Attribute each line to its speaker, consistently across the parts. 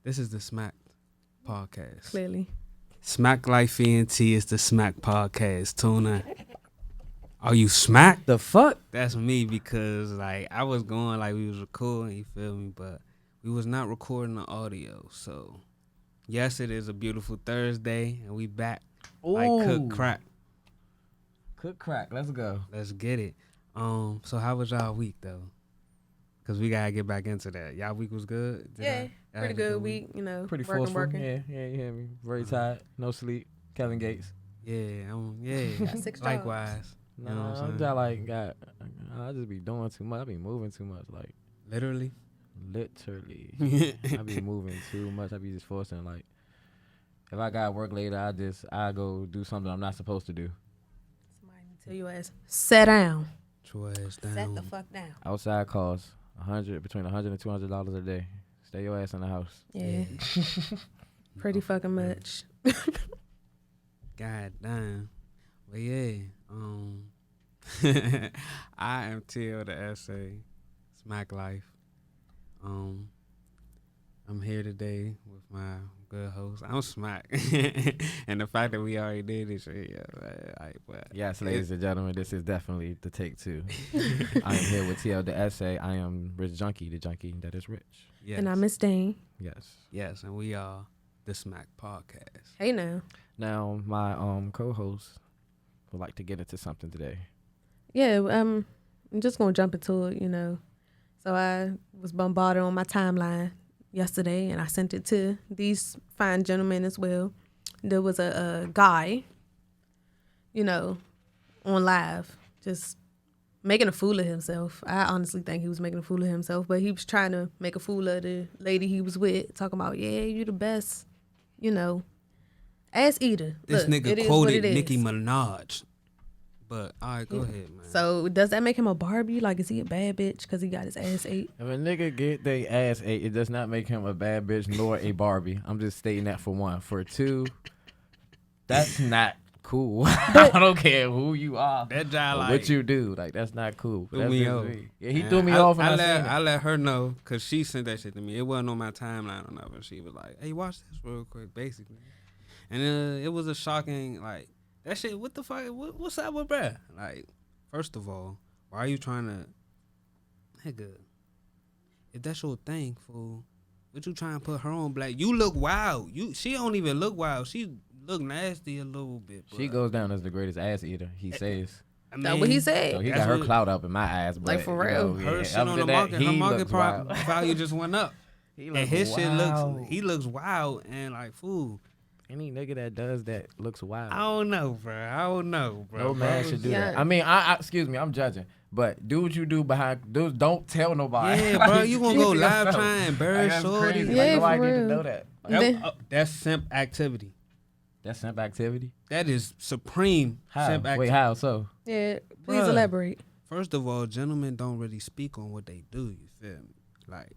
Speaker 1: This is the Smack Podcast.
Speaker 2: Clearly.
Speaker 1: Smack Life ENT is the Smack Podcast. Tune in. Are you smacked?
Speaker 3: The fuck?
Speaker 1: That's me because like I was going like we was recording, you feel me? But we was not recording the audio. So yes, it is a beautiful Thursday and we back. Like cook crack.
Speaker 3: Cook crack. Let's go.
Speaker 1: Let's get it. So how was y'all week though? Cause we gotta get back into that. Y'all week was good?
Speaker 2: Pretty good week, you know.
Speaker 3: Pretty
Speaker 2: working,
Speaker 3: forceful. Yeah, you hear me. Very tired. No sleep. Kevin Gates.
Speaker 1: Yeah,
Speaker 2: Got 6 jobs.
Speaker 1: likewise. You know what I'm saying?
Speaker 3: I just be doing too much. I be moving too much. Like
Speaker 1: Literally.
Speaker 3: I be moving too much. I be just forcing. Like if I got work later, I go do something I'm not supposed to do.
Speaker 2: Somebody tell your ass, sit down.
Speaker 1: Your ass down.
Speaker 2: Set the fuck down.
Speaker 3: Outside costs between $100 and $200 a day. Stay your ass in the house.
Speaker 2: Yeah. Pretty fucking much.
Speaker 1: God damn. But yeah, I am Till the Esse, Smack Life. I'm here today with my good host. I'm Smack. And the fact that we already did this shit,
Speaker 3: Yes, ladies and gentlemen, this is definitely the take 2. I am here with TL the Esse. I am Rxch Junkie, the junkie that is rich.
Speaker 1: Yes.
Speaker 2: And I'm Miss Deen.
Speaker 1: Yes, and we are the Smack Podcast.
Speaker 2: Hey now.
Speaker 3: Now, my co-host would like to get into something today.
Speaker 2: Yeah, I'm just gonna jump into it, you know. So I was bombarded on my timeline yesterday, and I sent it to these fine gentlemen as well. There was a guy, you know, on live, just making a fool of himself. I honestly think he was making a fool of himself, but he was trying to make a fool of the lady he was with, talking about, yeah, you the best, you know, ass eater.
Speaker 1: This
Speaker 2: Look,
Speaker 1: nigga quoted Nicki Minaj. But, all right, go ahead, man.
Speaker 2: So, does that make him a Barbie? Like, is he a bad bitch because he got his ass ate?
Speaker 3: If a nigga get their ass ate, it does not make him a bad bitch nor a Barbie. I'm just stating that for one. For two, that's not cool. I don't care who you are.
Speaker 1: That guy, like,
Speaker 3: what you do. Like, that's not cool.
Speaker 1: Threw me off.
Speaker 3: Yeah, he threw me off.
Speaker 1: I let her know because she sent that shit to me. It wasn't on my timeline or nothing. She was like, hey, watch this real quick, basically. And it was a shocking, like, that shit, what the fuck, what's up with bruh? Like, first of all, why are you trying to, nigga, if that's your thing, fool, what you trying to put her on black? You look wild. She don't even look wild. She look nasty a little bit.
Speaker 3: She goes down as the greatest ass eater, he says.
Speaker 2: I mean, that's what he said.
Speaker 3: So he got her clout up in my eyes. But,
Speaker 2: like, for real.
Speaker 1: Her shit on the market, her market value just went up. And his shit looks wild and like, fool.
Speaker 3: Any nigga that does that looks wild.
Speaker 1: I don't know, bro.
Speaker 3: No man should do that. I mean, excuse me, I'm judging. But do what you do behind. Don't tell nobody.
Speaker 1: Yeah, bro, you gonna go live trying embarrass shorty?
Speaker 2: Yeah,
Speaker 3: like,
Speaker 2: for
Speaker 3: nobody
Speaker 2: real.
Speaker 3: need to know that.
Speaker 1: That's simp activity.
Speaker 3: That's simp activity?
Speaker 1: That is supreme simp activity.
Speaker 3: Wait, how so?
Speaker 2: Yeah, please
Speaker 1: Bruh.
Speaker 2: elaborate.
Speaker 1: First of all, gentlemen don't really speak on what they do, you feel me? Like,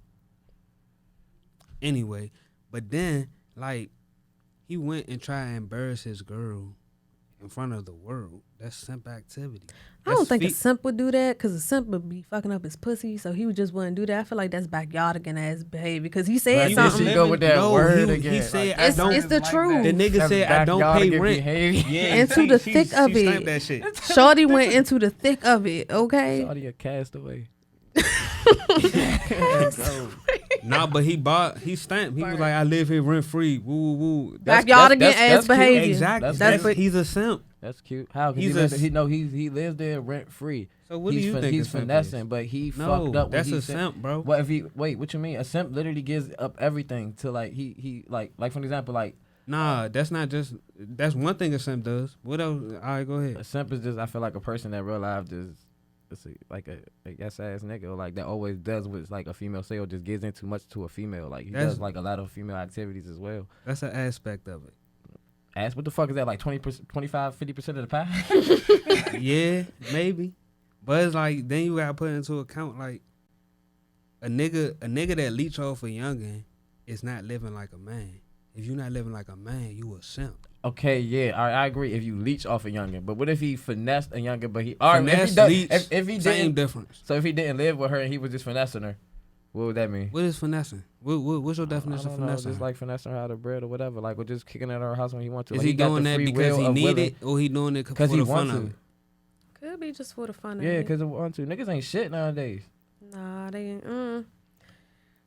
Speaker 1: anyway, but then, like, he went and tried to embarrass his girl in front of the world. That's simp activity.
Speaker 2: I don't think a simp would do that because a simp would be fucking up his pussy, so he would just wouldn't do that. I feel like that's backyardigan ass behavior because he said something.
Speaker 3: He go with that word
Speaker 1: he,
Speaker 3: again.
Speaker 1: He said,
Speaker 2: like, it's the truth.
Speaker 1: The nigga said, I don't pay rent.
Speaker 2: Yeah, into the thick of it.
Speaker 1: That shit.
Speaker 2: Shorty went into the thick of it, okay?
Speaker 3: Shorty a castaway.
Speaker 1: Nah, but he stamped. He was like, I live here rent free. Woo, woo, woo.
Speaker 2: Backyardigan ass behavior.
Speaker 1: Exactly. He's a simp.
Speaker 3: That's cute. How? He lives there rent free.
Speaker 1: So what do you think?
Speaker 3: He's finessing, but he fucked up.
Speaker 1: That's a simp, bro.
Speaker 3: What if he? Wait, what you mean? A simp literally gives up everything to like he like for example like.
Speaker 1: Nah, that's not just. That's one thing a simp does. What else? All right, go ahead.
Speaker 3: A simp is just I feel like a person that real life just. Like a yes ass nigga, or like that always does what like a female say, or just gives in too much to a female. Like he does like a lot of female activities as well.
Speaker 1: That's an aspect of it.
Speaker 3: What the fuck is that? Like 20%, 25, 50% of the pie?
Speaker 1: Yeah, maybe. But it's like then you gotta put into account like a nigga that leech off a youngin is not living like a man. If you're not living like a man, you a simp.
Speaker 3: Okay, yeah, I agree. If you leech off a youngin, but what if he finessed a youngin, but he
Speaker 1: finesse, leech,
Speaker 3: if he
Speaker 1: same
Speaker 3: didn't
Speaker 1: difference.
Speaker 3: So if he didn't live with her and he was just finessing her, What would that mean?
Speaker 1: What is finessing? What's your definition of finessing?
Speaker 3: Just like finessing her out of bread or whatever. Like, or just kicking at her house when he wants to.
Speaker 1: Is
Speaker 3: Like,
Speaker 1: he
Speaker 3: got
Speaker 1: doing
Speaker 3: the
Speaker 1: that
Speaker 3: free
Speaker 1: because
Speaker 3: will
Speaker 1: he
Speaker 3: of
Speaker 1: need
Speaker 3: willing.
Speaker 1: it, or he doing it
Speaker 3: Because
Speaker 1: for
Speaker 3: he
Speaker 1: the fun
Speaker 3: wants
Speaker 1: of
Speaker 3: to.
Speaker 1: it?
Speaker 2: Could be just for the fun of
Speaker 3: Yeah,
Speaker 2: it.
Speaker 3: because it want to. Niggas ain't shit nowadays.
Speaker 2: Nah, they ain't.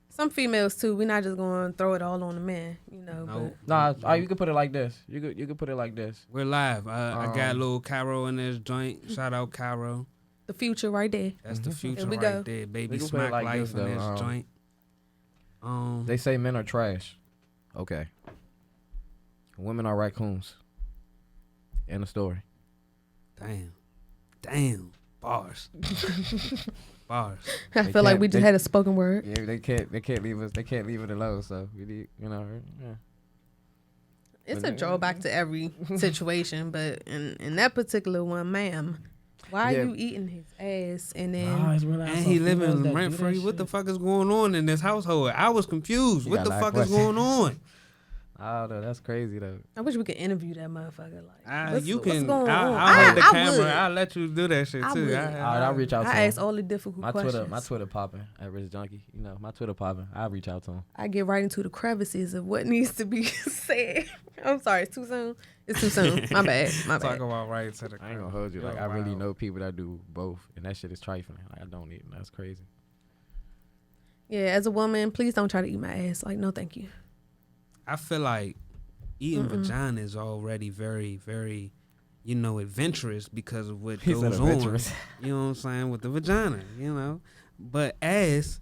Speaker 2: Some females too. We're not just gonna throw it all on the man, you know.
Speaker 1: No.
Speaker 3: Nah, you could put it like this. You could put it like this.
Speaker 1: We're live. I got little Cairo in this joint. Shout out Cairo.
Speaker 2: But the future right there.
Speaker 1: That's the future
Speaker 2: There we
Speaker 1: right
Speaker 2: go.
Speaker 1: there. Baby
Speaker 3: We can put it
Speaker 1: smack
Speaker 3: like
Speaker 1: life
Speaker 3: this,
Speaker 1: in
Speaker 3: though.
Speaker 1: this joint.
Speaker 3: They say men are trash. Okay. Women are raccoons. End of story.
Speaker 1: Damn. Bars. Bars.
Speaker 2: I
Speaker 3: They
Speaker 2: feel like
Speaker 3: can't-
Speaker 2: we just
Speaker 3: they-
Speaker 2: had a spoken word.
Speaker 3: Yeah, they can't leave us. They can't leave it alone. So we need, yeah.
Speaker 2: It's
Speaker 3: But
Speaker 2: a drawback to every situation, but in that particular one, ma'am, why
Speaker 3: Yeah.
Speaker 2: are you eating his ass and then
Speaker 1: And he living rent free. What the fuck is going on in this household? I was confused.
Speaker 3: You
Speaker 1: What the
Speaker 3: got a lot
Speaker 1: fuck
Speaker 3: of
Speaker 1: is going on?
Speaker 3: I don't know. That's crazy though.
Speaker 2: I wish we could interview that motherfucker. Like, what's
Speaker 1: You
Speaker 2: what's
Speaker 1: can.
Speaker 2: going on?
Speaker 1: I'll hold the
Speaker 2: I
Speaker 1: camera.
Speaker 2: would.
Speaker 1: I'll let you do that shit
Speaker 2: I
Speaker 1: too.
Speaker 2: would.
Speaker 3: I'll reach out to
Speaker 2: I
Speaker 3: him.
Speaker 2: ask all the difficult questions.
Speaker 3: My Twitter popping at Rxch Junkie. You know, my Twitter popping. I'll reach out to him.
Speaker 2: I get right into the crevices of what needs to be said. I'm sorry, it's too soon. It's too soon. My bad. My
Speaker 1: Talk
Speaker 2: bad.
Speaker 1: about right to the.
Speaker 3: I ain't gonna hold you. Like,
Speaker 1: Yo,
Speaker 3: I really
Speaker 1: wow.
Speaker 3: know people that do both, and that shit is trifling. Like, I don't need. That's crazy.
Speaker 2: Yeah, as a woman, please don't try to eat my ass. Like, no, thank you.
Speaker 1: I feel like eating vagina is already very, very, adventurous because of what
Speaker 3: He said
Speaker 1: goes on.
Speaker 3: adventurous.
Speaker 1: You know what I'm saying with the vagina, But ass,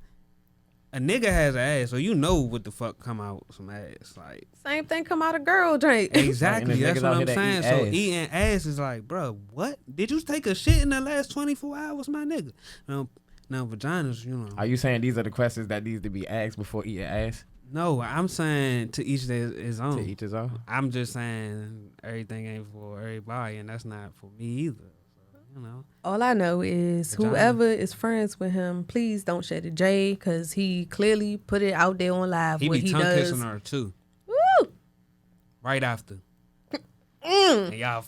Speaker 1: a nigga has an ass, so you know what the fuck come out some ass. Like
Speaker 2: Same thing come out of girl drink.
Speaker 1: exactly,
Speaker 3: Like, and
Speaker 1: that's
Speaker 3: there's
Speaker 1: what
Speaker 3: niggas
Speaker 1: I'm
Speaker 3: out here
Speaker 1: saying.
Speaker 3: that
Speaker 1: So
Speaker 3: eat ass.
Speaker 1: eating ass is like, bro, what? Did you take a shit in the last 24 hours, my nigga? Now vaginas,
Speaker 3: Are you saying these are the questions that needs to be asked before eating ass?
Speaker 1: No, I'm saying to each his own.
Speaker 3: To each his own.
Speaker 1: I'm just saying everything ain't for everybody, and that's not for me either. So,
Speaker 2: All I know is
Speaker 1: Vagina.
Speaker 2: whoever is friends with him, please don't shed a J, because he clearly put it out there on live
Speaker 1: he
Speaker 2: what
Speaker 1: be
Speaker 2: he
Speaker 1: tongue
Speaker 2: does.
Speaker 1: kissing her too.
Speaker 2: Woo!
Speaker 1: Right after. And y'all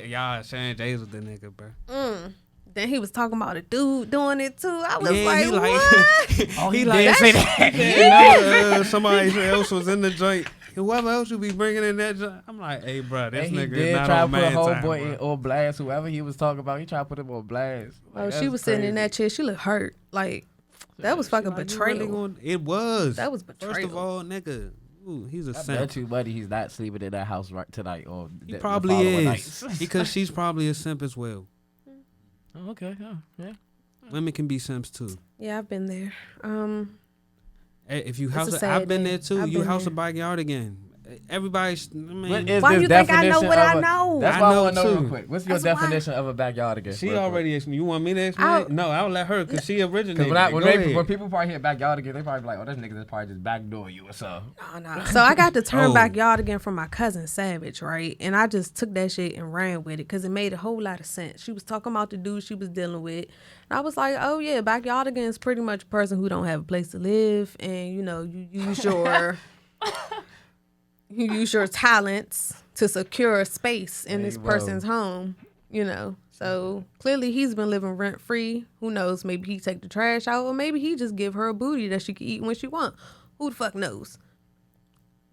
Speaker 1: y'all sharing J's with the nigga, bro.
Speaker 2: Then he was talking about a dude doing it too. I was
Speaker 1: Yeah,
Speaker 2: like,
Speaker 1: he like-
Speaker 2: what?
Speaker 3: Oh,
Speaker 1: He
Speaker 3: he
Speaker 1: like-
Speaker 3: did say that.
Speaker 1: Somebody else was in the joint. Whoever else you be bringing in that joint, I'm like, hey, bro, this
Speaker 3: And he
Speaker 1: nigga is
Speaker 3: did
Speaker 1: not
Speaker 3: try to
Speaker 1: on
Speaker 3: put a
Speaker 1: man
Speaker 3: whole
Speaker 1: time,
Speaker 3: boy
Speaker 1: bro.
Speaker 3: in on blast. Whoever he was talking about, he tried to put him on blast. Like,
Speaker 2: Oh, she
Speaker 3: that's
Speaker 2: was sitting in
Speaker 3: crazy.
Speaker 2: that chair. She looked hurt. Like, that was fucking
Speaker 1: Like, you
Speaker 2: betrayal.
Speaker 1: really gonna- it was.
Speaker 2: That was
Speaker 1: First of
Speaker 2: betrayal.
Speaker 1: all, nigga, ooh, he's a
Speaker 3: I
Speaker 1: simp.
Speaker 3: bet you, buddy, he's not sleeping in that house right tonight or
Speaker 1: He
Speaker 3: the
Speaker 1: probably
Speaker 3: following
Speaker 1: is
Speaker 3: night.
Speaker 1: because she's probably a simp as well.
Speaker 3: Oh, okay, yeah.
Speaker 1: Women can be simps too.
Speaker 2: Yeah, I've been there.
Speaker 1: Hey, if you
Speaker 2: It's
Speaker 1: house,
Speaker 2: a sad
Speaker 1: I've been
Speaker 2: day.
Speaker 1: there too.
Speaker 2: I've
Speaker 1: You
Speaker 2: been
Speaker 1: house a
Speaker 2: there.
Speaker 1: backyard again. Everybody's. I mean,
Speaker 3: What is
Speaker 2: Why
Speaker 3: this
Speaker 2: you think I know
Speaker 3: definition
Speaker 2: what I
Speaker 3: of a-
Speaker 2: know?
Speaker 3: That's
Speaker 1: I
Speaker 3: what I
Speaker 1: know
Speaker 3: want to know
Speaker 1: too.
Speaker 3: real quick. What's your
Speaker 2: That's why-
Speaker 3: definition of a backyard again?
Speaker 1: she
Speaker 3: real quick?
Speaker 1: already. You want me to explain? No, I'll let her because she originated.
Speaker 3: Because
Speaker 1: Go ahead.
Speaker 3: when people probably hear backyard again, they probably be like, oh, this nigga is probably just backdoor you or something.
Speaker 2: No. So I got the term
Speaker 1: Oh.
Speaker 2: backyard again from my cousin Savage, right? And I just took that shit and ran with it because it made a whole lot of sense. She was talking about the dude she was dealing with. And I was like, oh yeah, backyard again is pretty much a person who don't have a place to live, and you use your you use your talents to secure a space in
Speaker 3: Hey,
Speaker 2: this
Speaker 3: whoa.
Speaker 2: person's home. So clearly he's been living rent free. Who knows? Maybe he take the trash out, or maybe he just give her a booty that she can eat when she want. Who the fuck knows?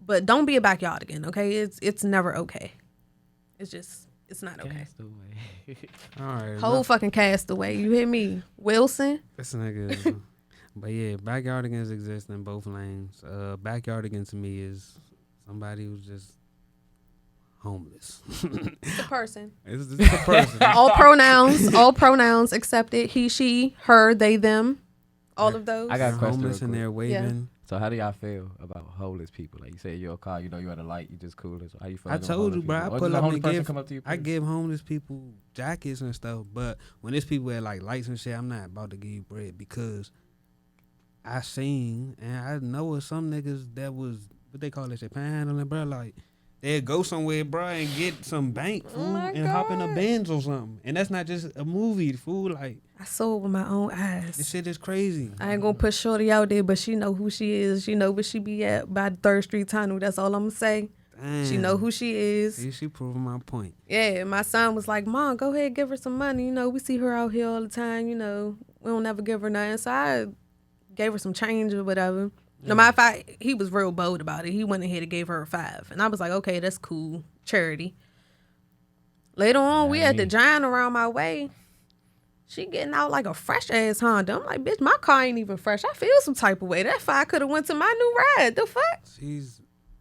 Speaker 2: But don't be a backyard again, okay? It's never okay. It's not okay.
Speaker 1: All right.
Speaker 2: Whole fucking castaway. You hear me, Wilson?
Speaker 1: This nigga. But yeah, backyardigans exist in both lanes. Backyardigan to me is somebody who's just homeless.
Speaker 2: It's a person.
Speaker 1: It's just a person.
Speaker 2: All pronouns accepted. He, she, her, they, them. All of those.
Speaker 3: I got a question
Speaker 1: homeless
Speaker 3: real
Speaker 1: and
Speaker 3: quick.
Speaker 1: they're waving.
Speaker 3: So how do y'all feel about homeless people? Like you say in your car, you're at a light, you just cool. So how you feel?
Speaker 1: I
Speaker 3: about
Speaker 1: told you,
Speaker 3: homeless
Speaker 1: bro.
Speaker 3: people?
Speaker 1: I
Speaker 3: Or
Speaker 1: pull
Speaker 3: does a
Speaker 1: up
Speaker 3: homeless
Speaker 1: and
Speaker 3: person
Speaker 1: give.
Speaker 3: come up to you?
Speaker 1: I give homeless people jackets and stuff, but when there's people at like lights and shit, I'm not about to give you bread because I seen and I know of some niggas that was what they call that shit panhandling, bro. Like they'd go somewhere, bro, and get some bank food
Speaker 2: my
Speaker 1: and hop in a
Speaker 2: God.
Speaker 1: Benz or something, and that's not just a movie, fool. Like
Speaker 2: I saw it with my own
Speaker 1: this
Speaker 2: eyes.
Speaker 1: shit is crazy.
Speaker 2: I ain't gonna put Shorty out there, but she know who she is. She know where she be at by the 3rd Street Tunnel. That's all I'm gonna say. She know who she is.
Speaker 1: See, she proving my point.
Speaker 2: Yeah, my son was like, Mom, go ahead, give her some money. We see her out here all the time. We don't ever give her nothing. So I gave her some change or whatever. No matter if he was real bold about it. He went ahead and gave her a 5. And I was like, okay, that's cool. Charity. Later on, we had the giant around my way. She getting out like a fresh ass Honda. I'm like, bitch, my car ain't even fresh. I feel some type of way. That 5 could have went to my new ride. The fuck?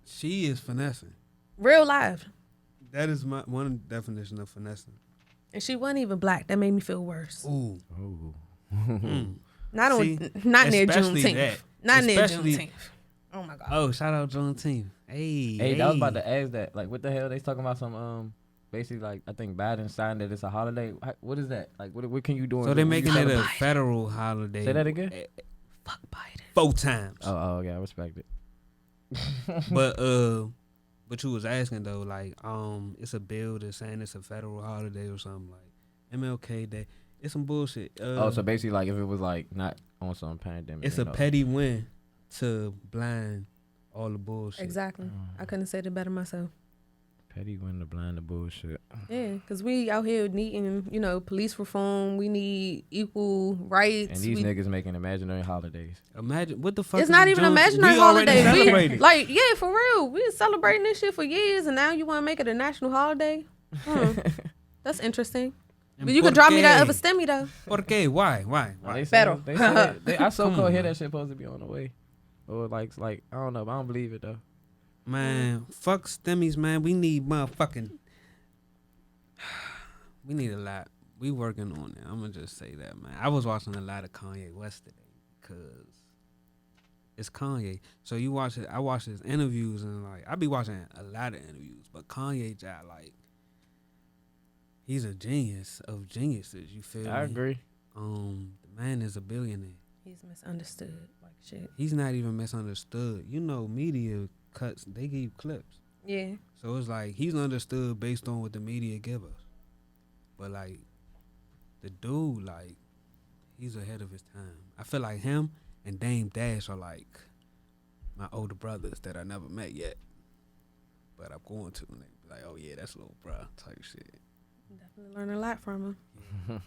Speaker 1: She is finessing.
Speaker 2: Real life.
Speaker 1: That is my one definition of finessing.
Speaker 2: And she wasn't even black. That made me feel worse.
Speaker 1: Ooh.
Speaker 2: Not near Juneteenth. Not near Juneteenth. Oh my God.
Speaker 1: Oh, shout out Juneteenth. Hey,
Speaker 3: I was about to ask that. Like, what the hell? They talking about some basically, like, I think Biden signed that it's a holiday. What is that? Like, what can you do?
Speaker 1: So they're making it a federal holiday.
Speaker 3: Say that again.
Speaker 2: Fuck Biden.
Speaker 1: 4 times.
Speaker 3: Oh, okay, I respect it.
Speaker 1: But you was asking though, like, it's a bill that's saying it's a federal holiday or something like MLK Day. It's some bullshit.
Speaker 3: So basically, like, if it was like not on some pandemic,
Speaker 1: it's a petty win to blind all the bullshit.
Speaker 2: Exactly. I couldn't have said it better myself.
Speaker 3: Petty win to blind the bullshit.
Speaker 2: Yeah, because we out here needing, police reform. We need equal rights.
Speaker 3: And these niggas making imaginary holidays.
Speaker 1: Imagine what the fuck.
Speaker 2: It's not even an imaginary holiday.
Speaker 1: We
Speaker 2: For real. We celebrating this shit for years, and now you want to make it a national holiday? That's interesting. But you can drop me that other stemmy though.
Speaker 1: ¿Por qué? Why?
Speaker 3: They said I so-called hear that shit supposed to be on the way. Or like I don't know, but I don't believe it though.
Speaker 1: Man, fuck stemmies, man. We need motherfucking. We need a lot. We working on it. I'm gonna just say that, man. I was watching a lot of Kanye West today because it's Kanye. So you watch it. I watch his interviews and like I be watching a lot of interviews, but Kanye just like he's a genius of geniuses. You feel me?
Speaker 3: I agree.
Speaker 1: The man is a billionaire.
Speaker 2: He's misunderstood like shit.
Speaker 1: He's not even misunderstood. Media cuts, they give you clips.
Speaker 2: Yeah.
Speaker 1: So it's like he's understood based on what the media give us. But like the dude, like he's ahead of his time. I feel like him and Dame Dash are like my older brothers that I never met yet. But I'm going to, and they be like, oh yeah, that's little bruh type shit.
Speaker 2: Definitely learn a lot from him.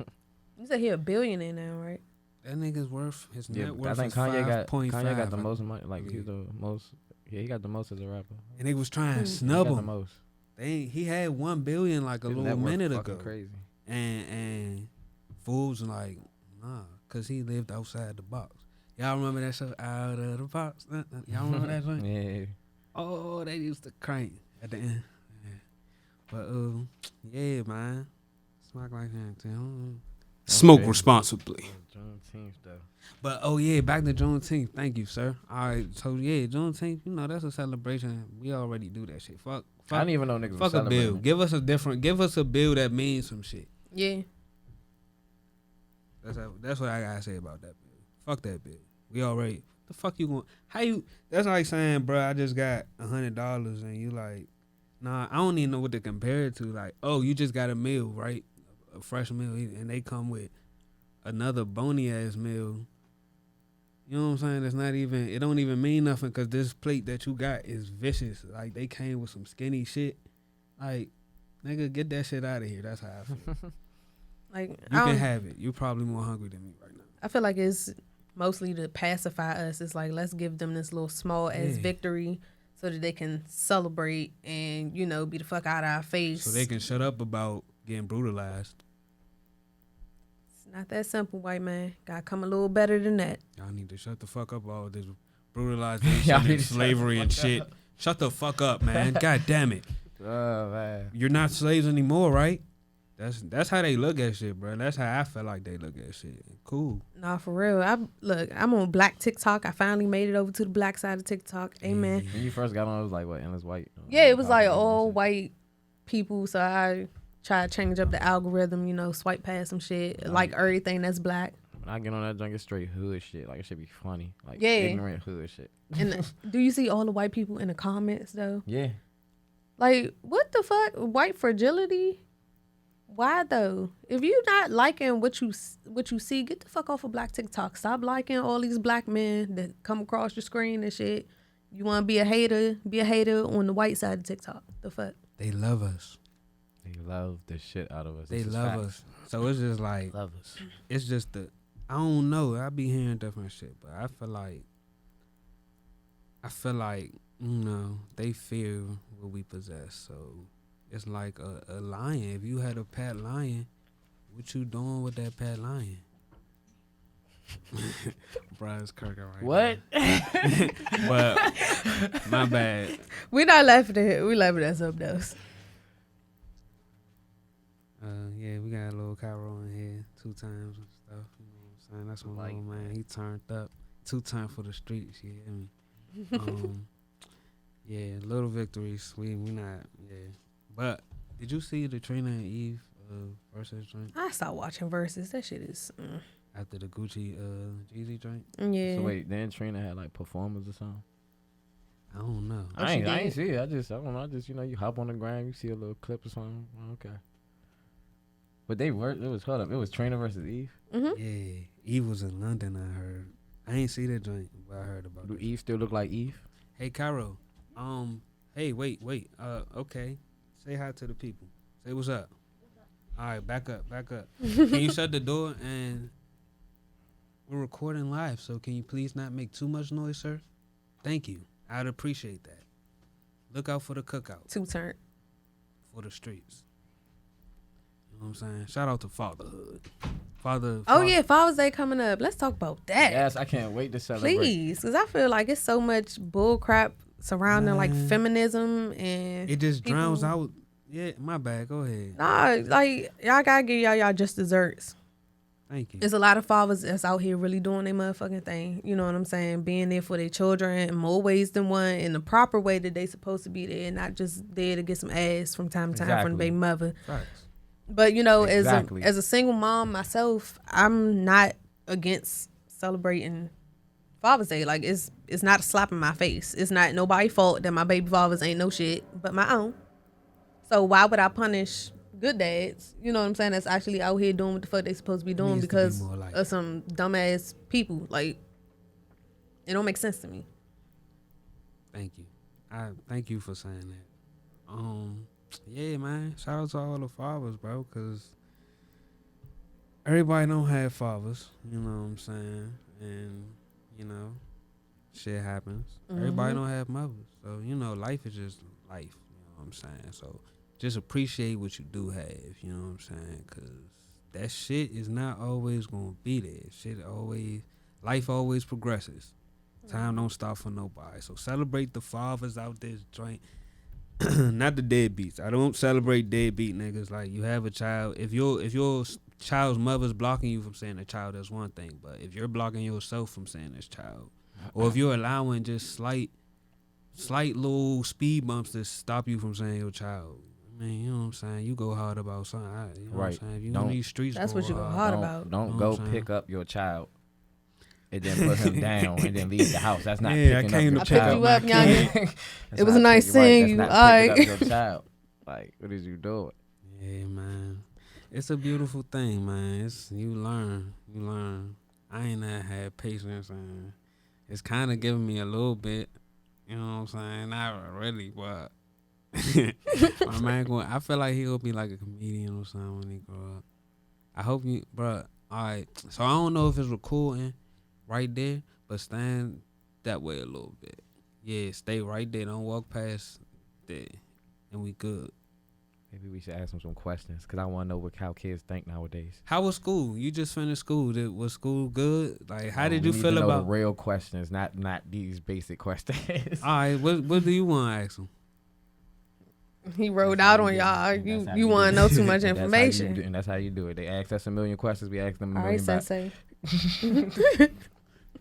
Speaker 2: You said he a billionaire now, right?
Speaker 1: That nigga's worth his net worth.
Speaker 3: I think
Speaker 1: is
Speaker 3: Kanye got the most money. Like he's the most. Yeah, he got the most as a rapper.
Speaker 1: And they was trying to snub him.
Speaker 3: The most.
Speaker 1: He had $1 billion like
Speaker 3: his
Speaker 1: little minute ago.
Speaker 3: Crazy.
Speaker 1: And fools like, nah, cause he lived outside the box. Y'all remember that show, Out of the Box? Y'all remember that joint?
Speaker 3: Yeah.
Speaker 1: Oh, they used to crank at the end. Yeah. But yeah, man. Smoke like that too. Smoke responsibly.
Speaker 3: Juneteenth though.
Speaker 1: But yeah, back to Juneteenth. Thank you, sir. All right, so yeah, Juneteenth. That's a celebration. We already do that shit. Fuck.
Speaker 3: I didn't even know niggas.
Speaker 1: Fuck a bill. Give us a bill that means some shit.
Speaker 2: Yeah.
Speaker 1: That's what I gotta say about that bill. Fuck that bill. We already. The fuck you going? How you? That's like saying, bro, I just got $100 and you like, nah, I don't even know what to compare it to. Like, oh, you just got a meal, right? A fresh meal, and they come with another bony ass meal. You know what I'm saying? It's not even. It don't even mean nothing because this plate that you got is vicious. Like they came with some skinny shit. Like, nigga, get that shit out of here. That's how I feel.
Speaker 2: Like
Speaker 1: you can have it. You're probably more hungry than me right now.
Speaker 2: I feel like it's mostly to pacify us. It's like let's give them this little small ass victory so that they can celebrate and be the fuck out of our face.
Speaker 1: So they can shut up about getting brutalized.
Speaker 2: It's not that simple, white man. Gotta come a little better than that.
Speaker 1: Y'all need to shut the fuck up all this brutalization and slavery and shit. Shut the fuck up, man. God damn it.
Speaker 3: Oh man.
Speaker 1: You're not slaves anymore, right? That's how they look at shit, bro. That's how I feel like they look at shit. Cool.
Speaker 2: Nah, for real. I'm on black TikTok. I finally made it over to the black side of TikTok. Amen.
Speaker 3: When you first got on, it was like what? Endless white.
Speaker 2: Yeah, it was like all white people. So I try to change up the algorithm. Swipe past some shit, like everything that's black.
Speaker 3: When I get on that junk, it's straight hood shit. Like it should be funny. Like
Speaker 2: yeah.
Speaker 3: Ignorant hood shit.
Speaker 2: And do you see all the white people in the comments though?
Speaker 3: Yeah.
Speaker 2: Like what the fuck? White fragility? Why though? If you not liking what you see, get the fuck off of black TikTok. Stop liking all these black men that come across your screen and shit. You want to be a hater? Be a hater on the white side of TikTok. The fuck?
Speaker 1: They love us.
Speaker 3: They love the shit out of us.
Speaker 1: They love us. So it's just like
Speaker 3: love us.
Speaker 1: It's just I don't know. I be hearing different shit, but I feel like they fear what we possess. So it's like a lion. If you had a pet lion, what you doing with that pet lion? Brian's kirking right
Speaker 3: What?
Speaker 1: But my bad.
Speaker 2: We not laughing at it. We laughing at something else.
Speaker 1: Yeah, we got a little Cairo in here 2 times and stuff. You know what I'm saying? That's my little man. He turned up 2 times for the streets. You hear me? Yeah, little victories. We not. Yeah, but did you see the Trina and Eve versus joint
Speaker 2: I stopped watching Versus. That shit is.
Speaker 1: after the Gucci Jeezy joint?
Speaker 2: Yeah.
Speaker 3: So wait, then Trina had like performers or something?
Speaker 1: I don't know.
Speaker 2: Oh,
Speaker 3: I
Speaker 2: she
Speaker 3: ain't
Speaker 2: did?
Speaker 3: see it. I don't know. I just you hop on the gram, you see a little clip or something. Okay. But it was Trina versus Eve.
Speaker 2: Mm-hmm.
Speaker 1: Yeah, Eve was in London. I heard. I ain't see that joint, but I heard about
Speaker 3: Do
Speaker 1: it.
Speaker 3: Eve still look like Eve?
Speaker 1: Hey, Cairo. Hey, wait. Okay. Say hi to the people. Say what's up. All right, back up. Can you shut the door? And we're recording live, so can you please not make too much noise, sir? Thank you. I'd appreciate that. Look out for the cookout
Speaker 2: 2 turn.
Speaker 1: for the streets. You know what I'm saying? Shout out to fatherhood. Father.
Speaker 2: Oh yeah, Father's Day coming up. Let's talk about that.
Speaker 3: Yes, I can't wait to celebrate.
Speaker 2: Please, because I feel like it's so much bull crap surrounding like
Speaker 1: Man.
Speaker 2: feminism and
Speaker 1: It just
Speaker 2: people-
Speaker 1: drowns out. Yeah, my bad. Go ahead.
Speaker 2: Nah, like y'all gotta give y'all just desserts.
Speaker 1: Thank you.
Speaker 2: There's a lot of fathers that's out here really doing their motherfucking thing. You know what I'm saying? Being there for their children in more ways than one, in the proper way that they supposed to be there, not just there to get some ass from time to time from the
Speaker 3: Exactly.
Speaker 2: baby mother.
Speaker 1: Facts.
Speaker 2: But you know,
Speaker 3: Exactly.
Speaker 2: as a single mom myself, I'm not against celebrating Father's Day. Like it's not a slap in my face. It's not nobody's fault that my baby fathers ain't no shit but my own. So why would I punish good dads? You know what I'm saying? That's actually out here doing what the fuck they supposed to be doing
Speaker 1: Needs to be
Speaker 2: because
Speaker 1: more like
Speaker 2: of some dumbass people. Like it don't make sense to me.
Speaker 1: Thank you. I thank you for saying that. Yeah, man. Shout out to all the fathers, bro, because everybody don't have fathers. You know what I'm saying? And shit happens. Everybody don't have mothers, so life is just life. You know what I'm saying? So just appreciate what you do have. You know what I'm saying? Because that shit is not always gonna be there. Life always progresses. Time don't stop for nobody. So celebrate the fathers out this joint. Not the deadbeats. I don't celebrate deadbeat niggas. Like you have a child. If your child's mother's blocking you from saying a child, that's one thing. But if you're blocking yourself from saying this child, or if you're allowing just slight little speed bumps to stop you from saying your child, I mean, you know what I'm saying? You go hard about something. You know what I'm saying? If you in these streets,
Speaker 2: That's what you go hard about.
Speaker 3: Don't
Speaker 1: You know
Speaker 3: go
Speaker 1: what I'm saying?
Speaker 3: pick up your child and then put him down and then leave the house. That's not
Speaker 1: Yeah, I
Speaker 3: picking
Speaker 1: came
Speaker 3: up
Speaker 1: to
Speaker 3: your
Speaker 1: pick
Speaker 3: child.
Speaker 2: you up, youngin'.
Speaker 3: That's
Speaker 2: It was
Speaker 3: not
Speaker 2: nice
Speaker 3: pick-
Speaker 2: seeing
Speaker 3: that's
Speaker 2: you.
Speaker 3: not
Speaker 2: All
Speaker 3: picking
Speaker 2: right.
Speaker 3: up your child. Like, what is you doing?
Speaker 1: Yeah, man. It's a beautiful thing, man. You learn. I ain't not had patience, and it's kind of giving me a little bit. You know what I'm saying? Not really, but my man I feel like he'll be like a comedian or something when he grow up. I hope you, bruh. All right. So I don't know if it's recording right there, but stand that way a little bit. Yeah, stay right there. Don't walk past there, and we good.
Speaker 3: Maybe we should ask him some questions because I want to know how kids think nowadays.
Speaker 1: How was school? You just finished school. Was school good? Like, how did
Speaker 3: We
Speaker 1: you
Speaker 3: need
Speaker 1: feel
Speaker 3: to know
Speaker 1: about?
Speaker 3: the real questions, not these basic questions?
Speaker 1: All right, what do you want to ask him?
Speaker 2: He rolled out on y'all. You want to know too much information.
Speaker 3: And that's how you do it. They ask us a million questions. We ask them a
Speaker 2: All
Speaker 3: million
Speaker 2: right,
Speaker 3: back.
Speaker 2: Sensei.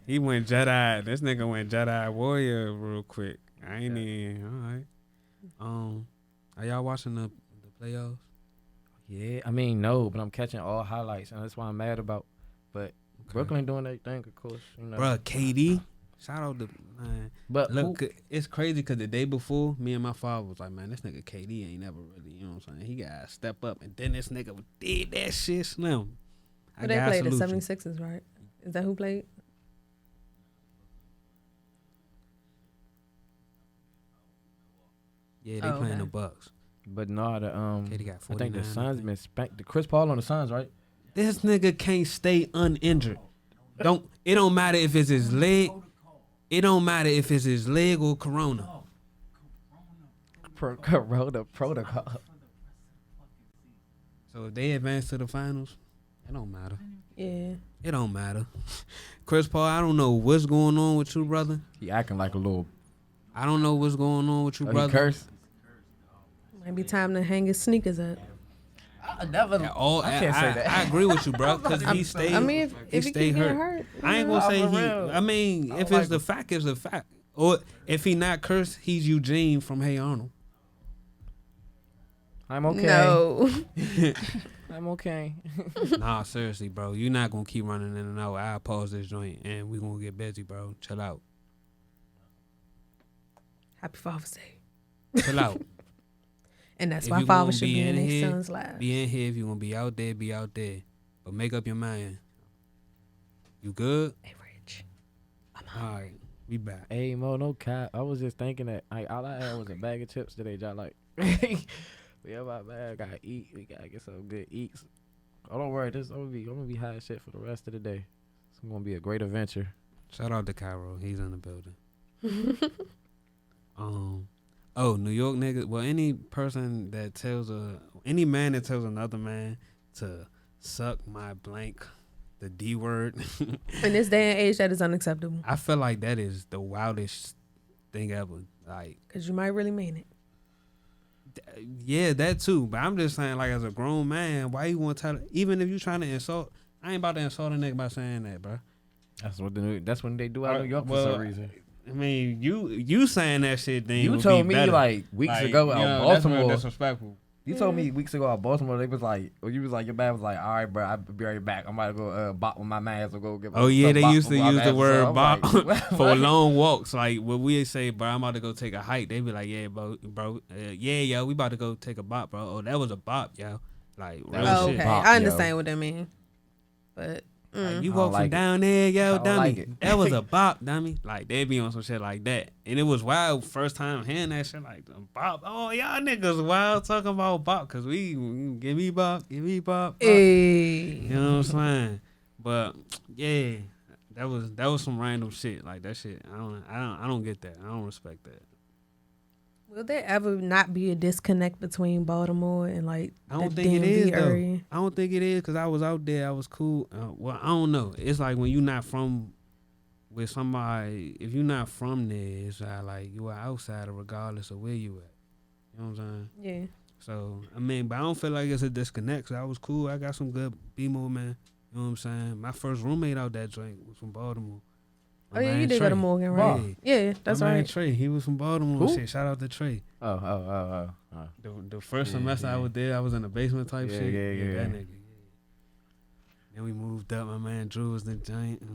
Speaker 1: He went Jedi. This nigga went Jedi Warrior real quick. I ain't even. All right. Are y'all watching the playoffs?
Speaker 3: Yeah, I mean, no, but I'm catching all highlights, and that's why I'm mad about. But Brooklyn doing their thing, of course.
Speaker 1: Bruh, KD. Shout out to man.
Speaker 3: But
Speaker 1: Look, it's crazy because the day before, me and my father was like, man, this nigga KD ain't never really, you know what I'm saying? He got to step up. And then this nigga did that shit slim.
Speaker 2: Who they played? The 76ers, right? Is that who played?
Speaker 1: Yeah, they playing
Speaker 2: okay.
Speaker 1: the Bucks.
Speaker 3: But no,
Speaker 1: KD got 49.
Speaker 3: I think the Suns been spanked. The Chris Paul on the Suns, right?
Speaker 1: This nigga can't stay uninjured. It don't matter if it's his leg. It don't matter if it's his leg or corona.
Speaker 3: Corona protocol.
Speaker 1: So if they advance to the finals, it don't matter.
Speaker 2: Yeah.
Speaker 1: It don't matter. Chris Paul, I don't know what's going on with you, brother.
Speaker 3: He acting like a little.
Speaker 1: I don't know what's going on with you,
Speaker 3: He
Speaker 1: brother.
Speaker 3: cursed.
Speaker 2: Might be time to hang his sneakers up.
Speaker 3: I never.
Speaker 1: I
Speaker 3: can't say that.
Speaker 1: I agree with you, bro. Because he stayed.
Speaker 2: I mean, if he
Speaker 1: stayed
Speaker 2: keep getting hurt,
Speaker 1: I ain't gonna say
Speaker 3: for
Speaker 1: he.
Speaker 3: real.
Speaker 1: I mean, if it's the fact, it's the fact. Or if he not cursed, he's Eugene from Hey Arnold.
Speaker 3: I'm okay.
Speaker 2: No.
Speaker 3: I'm okay.
Speaker 1: Nah, seriously, bro. You're not gonna keep running in and out. I'll pause this joint and we gonna get busy, bro. Chill out.
Speaker 2: Happy Father's Day.
Speaker 1: Chill out.
Speaker 2: And that's
Speaker 1: If
Speaker 2: why
Speaker 1: you
Speaker 2: fathers
Speaker 1: gonna
Speaker 2: should
Speaker 1: be
Speaker 2: be in
Speaker 1: in
Speaker 2: their
Speaker 1: here,
Speaker 2: sons' lives.
Speaker 1: Be in here. If you gonna be out there, be out there. But make up your mind. You good?
Speaker 2: Hey, Rich.
Speaker 1: All right. We back.
Speaker 3: Hey Mo, no cap. I was just thinking that all I had was a bag of chips today. Just like we have our bag. Gotta eat. We gotta get some good eats. Oh, don't worry. I'm gonna be high as shit for the rest of the day. It's gonna be a great adventure.
Speaker 1: Shout out to Cairo. He's in the building. New York niggas. Well, any man that tells another man to suck my blank, the D word.
Speaker 2: In this day and age, that is unacceptable.
Speaker 1: I feel like that is the wildest thing ever. Like,
Speaker 2: Because you might really mean it.
Speaker 1: yeah, that too. But I'm just saying, like, as a grown man, why you want to tell? Even if you trying to insult, I ain't about to insult a nigga by saying that, bro.
Speaker 3: That's when they do out in New York for some reason.
Speaker 1: I mean, you saying that shit, then
Speaker 3: You told me like weeks ago out Baltimore.
Speaker 1: That's disrespectful.
Speaker 3: You told me weeks ago out Baltimore. They was like, you was like, your man was like, all right, bro, I'll be right back. I'm about to go bop with my man. So go get.
Speaker 1: Oh yeah, they used to use the word
Speaker 3: so
Speaker 1: bop
Speaker 3: like,
Speaker 1: for long walks. Like when we say, bro, I'm about to go take a hike. They be like, yeah, bro, yeah, yo, we about to go take a bop, bro. Oh, that was a bop, yo. Like real shit.
Speaker 2: Okay,
Speaker 3: Bop,
Speaker 2: I understand what that mean. But
Speaker 1: Like, you
Speaker 3: I
Speaker 1: walk
Speaker 3: don't
Speaker 1: from
Speaker 3: like
Speaker 1: down there, yo,
Speaker 3: I don't
Speaker 1: dummy.
Speaker 3: like it.
Speaker 1: That was a bop, dummy. Like they be on some shit like that, and it was wild. First time hearing that shit, like bop. Oh, y'all niggas wild talking about bop, cause we give me bop. Bop.
Speaker 2: hey,
Speaker 1: You know what I'm saying? But yeah, that was some random shit. Like that shit, I don't get that. I don't respect that.
Speaker 2: will there ever not be a disconnect between Baltimore and like
Speaker 1: I don't
Speaker 2: the
Speaker 1: think it
Speaker 2: DMV
Speaker 1: is
Speaker 2: area?
Speaker 1: though. I don't think it is because I was out there. I was cool. Well, I don't know. It's like when you're not from with somebody. If you're not from there, it's like you are outsider regardless of where you at. You know what I'm saying?
Speaker 2: Yeah.
Speaker 1: So I mean, but I don't feel like it's a disconnect. So I was cool. I got some good BMO, man. You know what I'm saying? My first roommate out that joint was from Baltimore.
Speaker 2: Oh yeah, you did go to Morgan, right? Yeah, that's
Speaker 1: My man
Speaker 2: right.
Speaker 1: Trey, he was from Baltimore.
Speaker 3: Who?
Speaker 1: Shit, shout out to Trey.
Speaker 3: Oh.
Speaker 1: The first
Speaker 3: Yeah,
Speaker 1: semester I
Speaker 3: yeah.
Speaker 1: was there, I was in the basement type
Speaker 3: Yeah,
Speaker 1: shit.
Speaker 3: yeah.
Speaker 1: That nigga. Yeah. Then we moved up. My man Drew was the giant.
Speaker 3: That's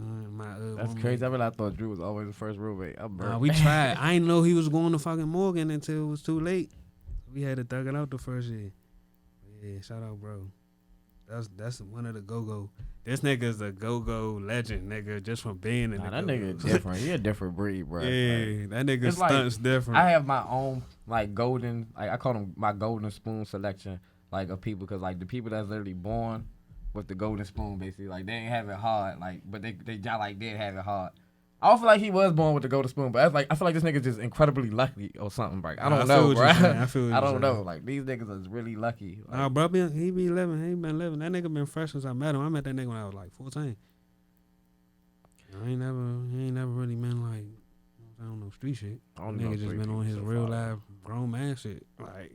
Speaker 1: roommate.
Speaker 3: crazy. I really thought Drew was always the first roommate.
Speaker 1: Nah, we tried. I didn't know he was going to fucking Morgan until it was too late. We had to thug it out the first year. Yeah, shout out, bro. That's one of the go-go. This nigga's a go-go legend, nigga, just from being in the
Speaker 3: That
Speaker 1: go-go.
Speaker 3: nigga different. He a different breed, bro.
Speaker 1: Yeah, that nigga
Speaker 3: it's like,
Speaker 1: stunts different.
Speaker 3: I have my own like golden, like I call them my golden spoon selection, like of people, because like the people that's literally born with the golden spoon, basically, like they ain't have it hard, like but they like did have it hard. I don't feel like he was born with the golden spoon, but that's like I feel like this nigga's just incredibly lucky or something, bro. I don't know, bro.
Speaker 1: I feel what
Speaker 3: I
Speaker 1: you're
Speaker 3: don't
Speaker 1: saying.
Speaker 3: know. Like these niggas is really lucky. Like,
Speaker 1: Nah, bro, he be living. He been living. That nigga been fresh since I met him. I met that nigga when I was like 14. He ain't never really been like, I don't know, street shit.
Speaker 3: I don't
Speaker 1: Nigga
Speaker 3: know
Speaker 1: just
Speaker 3: three
Speaker 1: been on
Speaker 3: people
Speaker 1: his
Speaker 3: so
Speaker 1: real
Speaker 3: far.
Speaker 1: life grown man shit. Like,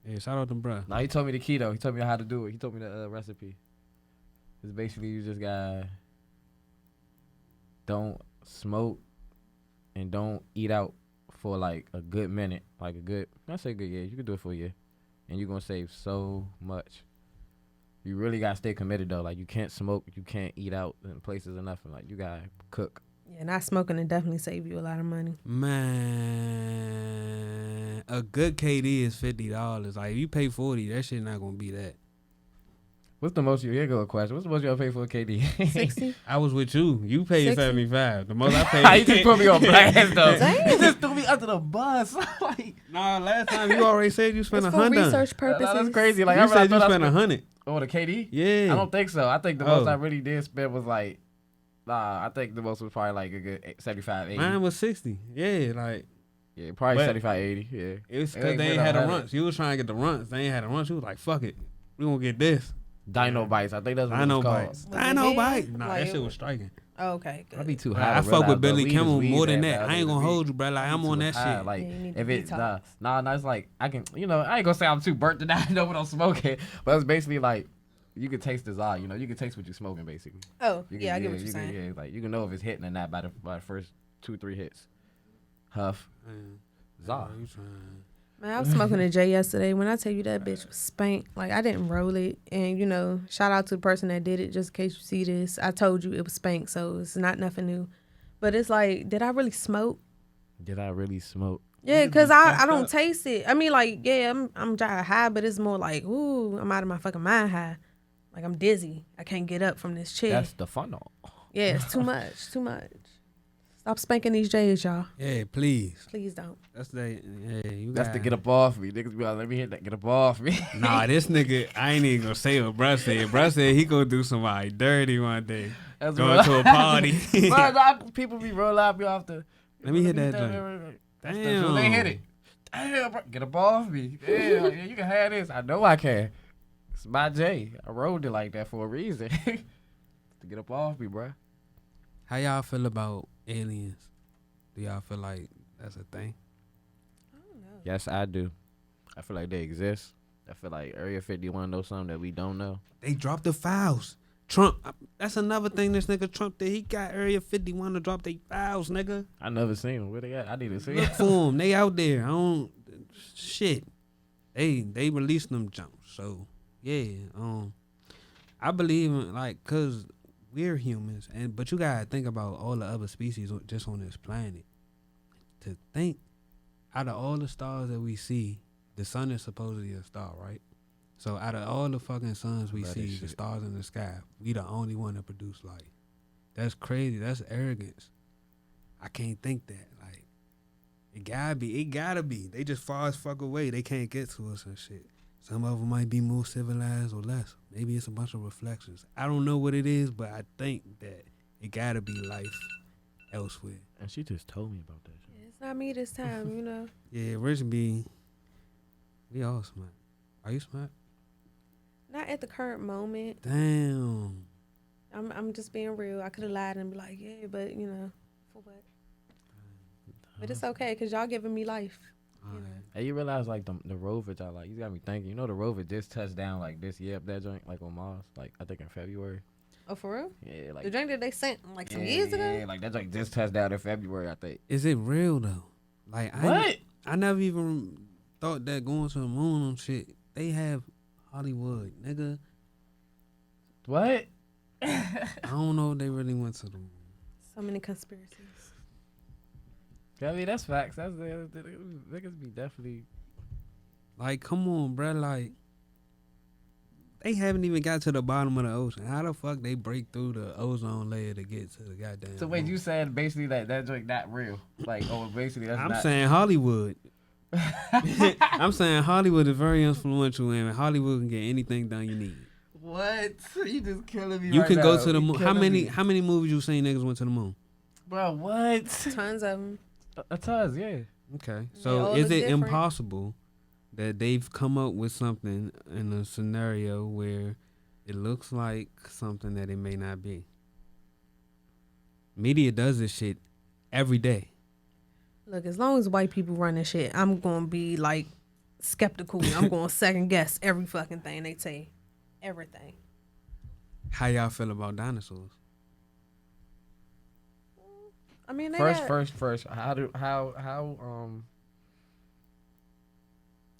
Speaker 1: yeah, shout out to bruh.
Speaker 3: Nah, he told me the keto. He told me how to do it. He told me the recipe. It's basically you just gotta don't smoke and don't eat out for like a good minute. Like a good, I say good year. You can do it for a year. And you're gonna save so much. You really gotta stay committed though. Like you can't smoke, you can't eat out in places or nothing. Like you gotta cook.
Speaker 2: Yeah, not smoking will definitely save you a lot of money.
Speaker 1: Man, a good KD is $50. Like, if you pay 40, that shit not gonna be that.
Speaker 3: What's the most here go a question? What's the most y'all pay for a KD?
Speaker 2: 60?
Speaker 1: I was with you. You paid
Speaker 2: 60?
Speaker 1: 75. The most I paid.
Speaker 3: You just put me on blast though.
Speaker 2: Damn.
Speaker 3: You just threw me under the bus. Like,
Speaker 1: Nah, last time you already said you spent
Speaker 2: It's for
Speaker 1: $100.
Speaker 2: research purposes.
Speaker 3: that's crazy. Like
Speaker 1: You
Speaker 3: I really
Speaker 1: said you
Speaker 3: thought I
Speaker 1: spent $100.
Speaker 3: Oh, the KD?
Speaker 1: Yeah.
Speaker 3: I don't think so. I think the most I really did spend was like Nah, I think the most was probably like a good 75, 80.
Speaker 1: Mine was 60. Yeah, like
Speaker 3: Yeah, probably
Speaker 1: But-
Speaker 3: 75, 80. Yeah.
Speaker 1: it's
Speaker 3: It
Speaker 1: because
Speaker 3: ain't
Speaker 1: they ain't
Speaker 3: been
Speaker 1: had a
Speaker 3: 100.
Speaker 1: runch. You was trying to get the runch. They ain't had a runch. You was like, fuck it, we gonna get this.
Speaker 3: Dino bites. I think that's what
Speaker 1: Dino
Speaker 3: it's called.
Speaker 1: bites.
Speaker 2: Was it
Speaker 1: Dino
Speaker 2: big?
Speaker 1: bite. Nah,
Speaker 2: Like,
Speaker 1: that shit was striking.
Speaker 2: Oh, okay, good.
Speaker 3: I'd be too
Speaker 1: Like,
Speaker 3: high.
Speaker 1: I
Speaker 3: to
Speaker 1: fuck
Speaker 3: realize,
Speaker 1: with
Speaker 3: but
Speaker 1: Billy
Speaker 3: weed
Speaker 1: Kimmel
Speaker 3: is weed
Speaker 1: more than
Speaker 3: at
Speaker 1: that. I ain't
Speaker 3: nowadays.
Speaker 1: gonna hold you, bro. Like I'm
Speaker 3: Too
Speaker 1: on that
Speaker 3: high,
Speaker 1: shit.
Speaker 3: Like
Speaker 2: Yeah, you need to
Speaker 3: if it
Speaker 2: detox.
Speaker 3: nah, it's like I can, I ain't gonna say I'm too burnt to not know what I'm smoking, but it's basically like you can taste the czar, you can taste what you're smoking basically.
Speaker 2: Oh,
Speaker 3: You
Speaker 2: yeah, I
Speaker 3: can,
Speaker 2: get what you're saying.
Speaker 3: Yeah, like you can know if it's hitting or not by the first 2-3 hits. Huff,
Speaker 1: Man,
Speaker 3: czar.
Speaker 1: you trying-
Speaker 2: Man, I was smoking a J yesterday. When I tell you that bitch was spanked, like I didn't roll it. And shout out to the person that did it. Just in case you see this, I told you it was spanked, so it's not nothing new. But it's like, did I really smoke?
Speaker 3: Did I really smoke?
Speaker 2: Yeah,
Speaker 1: You
Speaker 2: cause
Speaker 1: be
Speaker 2: I
Speaker 1: fucked
Speaker 2: don't
Speaker 1: up.
Speaker 2: taste it. I mean, like, yeah, I'm dry high, but it's more like, ooh, I'm out of my fucking mind high. Like I'm dizzy. I can't get up from this chair.
Speaker 3: That's the funnel.
Speaker 2: Yeah, it's too much. Too much. Stop spanking these J's, y'all.
Speaker 1: Yeah, please.
Speaker 2: Please don't.
Speaker 1: That's the yeah. You
Speaker 3: That's
Speaker 1: got
Speaker 3: to get up off me. Niggas be like, let me hit that. Get up off me.
Speaker 1: Nah, this nigga, I ain't even gonna say what bruh said. Bruh said he gonna do somebody dirty one day.
Speaker 3: That's
Speaker 1: Going
Speaker 3: what
Speaker 1: to a party.
Speaker 3: But nah, people be roll out me off the.
Speaker 1: Let me hit that joint.
Speaker 3: That's
Speaker 1: Damn.
Speaker 3: when they hit it. Damn, bro, get up off me. Yeah, like, yeah, you can have this. I know I can. It's my J. I rolled it like that for a reason. To get up off me, bro.
Speaker 1: How y'all feel about aliens? Do y'all feel like that's a thing?
Speaker 2: I don't know.
Speaker 3: Yes, I do. I feel like they exist. I feel like Area 51 knows something that we don't know.
Speaker 1: They dropped the files. Trump, that's another thing this nigga Trump did. He got Area 51 to drop their files, nigga.
Speaker 3: I never seen them. Where they at? I need to see
Speaker 1: Look
Speaker 3: them.
Speaker 1: for them. They out there. I don't, shit. They released them jumps. So, yeah. I believe in, like, cause we're humans, but you gotta think about all the other species just on this planet. To think, out of all the stars that we see, the sun is supposedly a star, right? So out of all the fucking suns we
Speaker 3: Love
Speaker 1: see,
Speaker 3: that
Speaker 1: the
Speaker 3: shit.
Speaker 1: stars in the sky, we the only one that produce light. That's crazy. That's arrogance. I can't think that. Like, it gotta be. They just far as fuck away. They can't get to us and shit. Some of them might be more civilized or less. Maybe it's a bunch of reflections. I don't know what it is, but I think that it gotta be life elsewhere.
Speaker 3: And she just told me about that shit.
Speaker 2: It's not me this time,
Speaker 1: Yeah, Rich B, we all smart. Are you smart?
Speaker 2: Not at the current moment.
Speaker 1: Damn.
Speaker 2: I'm just being real. I could have lied and be like, yeah, but for what? But it's okay because y'all giving me life.
Speaker 1: All right.
Speaker 3: Hey, you realize like the rover, y'all like, you got me thinking. The rover just touched down like this year up that joint, like on Mars, like I think in February.
Speaker 2: Oh, for real?
Speaker 3: Yeah, like
Speaker 2: The drink that they sent like some
Speaker 3: yeah,
Speaker 2: years ago?
Speaker 3: Yeah, like that joint just touched down in February, I think.
Speaker 1: Is it real though? Like
Speaker 3: What?
Speaker 1: I never even thought that going to the moon and shit. They have Hollywood, nigga.
Speaker 3: What?
Speaker 1: I don't know if they really went to the moon.
Speaker 2: So many conspiracies.
Speaker 3: I mean, that's facts. That's niggas be definitely.
Speaker 1: Like, come on, bruh. Like, they haven't even got to the bottom of the ocean. How the fuck they break through the ozone layer to get to the goddamn
Speaker 3: So wait,
Speaker 1: moon?
Speaker 3: you said basically that joint not real? Like, oh, basically that's
Speaker 1: I'm
Speaker 3: not.
Speaker 1: saying Hollywood. I'm saying Hollywood is very influential, and Hollywood can get anything done you need.
Speaker 3: What? You just killing me.
Speaker 1: You
Speaker 3: right
Speaker 1: can go
Speaker 3: now.
Speaker 1: to the
Speaker 3: You
Speaker 1: moon.
Speaker 3: killing
Speaker 1: How many movies you seen niggas went to the moon?
Speaker 3: Bro, what?
Speaker 2: Tons of them.
Speaker 3: A tons, yeah.
Speaker 1: Okay,
Speaker 2: They
Speaker 1: so
Speaker 2: all
Speaker 1: is
Speaker 2: look
Speaker 1: it
Speaker 2: different.
Speaker 1: impossible that they've come up with something in a scenario where it looks like something that it may not be? Media does this shit every day.
Speaker 2: Look, as long as white people run this shit, I'm going to be like skeptical. I'm going to second guess every fucking thing they say. Everything.
Speaker 1: How y'all feel about dinosaurs?
Speaker 2: I mean, they
Speaker 3: First.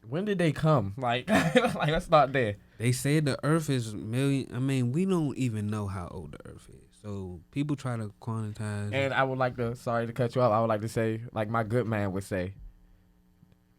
Speaker 3: When did they come? Like, like let's start there.
Speaker 1: They say the Earth is million. I mean, we don't even know how old the Earth is. So people try to quantize.
Speaker 3: And I would like to, sorry to cut you off. I would like to say, like my good man would say.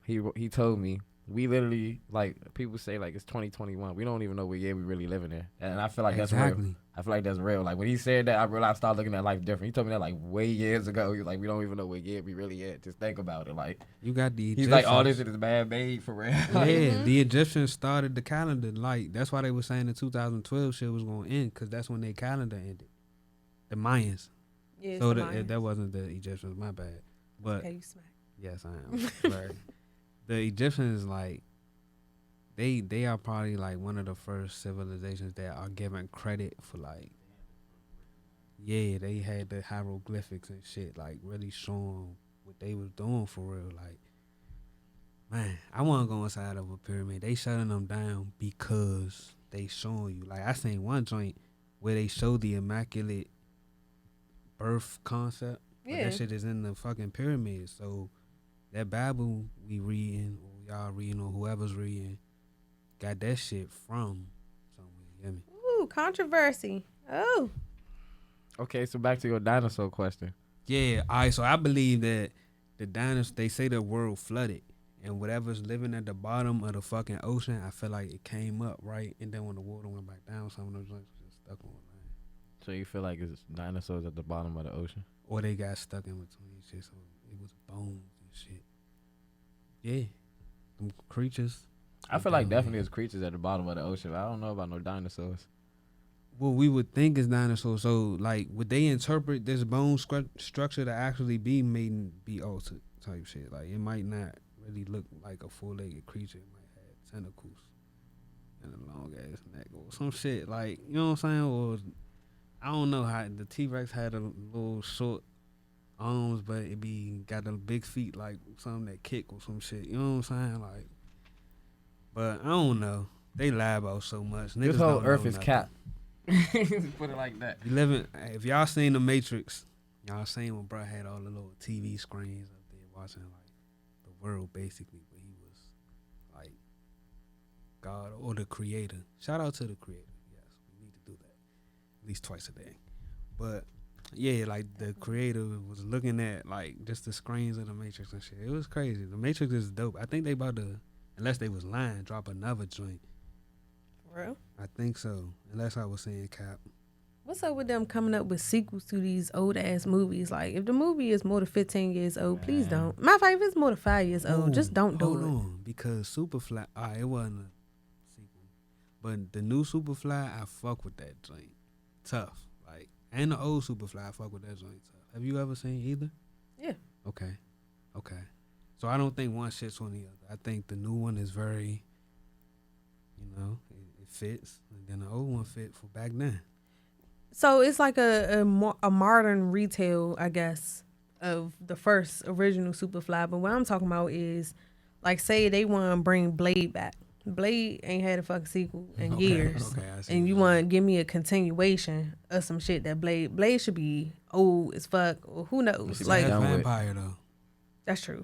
Speaker 3: He told me, we literally, like, people say like it's 2021. We don't even know what year we really living in, and I feel like that's real.
Speaker 1: Exactly.
Speaker 3: I feel like that's real. Like when he said that, I realized I started looking at life different. He told me that like way years ago. He was like, we don't even know what year we really in. Just think about it. Like
Speaker 1: You got the
Speaker 3: he's
Speaker 1: Egyptians.
Speaker 3: like, all this shit is man made for real.
Speaker 1: Yeah, the Egyptians started the calendar. Like that's why they were saying the 2012 shit was gonna end, cause that's when their calendar ended. The Mayans.
Speaker 2: Yeah, it's
Speaker 1: So
Speaker 2: the Mayans.
Speaker 1: that wasn't the Egyptians. My bad. But
Speaker 2: Okay, you smack.
Speaker 1: yes, I am. Right. The Egyptians, like, they are probably like one of the first civilizations that are given credit for, like, yeah, they had the hieroglyphics and shit, like, really showing what they was doing for real. Like, man, I want to go inside of a pyramid. They shutting them down because they showing you. Like, I seen one joint where they showed the immaculate birth concept. But
Speaker 2: Yeah.
Speaker 1: that shit is in the fucking pyramid. So that Bible we reading, or y'all reading, or whoever's reading, got that shit from somewhere. You get me?
Speaker 2: Ooh, controversy. Oh.
Speaker 3: Okay, so back to your dinosaur question.
Speaker 1: Yeah. All right. So I believe that the dinosaurs, they say the world flooded, and whatever's living at the bottom of the fucking ocean, I feel like it came up, right? And then when the water went back down, some of those joints just stuck on land.
Speaker 3: So you feel like it's dinosaurs at the bottom of the ocean?
Speaker 1: Or they got stuck in between shit, so it was bones and shit. Yeah. Them creatures.
Speaker 3: I feel like definitely there's creatures at the bottom of the ocean. But I don't know about no dinosaurs.
Speaker 1: Well, we would think is dinosaurs. So, like, would they interpret this bone structure to actually be altered type shit? Like, it might not really look like a four-legged creature. It might have tentacles and a long-ass neck or some shit. Like, you know what I'm saying? Or, I don't know how the T-Rex had a little short arms, but it got the big feet like something that kick or some shit. You know what I'm saying? Like, but I don't know. They lie about so much. Niggas
Speaker 3: This whole
Speaker 1: don't know
Speaker 3: Earth is
Speaker 1: nothing.
Speaker 3: cap. Put it like that.
Speaker 1: If y'all seen The Matrix, y'all seen when bro had all the little TV screens up there watching like the world basically, but he was like God or the creator. Shout out to the creator. Yes, we need to do that at least twice a day. But yeah, like the creator was looking at like just the screens of The Matrix and shit. It was crazy. The Matrix is dope. I think they about to, unless they was lying, drop another joint.
Speaker 2: For real?
Speaker 1: I think so. Unless I was saying cap.
Speaker 2: What's up with them coming up with sequels to these old ass movies? Like, if the movie is more than 15 years old, please don't. Matter of fact, if it's more than 5 years old, just don't do
Speaker 1: hold
Speaker 2: it.
Speaker 1: on, because Superfly, it wasn't a sequel, but the new Superfly, I fuck with that joint. Tough, like, and the old Superfly, I fuck with that joint. Tough. Have you ever seen either?
Speaker 2: Yeah.
Speaker 1: Okay. So I don't think one shits on the other. I think the new one is very, it fits, and then the old one fit for back then.
Speaker 2: So it's like a modern retell, I guess, of the first original Superfly. But what I'm talking about is, like, say they want to bring Blade back. Blade ain't had a fucking sequel in years.
Speaker 1: Okay, I see.
Speaker 2: And you want to give me a continuation of some shit that Blade should be old as fuck, or who knows?
Speaker 3: She's
Speaker 2: Like,
Speaker 3: done with.
Speaker 1: vampire though.
Speaker 2: That's true.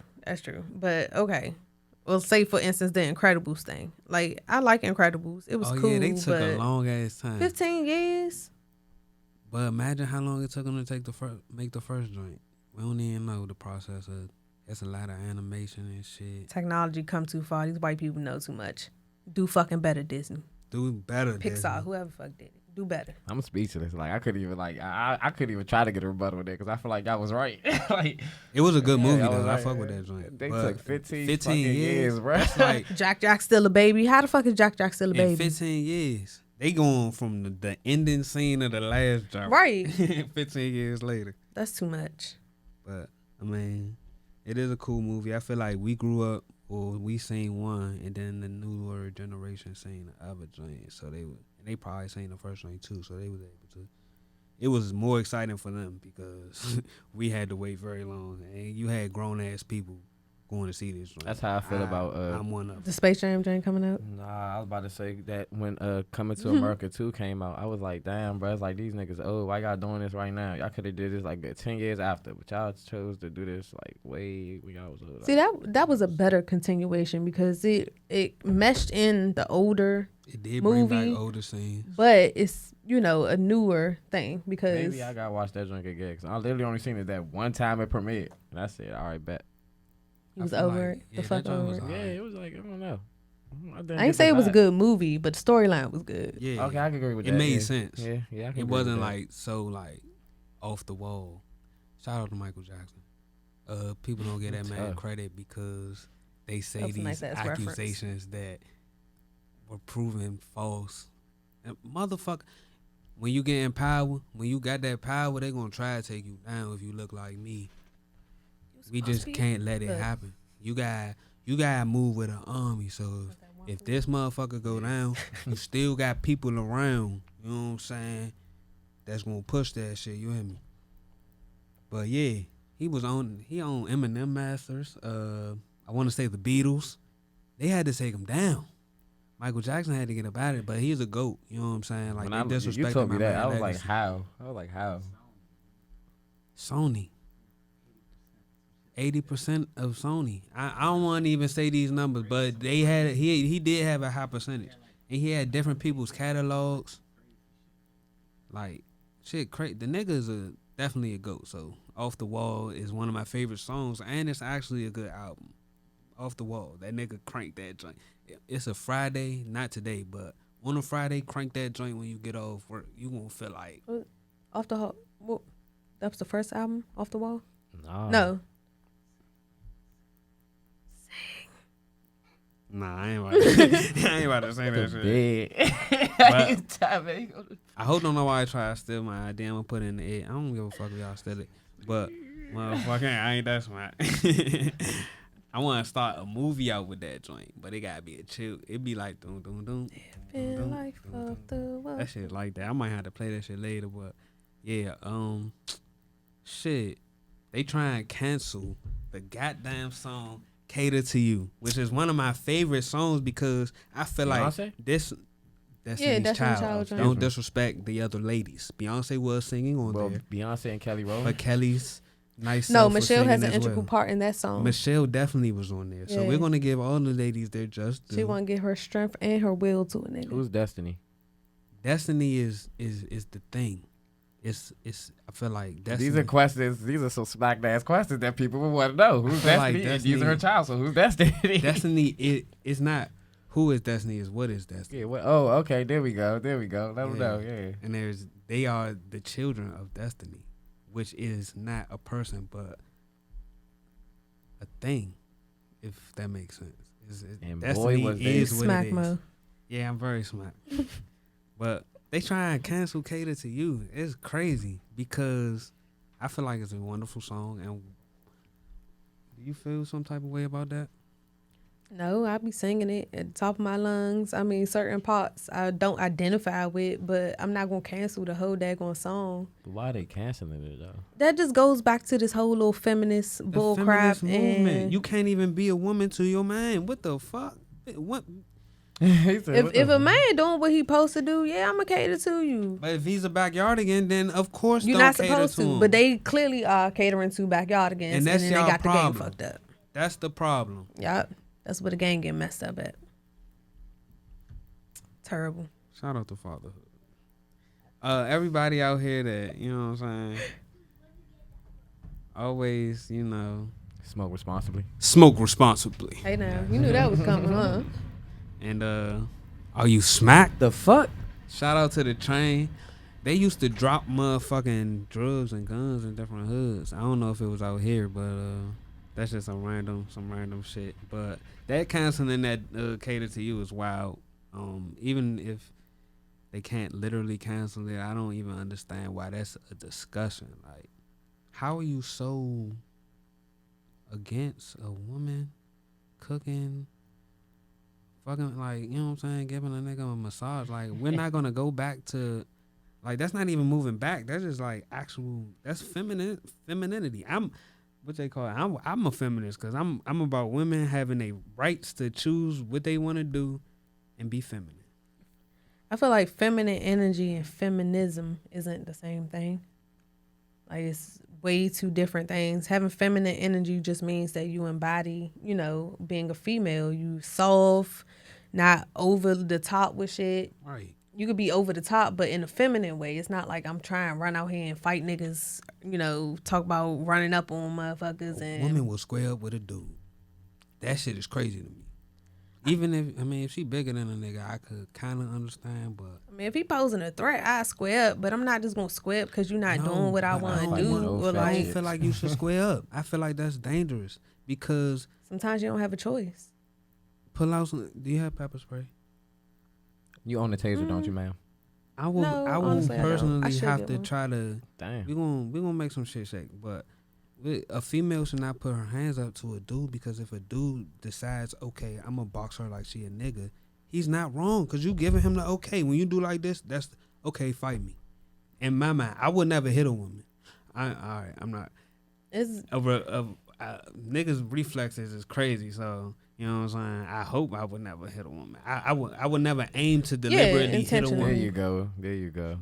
Speaker 2: But okay. Well, say for instance the Incredibles thing. Like, I like Incredibles. It was cool.
Speaker 1: Yeah, they took a
Speaker 2: but
Speaker 1: long ass time.
Speaker 2: 15 years.
Speaker 1: But imagine how long it took them to make the first joint. We don't even know the process of. It's a lot of animation and shit.
Speaker 2: Technology come too far. These white people know too much. Do fucking better, Disney.
Speaker 1: Do better.
Speaker 2: Pixar,
Speaker 1: Disney.
Speaker 2: whoever fuck did it. Do better.
Speaker 3: I'm speechless. Like I couldn't even try to get a rebuttal there because I feel like I was right. Like
Speaker 1: It was a good movie
Speaker 3: I
Speaker 1: though.
Speaker 3: was
Speaker 1: I
Speaker 3: right.
Speaker 1: fuck with that joint.
Speaker 3: They
Speaker 1: But
Speaker 3: took 15
Speaker 1: years,
Speaker 3: bro.
Speaker 1: That's like
Speaker 2: Jack still a baby. How the fuck is Jack still a
Speaker 1: in
Speaker 2: baby?
Speaker 1: 15 years. They going from the ending scene of the last job.
Speaker 2: Right.
Speaker 1: 15 years later.
Speaker 2: That's too much.
Speaker 1: But I mean, it is a cool movie. I feel like we grew up or we seen one, and then the newer generation seen the other joint. So they probably seen the first joint too. So they was able to. It was more exciting for them because we had to wait very long, and you had grown ass people going to see this joint.
Speaker 3: That's how I feel about.
Speaker 1: I'm one of them.
Speaker 2: The Space Jam joint coming out.
Speaker 3: Nah, I was about to say that when Coming to America 2 came out, I was like, damn, bro, it's like these niggas, why y'all doing this right now? Y'all could have did this like 10 years after, but y'all chose to do this like way when y'all was old.
Speaker 2: See, that was a better continuation because it meshed in the older
Speaker 1: It did
Speaker 2: movie,
Speaker 1: bring back older scenes.
Speaker 2: but it's, a newer thing because
Speaker 3: Maybe I gotta watch that joint again because I literally only seen it that one time it premiered, and I said, all right, bet.
Speaker 2: he was
Speaker 1: I feel
Speaker 2: over
Speaker 1: like,
Speaker 2: it.
Speaker 1: yeah,
Speaker 2: The fuck
Speaker 1: that joint
Speaker 2: over
Speaker 1: was
Speaker 2: it.
Speaker 1: alright.
Speaker 3: Yeah, it was like I don't know.
Speaker 2: I ain't say it was a good movie, but the storyline was good.
Speaker 1: Yeah.
Speaker 3: Okay, I can agree with
Speaker 1: It
Speaker 3: that.
Speaker 1: made
Speaker 3: yeah.
Speaker 1: sense.
Speaker 3: Yeah, I can
Speaker 1: It
Speaker 3: agree
Speaker 1: wasn't
Speaker 3: with that.
Speaker 1: like so like off the wall. Shout out to Michael Jackson. People don't get that man
Speaker 3: Tough.
Speaker 1: credit because they say
Speaker 2: That was a
Speaker 1: these
Speaker 2: nice-ass reference.
Speaker 1: accusations that were proven false. And motherfucker, when you get in power, when you got that power, they gonna try to take you down if you look like me. We just can't let it happen. You gotta move with an army. So if this motherfucker go down, you still got people around. You know what I'm saying? That's gonna push that shit. You hear me? But yeah, he on Eminem Masters. I want to say the Beatles. They had to take him down. Michael Jackson had to get up out of it, but he's a GOAT. You know what I'm saying? Like, they disrespect him.
Speaker 3: You told me that. I was like, how?
Speaker 1: Sony. 80% of Sony. I don't want to even say these numbers, but he did have a high percentage. And he had different people's catalogs. Like, shit, crazy. The nigga is definitely a GOAT. So, Off the Wall is one of my favorite songs, and it's actually a good album. Off the Wall. That nigga cranked that joint. It's a Friday, not today, but on a Friday, crank that joint when you get off work. You gonna feel like
Speaker 2: Off the Wall. What? That was the first album, Off the Wall?
Speaker 3: No.
Speaker 1: Nah, I ain't about to say that shit. I hope don't know why I try to steal my idea. I'm gonna put it in the air. I don't give a fuck if y'all steal it. But motherfucker, I ain't that smart. I want to start a movie out with that joint, but it gotta be a chill. It be like doom doom doom.
Speaker 2: Feel like fuck the world.
Speaker 1: That shit like that. I might have to play that shit later, but yeah, shit. They try and cancel the goddamn song "Cater to You," which is one of my favorite songs because I feel
Speaker 3: Beyonce?
Speaker 1: like this. Destiny's Child. Don't disrespect the other ladies. Beyonce was singing on there.
Speaker 3: Beyonce and Kelly Rowland.
Speaker 1: But Kelly's nice.
Speaker 2: No, Michelle has an integral part in that song.
Speaker 1: Michelle definitely was on there. So we're gonna give all the ladies their just due.
Speaker 2: She want to give her strength and her will to a nigga.
Speaker 3: Who's Destiny?
Speaker 1: Destiny is the thing. It's I feel like Destiny.
Speaker 3: These are questions. These are some smacked ass questions that people would want to know. Who's Destiny?
Speaker 1: Like
Speaker 3: These are her child. So who's Destiny?
Speaker 1: Destiny. It's not who is Destiny. Is what is Destiny.
Speaker 3: Yeah. Oh, okay. There we go. Let them know. Yeah.
Speaker 1: And they are the children of Destiny, which is not a person but a thing, if that makes sense.
Speaker 3: And
Speaker 1: Destiny
Speaker 3: boy, was
Speaker 1: is what
Speaker 2: smack
Speaker 1: it is.
Speaker 2: mo.
Speaker 1: Yeah, I'm very smart. But they try and cancel "Cater to You." It's crazy because I feel like it's a wonderful song. And do you feel some type of way about that?
Speaker 2: No, I be singing it at the top of my lungs. I mean, certain parts I don't identify with, but I'm not gonna cancel the whole daggone song.
Speaker 3: Why are they canceling it though?
Speaker 2: That just goes back to this whole little feminist bull crap.
Speaker 1: Movement. You can't even be a woman to your man. What the fuck? What?
Speaker 2: If a man doing what he supposed to do, yeah, I'ma cater to you.
Speaker 1: But if he's a backyardigan, then of course
Speaker 2: you're
Speaker 1: don't
Speaker 2: not supposed
Speaker 1: cater to him.
Speaker 2: But they clearly are catering to backyardigans,
Speaker 1: and that's
Speaker 2: then they got
Speaker 1: problem.
Speaker 2: the game fucked up.
Speaker 1: That's the problem.
Speaker 2: Yup. That's where the game get messed up at. Terrible.
Speaker 1: Shout out to fatherhood. Everybody out here that, you know what I'm saying, always,
Speaker 3: Smoke responsibly.
Speaker 1: Smoke responsibly.
Speaker 2: Hey now, you knew that was coming, huh?
Speaker 1: And are you smacked?
Speaker 3: The fuck?
Speaker 1: Shout out to the train. They used to drop motherfucking drugs and guns in different hoods. I don't know if it was out here, but that's just some random shit. But that canceling that "Cater to You" is wild. Even if they can't literally cancel it, I don't even understand why that's a discussion. Like, how are you so against a woman cooking, fucking, like, you know what I'm saying, giving a nigga a massage? Like, we're not gonna go back to, like, that's not even moving back. That's just like actual. That's femininity. What they call it? I'm a feminist because I'm about women having their rights to choose what they want to do and be feminine.
Speaker 2: I feel like feminine energy and feminism isn't the same thing. Like, it's way two different things. Having feminine energy just means that you embody, being a female. You soft, not over the top with shit.
Speaker 1: Right.
Speaker 2: You could be over the top, but in a feminine way. It's not like I'm trying to run out here and fight niggas, talk about running up on motherfuckers. And
Speaker 1: women will square up with a dude. That shit is crazy to me. Even if she bigger than a nigga, I could kind of understand, but
Speaker 2: if he posing a threat, I square up, but I'm not just gonna square up because you're not doing what I want to do.
Speaker 1: I don't feel like you should square up. I feel like that's dangerous because
Speaker 2: sometimes you don't have a choice.
Speaker 1: Pull out some. Do you have pepper spray?
Speaker 3: You own the taser, don't you, ma'am?
Speaker 1: I will
Speaker 2: No,
Speaker 1: I will
Speaker 2: honestly, I don't. I
Speaker 1: personally
Speaker 2: should
Speaker 1: have
Speaker 2: get
Speaker 1: to
Speaker 2: one.
Speaker 1: try to.
Speaker 3: Damn.
Speaker 1: We gonna make some shit shake, but a female should not put her hands up to a dude, because if a dude decides, okay, I'm gonna box her like she a nigga, he's not wrong, because you giving him the okay. When you do like this, that's okay, fight me. In my mind, I would never hit a woman. Alright, I'm not.
Speaker 2: It's
Speaker 1: Niggas' reflexes is crazy, so you know what I'm saying. I hope I would never hit a woman. I would never aim to deliberately hit a
Speaker 2: intentionally.
Speaker 3: There
Speaker 1: woman.
Speaker 3: you go.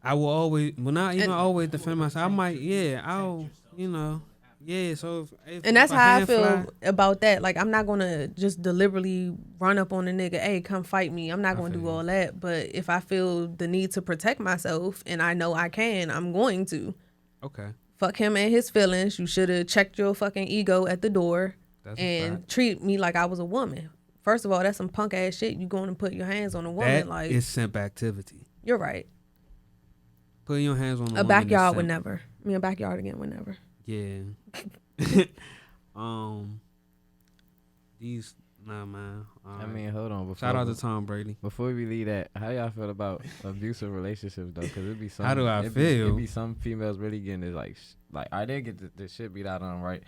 Speaker 1: I will always, well, not even
Speaker 2: And-
Speaker 1: always defend myself. I might, I'll, so if
Speaker 2: and that's
Speaker 1: if a
Speaker 2: how I
Speaker 1: hand
Speaker 2: feel
Speaker 1: fly,
Speaker 2: about that. Like, I'm not gonna just deliberately run up on a nigga, hey, come fight me. I'm not gonna
Speaker 1: feel
Speaker 2: do
Speaker 1: you.
Speaker 2: all that. But if I feel the need to protect myself and I know I can, I'm going to.
Speaker 1: okay,
Speaker 2: Fuck him and his feelings. You should have checked your fucking ego at the door
Speaker 1: that's a
Speaker 2: and
Speaker 1: fact.
Speaker 2: treat me like I was a woman. First of all, that's some punk ass shit. You going to put your hands on a woman?
Speaker 1: That
Speaker 2: like,
Speaker 1: is simp activity.
Speaker 2: you're right.
Speaker 1: Putting your hands on a
Speaker 2: A
Speaker 1: woman
Speaker 2: backyard
Speaker 1: is
Speaker 2: would
Speaker 1: simp.
Speaker 2: never. Me a backyard again would never.
Speaker 1: Yeah. These man. All
Speaker 3: I
Speaker 1: right.
Speaker 3: mean, hold on.
Speaker 1: Shout out to Tom Brady.
Speaker 3: Before we leave that, how y'all feel about abusive relationships though? Because it'd be some.
Speaker 1: How do I
Speaker 3: It
Speaker 1: feel?
Speaker 3: be some females really getting it like I did get the shit beat out of them, right?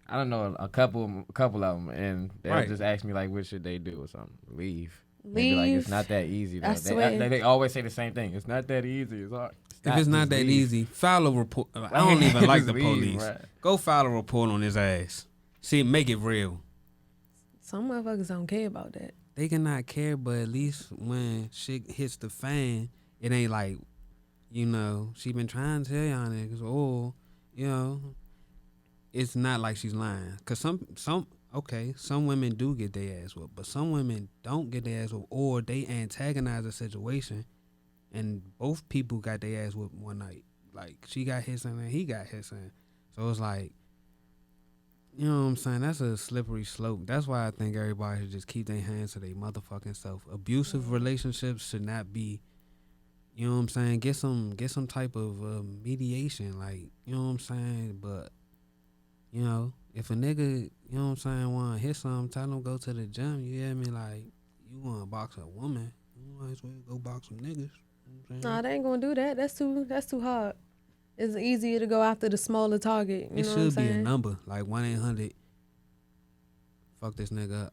Speaker 3: I don't know a couple of them, and they'll
Speaker 1: Right.
Speaker 3: just ask me like, what should they do or something? Leave. They be like, it's
Speaker 2: Leave.
Speaker 3: not that easy. Though.
Speaker 2: I swear.
Speaker 3: They always say the same thing. It's not that easy. It's hard.
Speaker 1: If it's not
Speaker 3: just
Speaker 1: that
Speaker 3: leave.
Speaker 1: easy, file a report. I don't even like the
Speaker 3: Just leave,
Speaker 1: police.
Speaker 3: right.
Speaker 1: Go file a report on his ass. See, make it real.
Speaker 2: Some motherfuckers don't care about that.
Speaker 1: They cannot care, but at least when shit hits the fan, it ain't like, she been trying to tell y'all niggas, it's not like she's lying. Cause some women do get their ass whooped, but some women don't get their ass whooped, or they antagonize a situation, and both people got their ass whooped one night. Like, she got hit and he got hit. So it's like, you know what I'm saying? That's a slippery slope. That's why I think everybody should just keep their hands to their motherfucking self. Abusive relationships should not be, you know what I'm saying? Get some type of mediation, like, you know what I'm saying? But, if a nigga, you know what I'm saying, want to hit something, tell him go to the gym. You hear me? Like, you want to box a woman, you might as well go box some niggas. You know what I'm saying?
Speaker 2: Nah, they ain't gonna do that. That's too hard. It's easier to go after the smaller target. You
Speaker 1: It
Speaker 2: know what I'm
Speaker 1: should be a
Speaker 2: saying?
Speaker 1: number, like 1-800. Fuck this nigga up.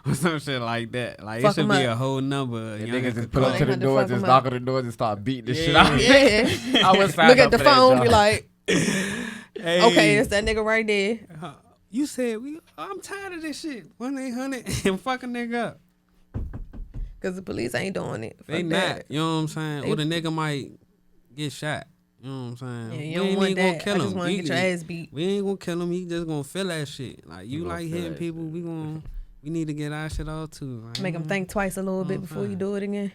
Speaker 1: Or some shit like that. Like,
Speaker 2: Fuck
Speaker 1: it should
Speaker 2: him
Speaker 1: be
Speaker 2: up.
Speaker 1: a whole number.
Speaker 3: And
Speaker 1: Young
Speaker 3: niggas
Speaker 1: could
Speaker 3: just pull up
Speaker 1: call.
Speaker 3: to the
Speaker 2: 1-800
Speaker 3: doors,
Speaker 2: fuck
Speaker 3: just
Speaker 2: 'em
Speaker 3: knock
Speaker 2: up.
Speaker 3: on the doors and start beating the
Speaker 1: Yeah.
Speaker 3: shit out.
Speaker 2: Yeah.
Speaker 3: I was signed
Speaker 2: Look
Speaker 3: up
Speaker 2: at the
Speaker 3: for that
Speaker 2: phone,
Speaker 3: job.
Speaker 2: be like,
Speaker 1: Hey,
Speaker 2: okay, it's that nigga right there.
Speaker 1: You said, I'm tired of this shit. 1-800 and fuck a nigga up.
Speaker 2: Cause the police ain't doing it.
Speaker 1: They
Speaker 2: Fuck
Speaker 1: not.
Speaker 2: that.
Speaker 1: You know what I'm saying?
Speaker 2: They-
Speaker 1: Or the nigga might get shot. You know what I'm saying?
Speaker 2: Yeah,
Speaker 1: We
Speaker 2: you don't
Speaker 1: ain't
Speaker 2: want
Speaker 1: even gonna
Speaker 2: that.
Speaker 1: kill
Speaker 2: I
Speaker 1: him.
Speaker 2: just want to get your ass beat.
Speaker 1: We ain't gonna kill him. He just gonna feel that shit. Like, you
Speaker 3: gonna
Speaker 1: like
Speaker 3: feel
Speaker 1: hitting
Speaker 3: that
Speaker 1: people, we need to get our shit off too. Like,
Speaker 2: Make them think twice a little bit before you do it again.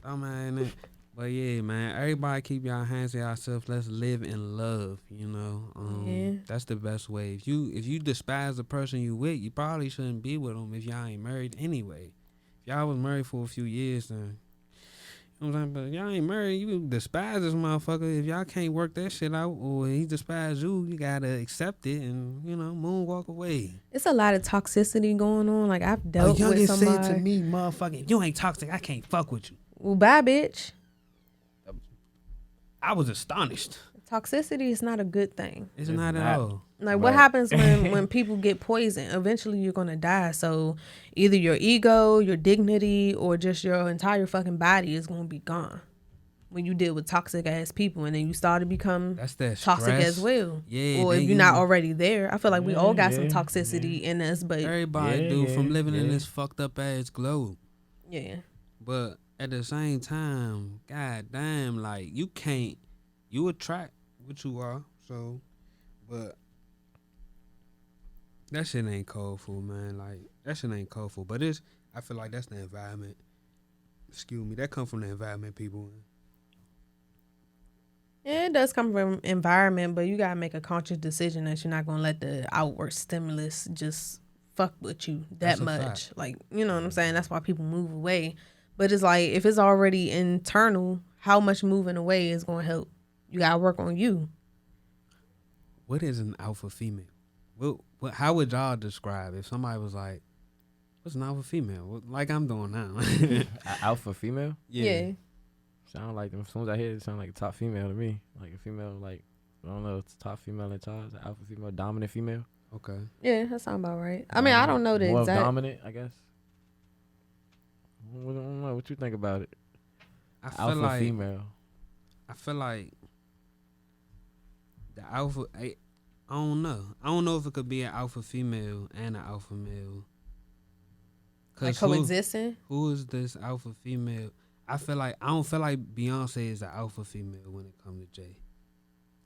Speaker 1: I'm at it. But yeah, man, everybody keep y'all hands to yourself. Let's live in love,
Speaker 2: Yeah.
Speaker 1: That's the best way. If you despise the person you with, you probably shouldn't be with them if y'all ain't married anyway. If y'all was married for a few years, then, you know what I'm saying? But if y'all ain't married, you despise this motherfucker. If y'all can't work that shit out, or he despise you, you gotta accept it and, moonwalk away.
Speaker 2: It's a lot of toxicity going on. Like, I've dealt with
Speaker 1: youngest
Speaker 2: somebody.
Speaker 1: said to me, motherfucker, if you ain't toxic, I can't fuck with you.
Speaker 2: Well, bye, bitch.
Speaker 1: I was astonished.
Speaker 2: Toxicity is not a good thing.
Speaker 1: It's
Speaker 3: It's
Speaker 1: not at
Speaker 3: not.
Speaker 1: all.
Speaker 2: Like, what
Speaker 3: Right.
Speaker 2: happens when people get poisoned? Eventually, you're gonna die. So, either your ego, your dignity, or just your entire fucking body is gonna be gone when you deal with toxic ass people, and then you start to become
Speaker 1: That's that
Speaker 2: toxic
Speaker 1: stress.
Speaker 2: as well.
Speaker 1: Yeah,
Speaker 2: Or
Speaker 1: then
Speaker 2: if you're not
Speaker 1: you-
Speaker 2: already there, I feel like we all got some
Speaker 3: Yeah,
Speaker 2: toxicity in us, but
Speaker 1: Everybody
Speaker 3: Yeah,
Speaker 1: do from
Speaker 3: yeah,
Speaker 1: living in
Speaker 3: yeah.
Speaker 1: this fucked up ass globe.
Speaker 2: yeah.
Speaker 1: But at the same time, god damn, like you attract what you are. So, but that shit ain't colorful, man. Like, that shit ain't colorful. But I feel like that's the environment. Excuse me, that come from the environment people in.
Speaker 2: Yeah, it does come from environment, but you gotta make a conscious decision that you're not gonna let the outward stimulus just fuck with you that
Speaker 1: That's a
Speaker 2: much.
Speaker 1: fact.
Speaker 2: Like, you know what I'm saying? That's why people move away. But it's like, if it's already internal, how much moving away is gonna help? You gotta work on you.
Speaker 1: What is an alpha female? How would y'all describe if somebody was like, "What's an alpha female?" Like I'm doing now.
Speaker 3: Alpha female?
Speaker 2: Yeah.
Speaker 3: Sound like them. As soon as I hear it, sound like a top female to me. Like a female, like I don't know, it's top female in charge, alpha female, dominant female.
Speaker 1: Okay.
Speaker 2: Yeah, that sound about right. I mean, I don't know the
Speaker 3: more
Speaker 2: exact.
Speaker 3: dominant, I guess. I don't know what you think about it.
Speaker 1: I feel
Speaker 3: Alpha
Speaker 1: like
Speaker 3: female.
Speaker 1: I feel like the alpha. I don't know. I don't know if it could be an alpha female and an alpha male.
Speaker 2: Like coexisting.
Speaker 1: Who is this alpha female? I don't feel like Beyonce is an alpha female when it comes to Jay.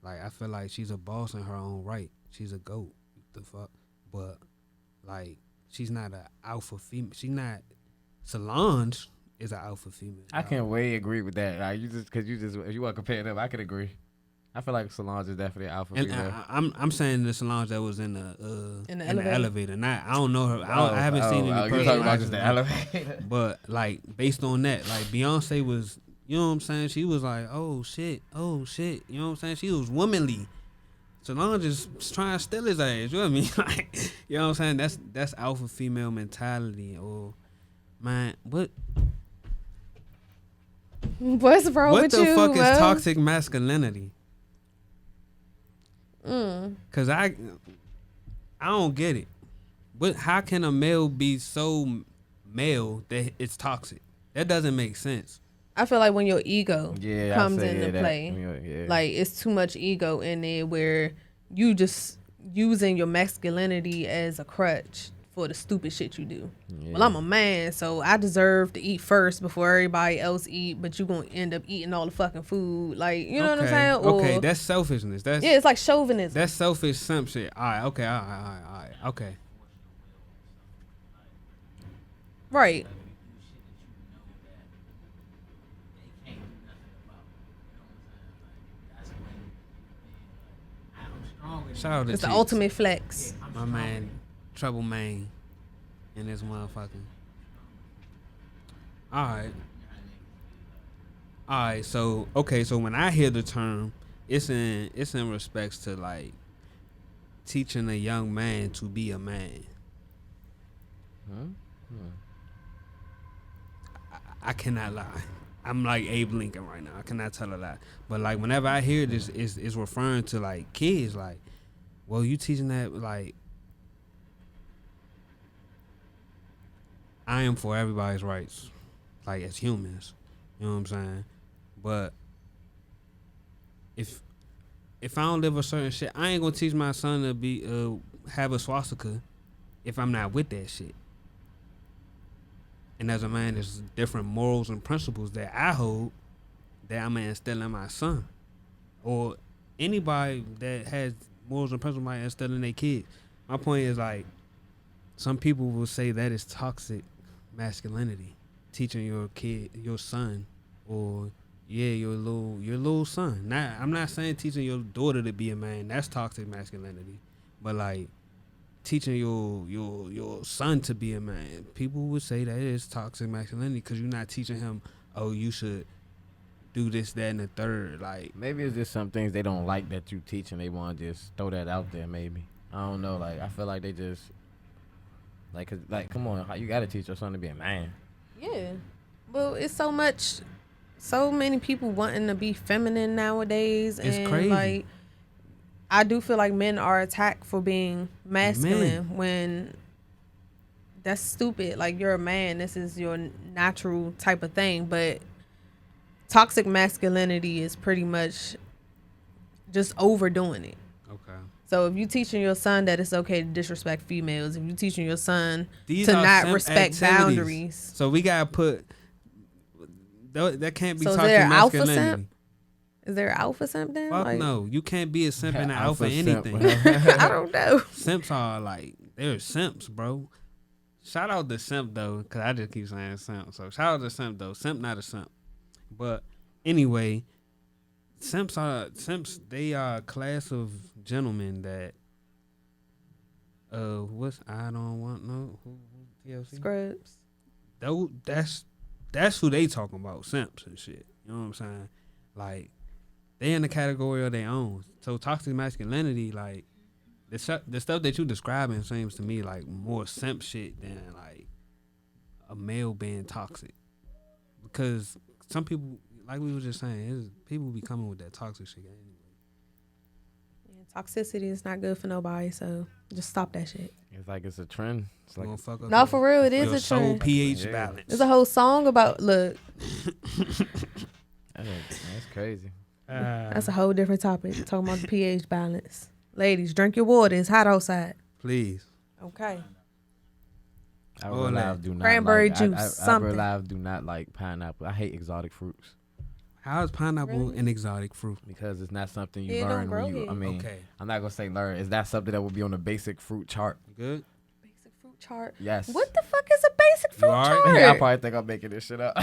Speaker 1: Like I feel like she's a boss in her own right. She's a GOAT. The fuck, but like she's not an alpha female. She's not. Solange is an alpha female.
Speaker 3: I can't way agree with that. Like if you want to compare them, I could agree. I feel like Solange is definitely an alpha female.
Speaker 1: I'm saying the Solange that was in the elevator. Not I don't know her. I haven't seen any.
Speaker 3: You're talking about just the elevator.
Speaker 1: But like based on that, like Beyonce was, you know what I'm saying? She was like, oh shit. You know what I'm saying? She was womanly. Solange is trying to steal his ass. You know what I mean? Like, you know what I'm saying? That's alpha female mentality. Or man,
Speaker 2: what's wrong with you?
Speaker 1: What the fuck is toxic masculinity? Cause I don't get it. But how can a male be so male that it's toxic? That doesn't make sense.
Speaker 2: I feel like when your ego comes into play, like it's too much ego in there where you just using your masculinity as a crutch for the stupid shit you do. Yeah. Well, I'm a man, so I deserve to eat first before everybody else eat, but you gonna end up eating all the fucking food. Like, you know what I'm saying?
Speaker 1: Okay, that's selfishness.
Speaker 2: It's like chauvinism.
Speaker 1: That's selfish simp shit. All right, okay.
Speaker 2: Right.
Speaker 1: Shout out to
Speaker 2: it's the ultimate flex.
Speaker 1: My man, Trouble Main, and this motherfucker. All right. So when I hear the term, it's in respects to like teaching a young man to be a man. I cannot lie. I'm like Abe Lincoln right now. I cannot tell a lie. But like whenever I hear this, it's referring to like kids. Like, well, you teaching that like I am for everybody's rights, like as humans. You know what I'm saying? But if I don't live a certain shit, I ain't gonna teach my son to be have a swastika if I'm not with that shit. And as a man, there's different morals and principles that I hold that I'm gonna instill in my son, or anybody that has morals and principles might instill in their kids. My point is like, some people will say that is toxic masculinity, teaching your kid, your son, or your little son. I'm not saying teaching your daughter to be a man. That's toxic masculinity, but like teaching your son to be a man, people would say that is toxic masculinity because you're not teaching him, oh, you should do this, that, and the third. Like
Speaker 3: maybe it's just some things they don't like that you teach and they want to just throw that out there. Maybe I don't know. Like I feel like they just like come on, you got to teach your son to be a man.
Speaker 2: Yeah, well, it's so many people wanting to be feminine nowadays.
Speaker 1: It's
Speaker 2: and
Speaker 1: crazy.
Speaker 2: Like, I do feel like men are attacked for being masculine when that's stupid. Like, you're a man. This is your natural type of thing. But toxic masculinity is pretty much just overdoing it.
Speaker 1: Okay.
Speaker 2: So if you're teaching your son that it's okay to disrespect females, if you're teaching your son to not respect boundaries.
Speaker 1: So we got to put... That can't be
Speaker 2: so
Speaker 1: toxic masculinity.
Speaker 2: Is there an alpha simp then?
Speaker 1: Fuck
Speaker 2: like,
Speaker 1: no. You can't be a simp and an alpha anything.
Speaker 2: I don't know.
Speaker 1: Simps are like, they're simps, bro. Shout out to simp, though, because I just keep saying simp. So shout out to simp, though. Simp, not a simp. But anyway, simps, they are a class of gentlemen that, I don't want no, who TLC?
Speaker 2: Scrubs.
Speaker 1: That's who they talking about, simps and shit. You know what I'm saying? Like, they in the category of their own. So toxic masculinity, like the stuff that you describing seems to me like more simp shit than like a male being toxic. Because some people, like we were just saying, people be coming with that toxic shit anyway.
Speaker 2: Yeah, toxicity is not good for nobody, so just stop that shit.
Speaker 3: It's like it's a trend. It's like
Speaker 2: No, for real, it is a
Speaker 1: soul
Speaker 2: trend.
Speaker 1: pH balance.
Speaker 2: There's a whole song about look.
Speaker 3: that's crazy.
Speaker 2: That's a whole different topic. Talking about the pH balance. Ladies, drink your water. It's hot outside.
Speaker 1: Please.
Speaker 2: Okay.
Speaker 3: I real life do not
Speaker 2: Cranberry
Speaker 3: like,
Speaker 2: juice,
Speaker 3: I
Speaker 2: something.
Speaker 3: real life do not like pineapple. I hate exotic fruits.
Speaker 1: How is pineapple an exotic fruit?
Speaker 3: Because it's not something you
Speaker 2: It don't
Speaker 3: learn
Speaker 2: grow
Speaker 3: when you.
Speaker 2: here.
Speaker 3: I mean,
Speaker 1: Okay.
Speaker 3: I'm not gonna say learn. Is that something that would be on the basic fruit chart?
Speaker 1: You good?
Speaker 2: Basic fruit chart.
Speaker 3: Yes.
Speaker 2: What the fuck is a basic fruit
Speaker 1: alright?
Speaker 2: chart?
Speaker 3: I probably think I'm making this shit up.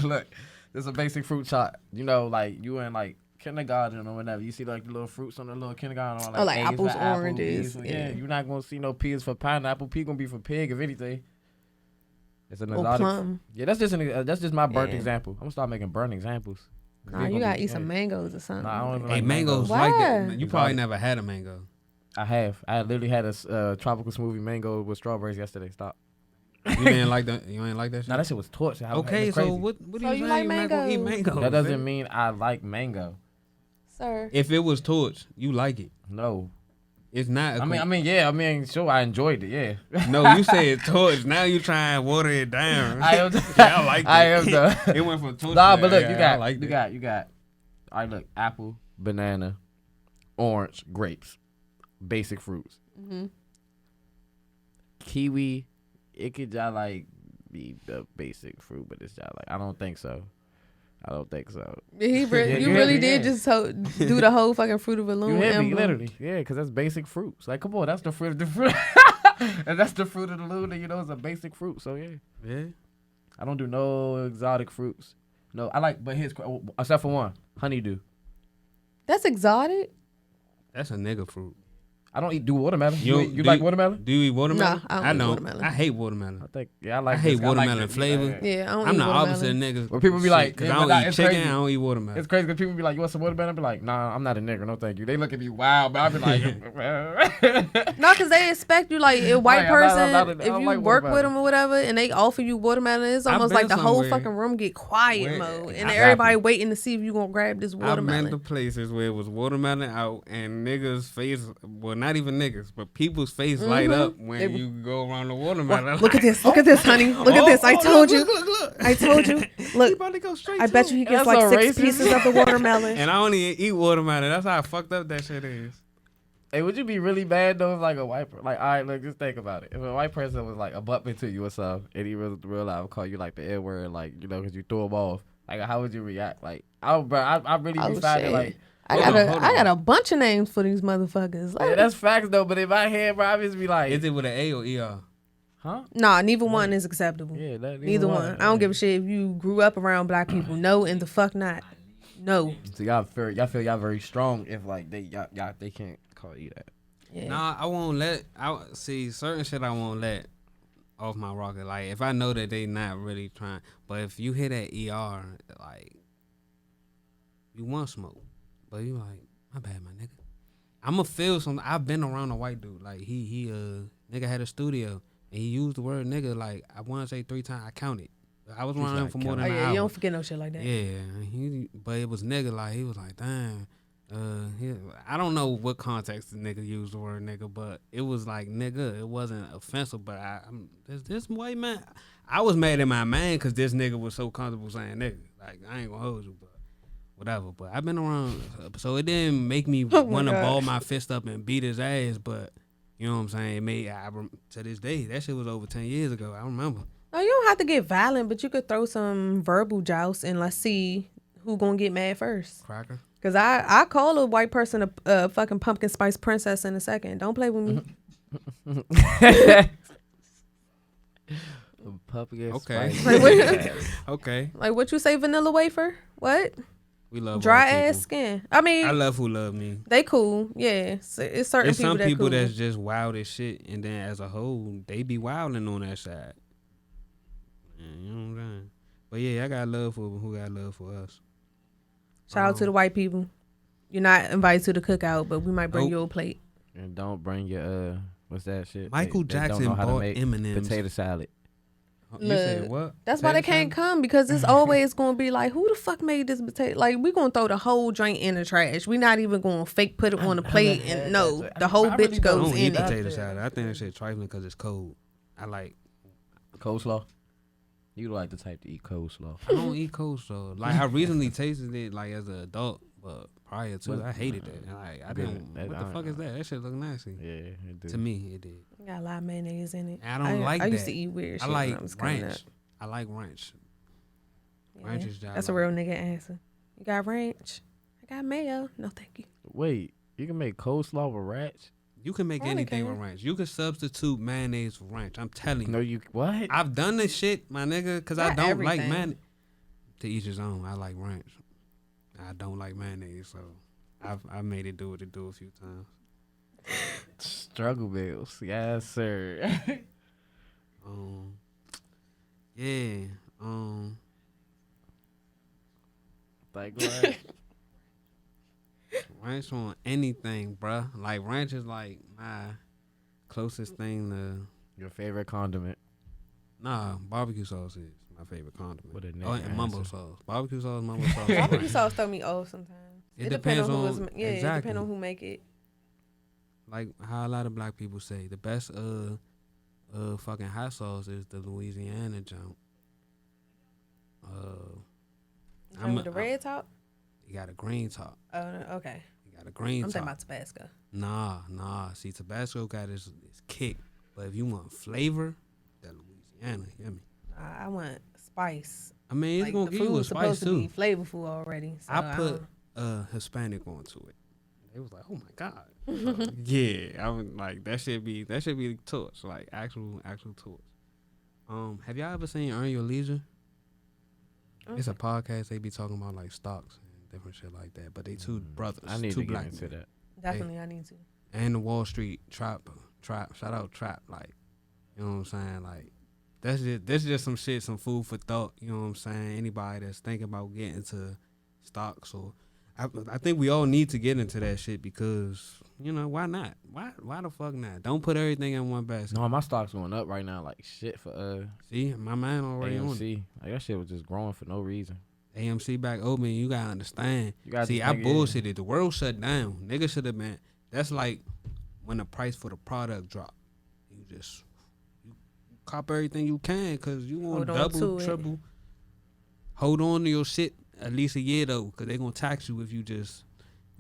Speaker 3: Look, there's a basic fruit chart. You know, like you in like kindergarten or whatever. You see like the little fruits on the little kindergarten. Or, like
Speaker 2: A's
Speaker 3: apples,
Speaker 2: for oranges.
Speaker 3: B's for,
Speaker 2: Yeah.
Speaker 3: You're not gonna see no P's for pineapple. P gonna be for pig if anything. It's an
Speaker 2: Or
Speaker 3: exotic.
Speaker 2: plum.
Speaker 3: Yeah, that's just my burnt
Speaker 2: Yeah.
Speaker 3: example. I'm gonna start making burnt examples.
Speaker 2: Nah, you gotta eat some mangoes or something.
Speaker 3: Nah, I don't even
Speaker 1: Hey,
Speaker 3: like
Speaker 1: mangoes
Speaker 2: Why?
Speaker 1: like that. You probably
Speaker 3: Exotic.
Speaker 1: never had a mango.
Speaker 3: I have. I literally had a tropical smoothie mango with strawberries yesterday. Stop.
Speaker 1: You didn't like that? You ain't like that shit?
Speaker 3: Nah, that shit was torture.
Speaker 1: Okay,
Speaker 3: It was
Speaker 1: so
Speaker 3: crazy.
Speaker 1: what
Speaker 2: So
Speaker 1: do you
Speaker 2: you
Speaker 1: saying?
Speaker 2: like
Speaker 1: You're not gonna eat
Speaker 2: mangoes?
Speaker 1: mangoes?
Speaker 3: That doesn't mean I like mango.
Speaker 2: Sir.
Speaker 1: If it was torch, you like it.
Speaker 3: No.
Speaker 1: It's not.
Speaker 3: Sure, I enjoyed it. Yeah.
Speaker 1: No, you said torch. Now you try and water it down.
Speaker 3: I am.
Speaker 1: Yeah, I like it.
Speaker 3: I am the.
Speaker 1: It went from torch.
Speaker 3: Nah,
Speaker 1: to
Speaker 3: but look,
Speaker 1: yeah,
Speaker 3: you
Speaker 1: I
Speaker 3: got,
Speaker 1: liked
Speaker 3: you
Speaker 1: it.
Speaker 3: got, you got. All right, look, apple, banana, orange, grapes, basic fruits.
Speaker 2: Mm-hmm.
Speaker 3: Kiwi, it could just like be the basic fruit, but it's just like I don't think so. I don't think so.
Speaker 2: You
Speaker 3: you
Speaker 2: really
Speaker 3: hit me,
Speaker 2: did
Speaker 3: yeah.
Speaker 2: just do the whole fucking Fruit of the Loom.
Speaker 3: You hit me,
Speaker 2: emblem.
Speaker 3: literally. Yeah, because that's basic fruits. Like, come on, that's the fruit of the fruit. And that's the fruit of the loom, you know, it's a basic fruit. So, yeah.
Speaker 1: Yeah.
Speaker 3: I don't do no exotic fruits. No, I like, but here's, except for one, honeydew.
Speaker 2: That's exotic.
Speaker 1: That's a nigga fruit.
Speaker 3: I don't do watermelon. You
Speaker 1: do
Speaker 3: like watermelon?
Speaker 1: Do you eat watermelon?
Speaker 2: Nah, I don't eat watermelon.
Speaker 1: I hate watermelon.
Speaker 3: I think, yeah, I like
Speaker 1: I hate
Speaker 3: this.
Speaker 1: watermelon
Speaker 3: like this.
Speaker 1: flavor.
Speaker 2: Yeah, I don't
Speaker 1: I'm
Speaker 2: eat
Speaker 1: the
Speaker 2: watermelon.
Speaker 1: opposite of niggas.
Speaker 3: Where people be like,
Speaker 1: because
Speaker 3: yeah,
Speaker 1: I
Speaker 3: but
Speaker 1: don't eat
Speaker 3: it's
Speaker 1: chicken,
Speaker 3: crazy.
Speaker 1: I don't eat watermelon.
Speaker 3: It's crazy because people be like, you want some watermelon? I be like, nah, I'm not a nigga. No, thank you. They look at me wild, but I be like,
Speaker 2: No, because they expect you like a white
Speaker 3: Right,
Speaker 2: person.
Speaker 3: I don't
Speaker 2: If you
Speaker 3: like
Speaker 2: work with
Speaker 3: watermelon.
Speaker 2: them or whatever, and they offer you watermelon, it's
Speaker 1: I've
Speaker 2: almost
Speaker 1: been
Speaker 2: like the whole
Speaker 1: somewhere
Speaker 2: fucking room get quiet
Speaker 1: where-
Speaker 2: mode, and
Speaker 3: Exactly.
Speaker 2: everybody waiting to see if you gonna grab this
Speaker 1: I've been to
Speaker 2: watermelon.
Speaker 1: places where it was watermelon out and niggas' face, well, not even niggas, but people's face light up when
Speaker 2: They-
Speaker 1: you go around the watermelon.
Speaker 2: Look at this, honey. Look at this. I told you.
Speaker 1: Look.
Speaker 2: I told you.
Speaker 1: He
Speaker 2: Look,
Speaker 1: about to go straight
Speaker 2: I
Speaker 1: to
Speaker 2: bet
Speaker 1: it.
Speaker 2: you he gets
Speaker 3: That's
Speaker 2: like
Speaker 3: so
Speaker 2: 6
Speaker 3: racist.
Speaker 2: pieces of the watermelon.
Speaker 1: And I don't even eat watermelon. That's how fucked up that shit is.
Speaker 3: hey, would you be really bad though if like a white person, like, all right, look, just think about it. If a white person was like a bump into you or something, and he real life call you like the N word, like, you know, because you threw him off, like, how would you react? Like, I really
Speaker 2: Oh,
Speaker 3: be finding
Speaker 2: shit.
Speaker 3: like,
Speaker 2: I
Speaker 1: Hold on.
Speaker 2: got a bunch of names for these motherfuckers.
Speaker 3: yeah, that's facts though. But in my head, bro, I just be like,
Speaker 1: Is it with an A or ER?
Speaker 3: huh?
Speaker 2: Nah, neither one is acceptable.
Speaker 3: Yeah,
Speaker 2: Neither one. I don't give a shit if you grew up around black people. No, and the fuck not. No.
Speaker 3: So y'all feel y'all very strong if like they can't call you that.
Speaker 2: Yeah.
Speaker 1: Nah, I won't let. I see certain shit I won't let off my rocket. Like if I know that they not really trying, but if you hit that ER, like you want smoke, but you like my bad, my nigga. I'ma feel something. I've been around a white dude. Like he nigga had a studio and he used the word nigga like I want to say 3 times. I counted. I was around him for more than
Speaker 2: Oh
Speaker 1: an
Speaker 2: yeah,
Speaker 1: hour.
Speaker 2: you don't forget no shit like that.
Speaker 1: Yeah, but it was nigga. Like he was like, damn. I don't know what context the nigga used the word nigga, but it was like nigga. It wasn't offensive, but this white man. I was mad at my man because this nigga was so comfortable saying nigga. Like I ain't gonna hold you, but whatever. But I've been around, so it didn't make me want to
Speaker 2: God.
Speaker 1: ball my fist up and beat his ass. But you know what I'm saying? It made to this day. That shit was over 10 years ago. I remember.
Speaker 2: No, you don't have to get violent, but you could throw some verbal joust and let's see who gonna get mad first.
Speaker 1: Cracker.
Speaker 2: Cause I call a white person a fucking pumpkin spice princess in a second. Don't play with me.
Speaker 3: Puppy
Speaker 1: Okay. Okay.
Speaker 2: Like what you say, vanilla wafer? What?
Speaker 1: We love
Speaker 2: Dry
Speaker 1: white people.
Speaker 2: ass skin. I mean,
Speaker 1: I love who love me.
Speaker 2: they cool. Yeah, it's certain
Speaker 1: There's
Speaker 2: people
Speaker 1: some
Speaker 2: that
Speaker 1: people
Speaker 2: cool.
Speaker 1: that's just wild as shit, and then as a whole, they be wilding on that side. Yeah, you know what I'm saying? But yeah, I got love for who got love for us.
Speaker 2: Shout out to the white people. You're not invited to the cookout, but we might bring
Speaker 1: Nope.
Speaker 2: you a plate.
Speaker 3: And don't bring your what's that shit?
Speaker 1: Michael
Speaker 3: They don't
Speaker 1: Jackson
Speaker 3: know how to
Speaker 1: bought
Speaker 3: make
Speaker 1: M&Ms.
Speaker 3: potato salad.
Speaker 1: You said what?
Speaker 2: That's why they can't come, because it's always going to be like, who the fuck made this potato? Like, we going to throw the whole drink in the trash. We not even going to fake put it on the plate. And no, the whole bitch
Speaker 1: I
Speaker 2: goes
Speaker 1: don't eat
Speaker 2: in it.
Speaker 1: potato salad. I think that shit trifling because it's cold. I like
Speaker 3: coleslaw. You like the type to eat coleslaw.
Speaker 1: I don't eat coleslaw. Like, I recently tasted it like as an adult, but prior to I hated it. And like, I didn't. What the fuck is that? That shit look nasty.
Speaker 3: Yeah, it did.
Speaker 1: To me, it did.
Speaker 2: Got a lot of mayonnaise in it.
Speaker 1: I don't like that.
Speaker 2: I used to eat weird shit.
Speaker 1: I like
Speaker 2: when I was coming
Speaker 1: ranch.
Speaker 2: up.
Speaker 1: I like ranch.
Speaker 2: Yeah,
Speaker 1: Ranch is just
Speaker 2: that's a real nigga answer. You got ranch? I got mayo. No, thank you.
Speaker 3: Wait, you can make coleslaw with ranch?
Speaker 1: You can make anything with ranch. You can substitute mayonnaise for ranch. I'm telling you.
Speaker 3: No, you what?
Speaker 1: I've done this shit, my nigga, because I don't
Speaker 2: everything.
Speaker 1: like mayonnaise. To each his own. I like ranch. I don't like mayonnaise, so I've made it do what it do a few times.
Speaker 3: Struggle bills, yes sir.
Speaker 1: Yeah.
Speaker 3: Like what?
Speaker 1: Ranch on anything, bruh. Like, ranch is like my closest thing to.
Speaker 3: Your favorite condiment?
Speaker 1: Nah, barbecue sauce is my favorite condiment.
Speaker 3: What a
Speaker 1: and mumbo sauce. Barbecue sauce, mumbo sauce.
Speaker 2: Barbecue sauce throw me off sometimes.
Speaker 1: It depends on
Speaker 2: exactly. It depends on who make it.
Speaker 1: Like how a lot of black people say, the best fucking hot sauce is the Louisiana jump.
Speaker 2: With the red top?
Speaker 1: You got a green top.
Speaker 2: Oh, no, okay.
Speaker 1: You got a green top.
Speaker 2: I'm talking about Tabasco.
Speaker 1: Nah. See, Tabasco got its kick. But if you want flavor, that Louisiana, you hear me?
Speaker 2: I want spice.
Speaker 1: I mean, it's gonna give you a spice too.
Speaker 2: Supposed to be flavorful already. So
Speaker 1: I put Hispanic onto it. They was like, "Oh my god." Yeah, I was like, that should be torch, like actual torch. Have y'all ever seen Earn Your Leisure? Okay. It's a podcast. They be talking about like stocks and different shit like that. But they two brothers.
Speaker 3: I need
Speaker 1: two
Speaker 3: to
Speaker 1: black
Speaker 3: get into that.
Speaker 2: Definitely, I need to.
Speaker 1: And the Wall Street Trap. Shout out Trap. Like, you know what I'm saying? Like, that's just some shit, some food for thought. You know what I'm saying? Anybody that's thinking about getting into stocks, or I think we all need to get into that shit, because, you know, why not? Why the fuck not? Don't put everything in one basket.
Speaker 3: No, my stock's going up right now like shit for
Speaker 1: See, my mind already on it.
Speaker 3: AMC. Like, that shit was just growing for no reason.
Speaker 1: AMC back open, you gotta understand.
Speaker 3: See,
Speaker 1: I bullshitted. The world shut down. Nigga should have been. That's like when the price for the product drop. You cop everything you can, because you want double, triple. Hold on to your shit at least a year though, because they gonna tax you if you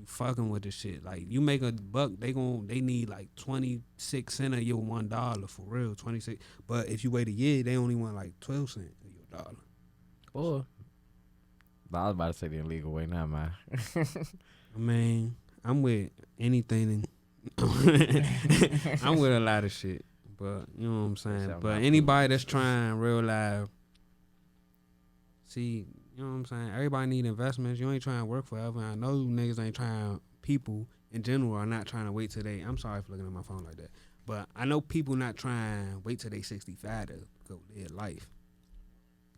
Speaker 1: fucking with the shit. Like, you make $1, they need like 26 cents of your $1 for real, 26. But if you wait a year, they only want like 12 cents of your dollar.
Speaker 3: Boy. But I was about to say the illegal way now, man.
Speaker 1: I mean, I'm with anything. I'm with a lot of shit, but you know what I'm saying. But anybody that's trying real life, see, you know what I'm saying. Everybody need investments. You ain't trying to work forever. I know niggas ain't trying. People in general are not trying to wait till they. I'm sorry for looking at my phone like that, but I know people not trying to wait till they 65 to go live life,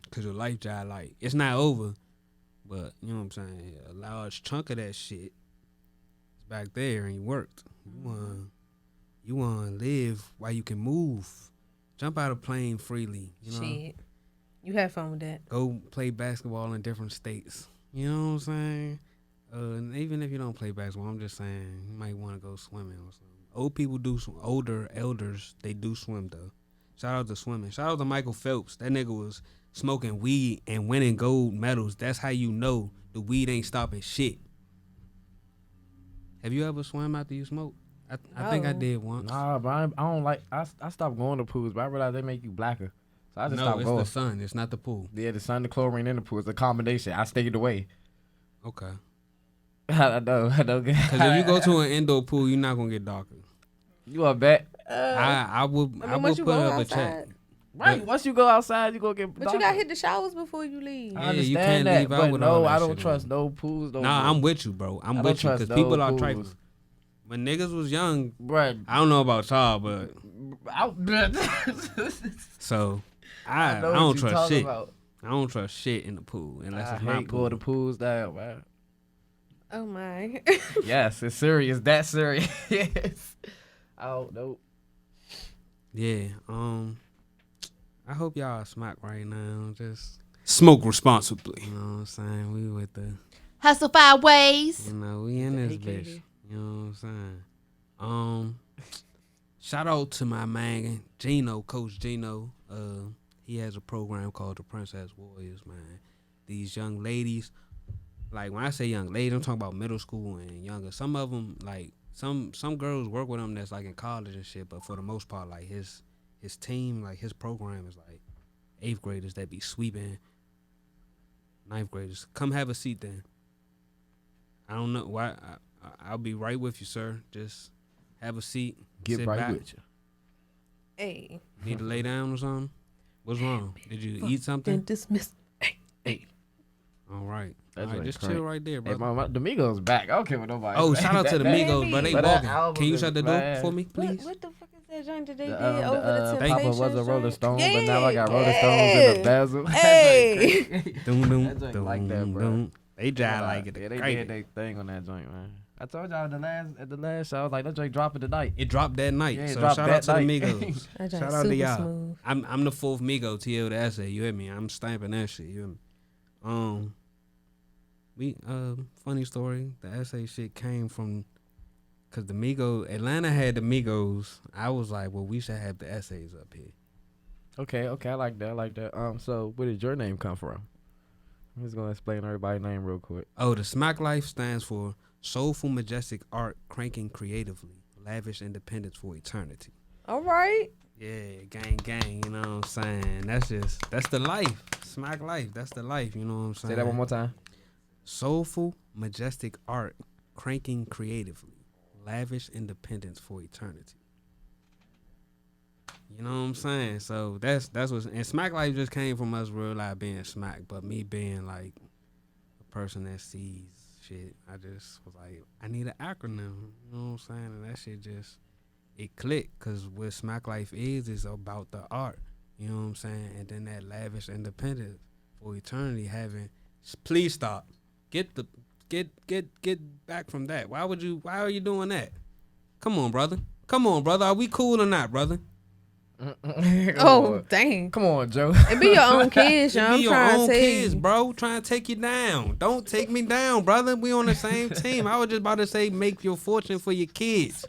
Speaker 1: because your life job, like, it's not over, but you know what I'm saying. A large chunk of that shit is back there, and you worked. You want to live while you can move. Jump out of plane freely. You know?
Speaker 2: Shit. You have fun with that.
Speaker 1: Go play basketball in different states. You know what I'm saying? And even if you don't play basketball, I'm just saying you might want to go swimming or something. Old people do, older elders, they do swim though. Shout out to swimming. Shout out to Michael Phelps. That nigga was smoking weed and winning gold medals. That's how you know the weed ain't stopping shit. Have you ever swam after you smoke? I think I did once.
Speaker 3: Nah, but I don't like. I stopped going to pools, but I realized they make you blacker, so I just stopped going.
Speaker 1: No, it's the sun. It's not the pool.
Speaker 3: Yeah, the sun, the chlorine in the pool. It's a combination. I stayed away.
Speaker 1: Okay.
Speaker 3: I know.
Speaker 1: Because if you go to an indoor pool, you're not gonna get darker.
Speaker 3: You a bet?
Speaker 1: I would put up a check.
Speaker 3: Right.
Speaker 1: But
Speaker 3: once you go outside, you gonna get.
Speaker 2: But you gotta hit the showers before you leave.
Speaker 3: I understand you can't that, leave out with all that I don't shit trust on. No pools.
Speaker 1: Nah, I'm with you, bro. I'm with you, because people are trifling. When niggas was young,
Speaker 3: right.
Speaker 1: I don't know about y'all, but so I don't trust shit. About. I don't trust shit in the pool unless it's my pool.
Speaker 3: Go to pools down, man.
Speaker 2: Oh my.
Speaker 3: Yes, it's serious. That serious. Yes. I don't know.
Speaker 1: Yeah. I hope y'all smack right now. Just
Speaker 4: Smoke responsibly.
Speaker 1: you know what I'm saying. We with the
Speaker 5: Hustle 5 ways.
Speaker 1: you know we in this
Speaker 3: AK.
Speaker 1: bitch. You know what I'm saying. Shout out to my man Gino, Coach Gino. He has a program called the Princess Warriors. Man, these young ladies. Like when I say young ladies, I'm talking about middle school and younger. Some of them, like some girls work with him that's like in college and shit. But for the most part, like his team, like his program is like 8th graders that be sweeping 9th graders. Come have a seat then. I don't know why. I'll be right with you, sir. Just have a seat.
Speaker 3: Get
Speaker 1: sit
Speaker 3: right
Speaker 1: back.
Speaker 3: with you.
Speaker 2: Hey.
Speaker 1: Need to lay down or something? What's wrong? Did you eat something?
Speaker 2: Then dismiss.
Speaker 1: All right.
Speaker 3: That's
Speaker 1: All right,
Speaker 3: like
Speaker 1: just
Speaker 3: crank.
Speaker 1: chill right there,
Speaker 3: Hey,
Speaker 1: bro.
Speaker 3: the Migos back. I don't care what nobody.
Speaker 1: Oh,
Speaker 3: say.
Speaker 1: shout out to the
Speaker 3: That-
Speaker 1: Migos, bro. They
Speaker 3: But that
Speaker 1: walking.
Speaker 3: album
Speaker 1: Can you
Speaker 3: is
Speaker 1: shut the door
Speaker 3: blast.
Speaker 1: for me, please?
Speaker 2: What the fuck is that joint that they
Speaker 3: The,
Speaker 2: did over the
Speaker 3: Papa
Speaker 2: Temptations
Speaker 3: was a Rolling
Speaker 2: joint?
Speaker 3: Stone, but now I got Rolling
Speaker 2: Yeah.
Speaker 3: Stones in the bezel.
Speaker 2: Hey.
Speaker 1: Doom, doom,
Speaker 3: That joint
Speaker 1: doom,
Speaker 3: like that, bro.
Speaker 1: doom. They jive like it.
Speaker 3: Yeah, they
Speaker 1: crazy.
Speaker 3: did their thing on that joint, man. I told y'all at the last show, I was like, that joint dropping tonight.
Speaker 1: It dropped that night.
Speaker 3: Yeah, it
Speaker 1: so
Speaker 3: dropped
Speaker 1: shout out
Speaker 3: that
Speaker 1: to the
Speaker 3: night.
Speaker 1: Migos.
Speaker 2: That joint
Speaker 1: Shout out to
Speaker 2: super
Speaker 1: y'all.
Speaker 2: smooth.
Speaker 1: I'm the 4th Migo, TL the Esse. You hear me? I'm stamping that shit. You hear me? We funny story. The Esse shit came from because the Migos, Atlanta had the Migos. I was like, well, we should have the Esses up here.
Speaker 3: Okay, I like that. So where did your name come from? I'm just gonna explain everybody's name real quick.
Speaker 1: Oh, the Smack Life stands for Soulful Majestic Art, Cranking Creatively, Lavish Independence for Eternity.
Speaker 2: All right.
Speaker 1: Yeah, gang, you know what I'm saying? That's the life. Smack Life, that's the life, you know what I'm saying?
Speaker 3: Say that one more time.
Speaker 1: Soulful, majestic art, cranking creatively, lavish independence for eternity. You know what I'm saying? So that's what's and Smack Life just came from us real life being smack, but me being like a person that sees shit, I just was like, I need an acronym. You know what I'm saying? And that shit just it clicked because what Smack Life is about the art. You know what I'm saying? And then that lavish independence for eternity having. Please stop. Get back from that. Why are you doing that? Come on, brother. Are we cool or not, brother?
Speaker 2: Oh, dang.
Speaker 3: Come on, Joe.
Speaker 2: It be your own kids, y'all.
Speaker 1: It
Speaker 2: I'm
Speaker 1: be your
Speaker 2: trying
Speaker 1: own
Speaker 2: to tell
Speaker 1: kids,
Speaker 2: you.
Speaker 1: bro. Trying to take you down. Don't take me down, brother. We on the same team. I was just about to say make your fortune for your kids.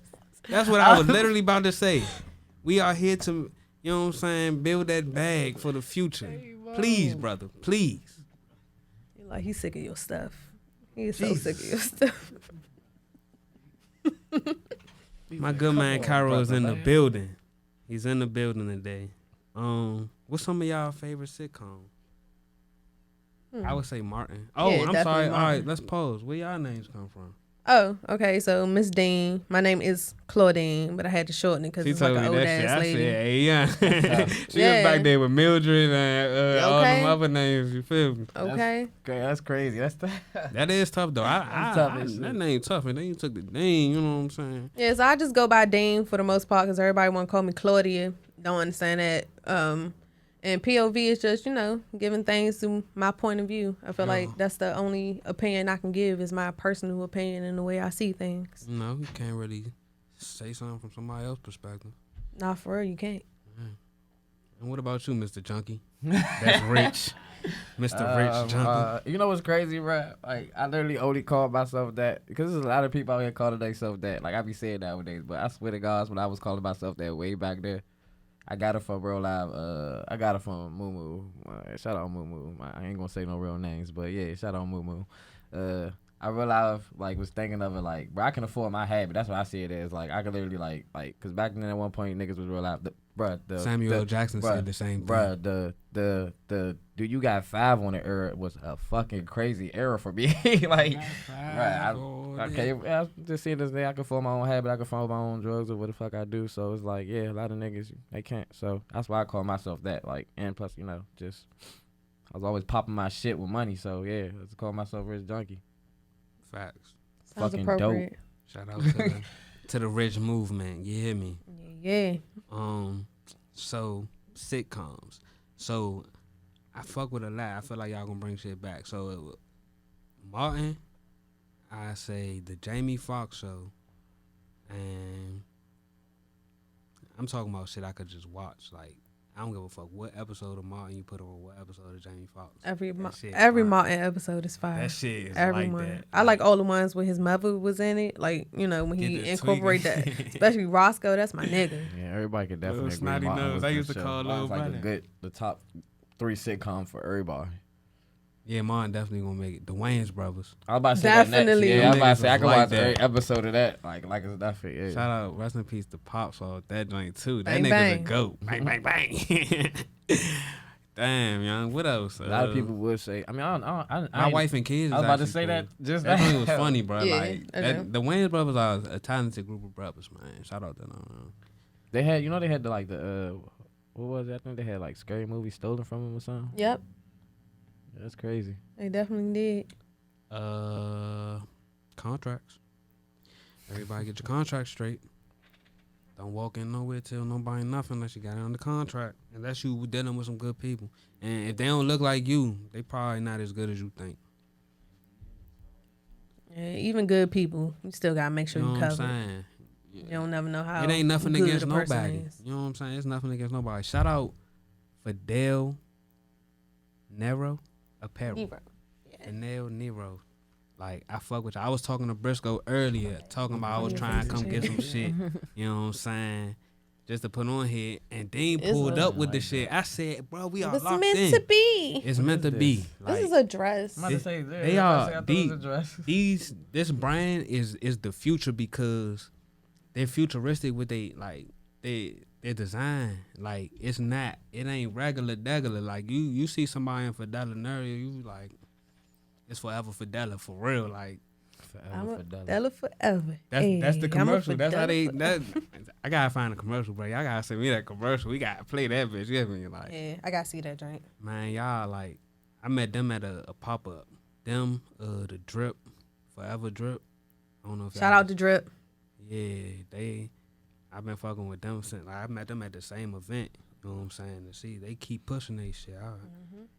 Speaker 1: That's what I was literally about to say. We are here to, you know what I'm saying, build that bag for the future. Please, brother. Please.
Speaker 2: Like, he's sick of your stuff. He is so sick of your stuff.
Speaker 1: My good man Cairo is in the building. He's in the building today. What's some of y'all favorite sitcoms? I would say Martin. Oh,
Speaker 2: Yeah,
Speaker 1: I'm
Speaker 2: definitely
Speaker 1: sorry. All right,
Speaker 2: Martin.
Speaker 1: let's pause. Where y'all names come from?
Speaker 2: Oh, okay. So, Miss Deen. My name is Claudine, but I had to shorten it because it's like an old ass lady.
Speaker 1: Hey, yeah. She
Speaker 2: Yeah.
Speaker 1: was back there with Mildred and all
Speaker 2: Okay.
Speaker 1: them other names. You feel me?
Speaker 2: Okay.
Speaker 3: Okay, that's crazy.
Speaker 1: That is tough though.
Speaker 3: That's tough as shit.
Speaker 1: That name tough, and then you took the name. You know what I'm saying?
Speaker 2: Yeah, so I just go by Dean for the most part because everybody want to call me Claudia. Don't understand that. And POV is just, giving things to my point of view. I feel like that's the only opinion I can give is my personal opinion and the way I see things.
Speaker 1: No, you can't really say something from somebody else's perspective.
Speaker 2: Nah, for real, you can't.
Speaker 1: And what about you, Mr. Junkie? That's rich. Mr. Rxch Junkie.
Speaker 3: You know what's crazy, bro? Like, I literally only call myself that because there's a lot of people out here calling themselves that. Like, I be saying nowadays, but I swear to God, when I was calling myself that way back there, I got it from real live. I got it from Moo Moo. Shout out Moo Moo. I ain't gonna say no real names, but yeah, shout out Moo Moo. I real life was thinking of it like, bro, I can afford my habit. That's what I see it as. Like, I could literally like, cause back then at one point niggas was real life.
Speaker 1: Samuel L. Jackson said the same thing.
Speaker 3: Bruh, the do you got 5 on the era was a fucking crazy era for me. Like, I'm just seeing this day. I can form my own habit. I can form my own drugs or what the fuck I do. So it's like, yeah, a lot of niggas they can't. So that's why I call myself that. Like, and plus, just I was always popping my shit with money. So yeah, let's call myself Rxch Junkie.
Speaker 1: Facts.
Speaker 2: Sounds
Speaker 3: Fucking
Speaker 2: appropriate.
Speaker 1: Shout out to the rich movement. You hear me?
Speaker 2: Yeah.
Speaker 1: So sitcoms. So I fuck with a lot. I feel like y'all gonna bring shit back. So Martin, I say the Jamie Foxx show, and I'm talking about shit I could just watch. Like I don't give a fuck what episode of Martin you put on, what episode of Jamie Foxx.
Speaker 2: Every
Speaker 1: fire.
Speaker 2: Martin episode is fire.
Speaker 1: That shit is
Speaker 2: every
Speaker 1: like
Speaker 2: one.
Speaker 1: that.
Speaker 2: I like all the ones where his mother was in it. Like, you know, when he incorporate that, especially Roscoe. That's my nigga.
Speaker 3: Yeah, everybody could definitely agree.
Speaker 1: Snotty
Speaker 3: Martin
Speaker 1: Nose.
Speaker 3: was
Speaker 1: I
Speaker 3: the
Speaker 1: used to
Speaker 3: shit.
Speaker 1: call
Speaker 3: Martin's
Speaker 1: Lil
Speaker 3: like
Speaker 1: Brother.
Speaker 3: the top 3 sitcom for everybody.
Speaker 1: Yeah, Martin definitely gonna make it. The Wayans brothers.
Speaker 3: I was about to say
Speaker 2: Definitely.
Speaker 3: that next. Yeah, I was about to say I
Speaker 1: Niggas
Speaker 3: can
Speaker 1: was
Speaker 3: watch
Speaker 1: like
Speaker 3: every
Speaker 1: that.
Speaker 3: episode of that. Like it's definitely. Yeah.
Speaker 1: Shout out, rest in peace to Pops off that joint too. That
Speaker 2: Bang,
Speaker 1: nigga's
Speaker 2: bang.
Speaker 1: a goat. Bang bang bang. Damn, young. What else?
Speaker 3: A lot of people would say. I mean, I
Speaker 1: My wife and kids.
Speaker 3: I was about to
Speaker 1: actually
Speaker 3: say
Speaker 1: cool.
Speaker 3: that. Just
Speaker 1: That joint was funny, bro.
Speaker 2: Yeah,
Speaker 1: like
Speaker 2: I know.
Speaker 1: the Wayans brothers are a talented group of brothers, man. Shout out to them.
Speaker 3: They had, they had what was it? I think they had like scary movies stolen from them or something.
Speaker 2: Yep,
Speaker 3: That's crazy.
Speaker 2: they definitely did.
Speaker 1: Contracts. Everybody get your contract straight. Don't walk in nowhere, tell nobody nothing unless you got it under contract. Unless you dealing with some good people. And if they don't look like you, they probably not as good as you think.
Speaker 2: Yeah, even good people, you still gotta make sure
Speaker 1: You know
Speaker 2: you
Speaker 1: what I'm
Speaker 2: cover.
Speaker 1: saying?
Speaker 2: You don't never know how.
Speaker 1: It ain't nothing
Speaker 2: good
Speaker 1: against
Speaker 2: a person
Speaker 1: nobody.
Speaker 2: is.
Speaker 1: You know what I'm saying? It's nothing against nobody. Shout out Fedele, Nero, Apparel.
Speaker 2: Nero.
Speaker 1: And Nero. Like, I fuck with you. I was talking to Briscoe earlier, talking about I was trying to come get some shit. You know what I'm saying? Just to put on here. And Deen
Speaker 2: It's
Speaker 1: pulled
Speaker 2: a-
Speaker 1: up with the shit. I said, bro, we are
Speaker 2: It's
Speaker 1: locked
Speaker 2: meant
Speaker 1: in.
Speaker 2: to be.
Speaker 1: It's meant to be. Like,
Speaker 2: This is a dress.
Speaker 3: I'm about to say
Speaker 1: they are this brand is the future because they're futuristic with their design. Like, it ain't regular degular. Like, you see somebody in Fedele Nero, you like, it's forever Fedele for real. Like,
Speaker 2: I'm a Fedele forever.
Speaker 1: that's the
Speaker 2: Hey, I'm a
Speaker 1: commercial. That's how they
Speaker 2: Fedele
Speaker 1: I gotta find a commercial, bro. Y'all gotta send me that commercial. We gotta play that bitch. You know what I mean? Like,
Speaker 2: Yeah, I gotta see that drink.
Speaker 1: man, y'all, like, I met them at a pop up. Them, the Drip, Forever Drip. I don't know if
Speaker 2: Shout out to Drip.
Speaker 1: Yeah, I've been fucking with them since. Like, I met them at the same event. You know what I'm saying? To see, they keep pushing they shit out,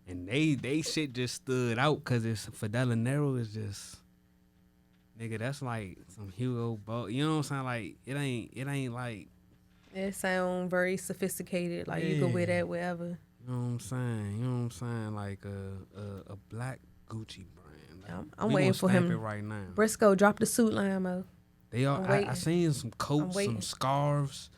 Speaker 1: and they shit just stood out because it's Fedele Nero is just, nigga. That's like some Hugo Boss. You know what I'm saying? Like, it ain't like.
Speaker 2: It sound very sophisticated. Like you can wear that wherever.
Speaker 1: You know what I'm saying? You know what I'm saying? Like a black Gucci brand. Like,
Speaker 2: I'm
Speaker 1: we
Speaker 2: waiting
Speaker 1: gonna
Speaker 2: for
Speaker 1: stamp
Speaker 2: him.
Speaker 1: it right now.
Speaker 2: Briscoe, drop the suit line, Mo.
Speaker 1: They are.
Speaker 2: I'm
Speaker 1: I
Speaker 2: waiting.
Speaker 1: seen some coats,
Speaker 2: waiting.
Speaker 1: some scarves,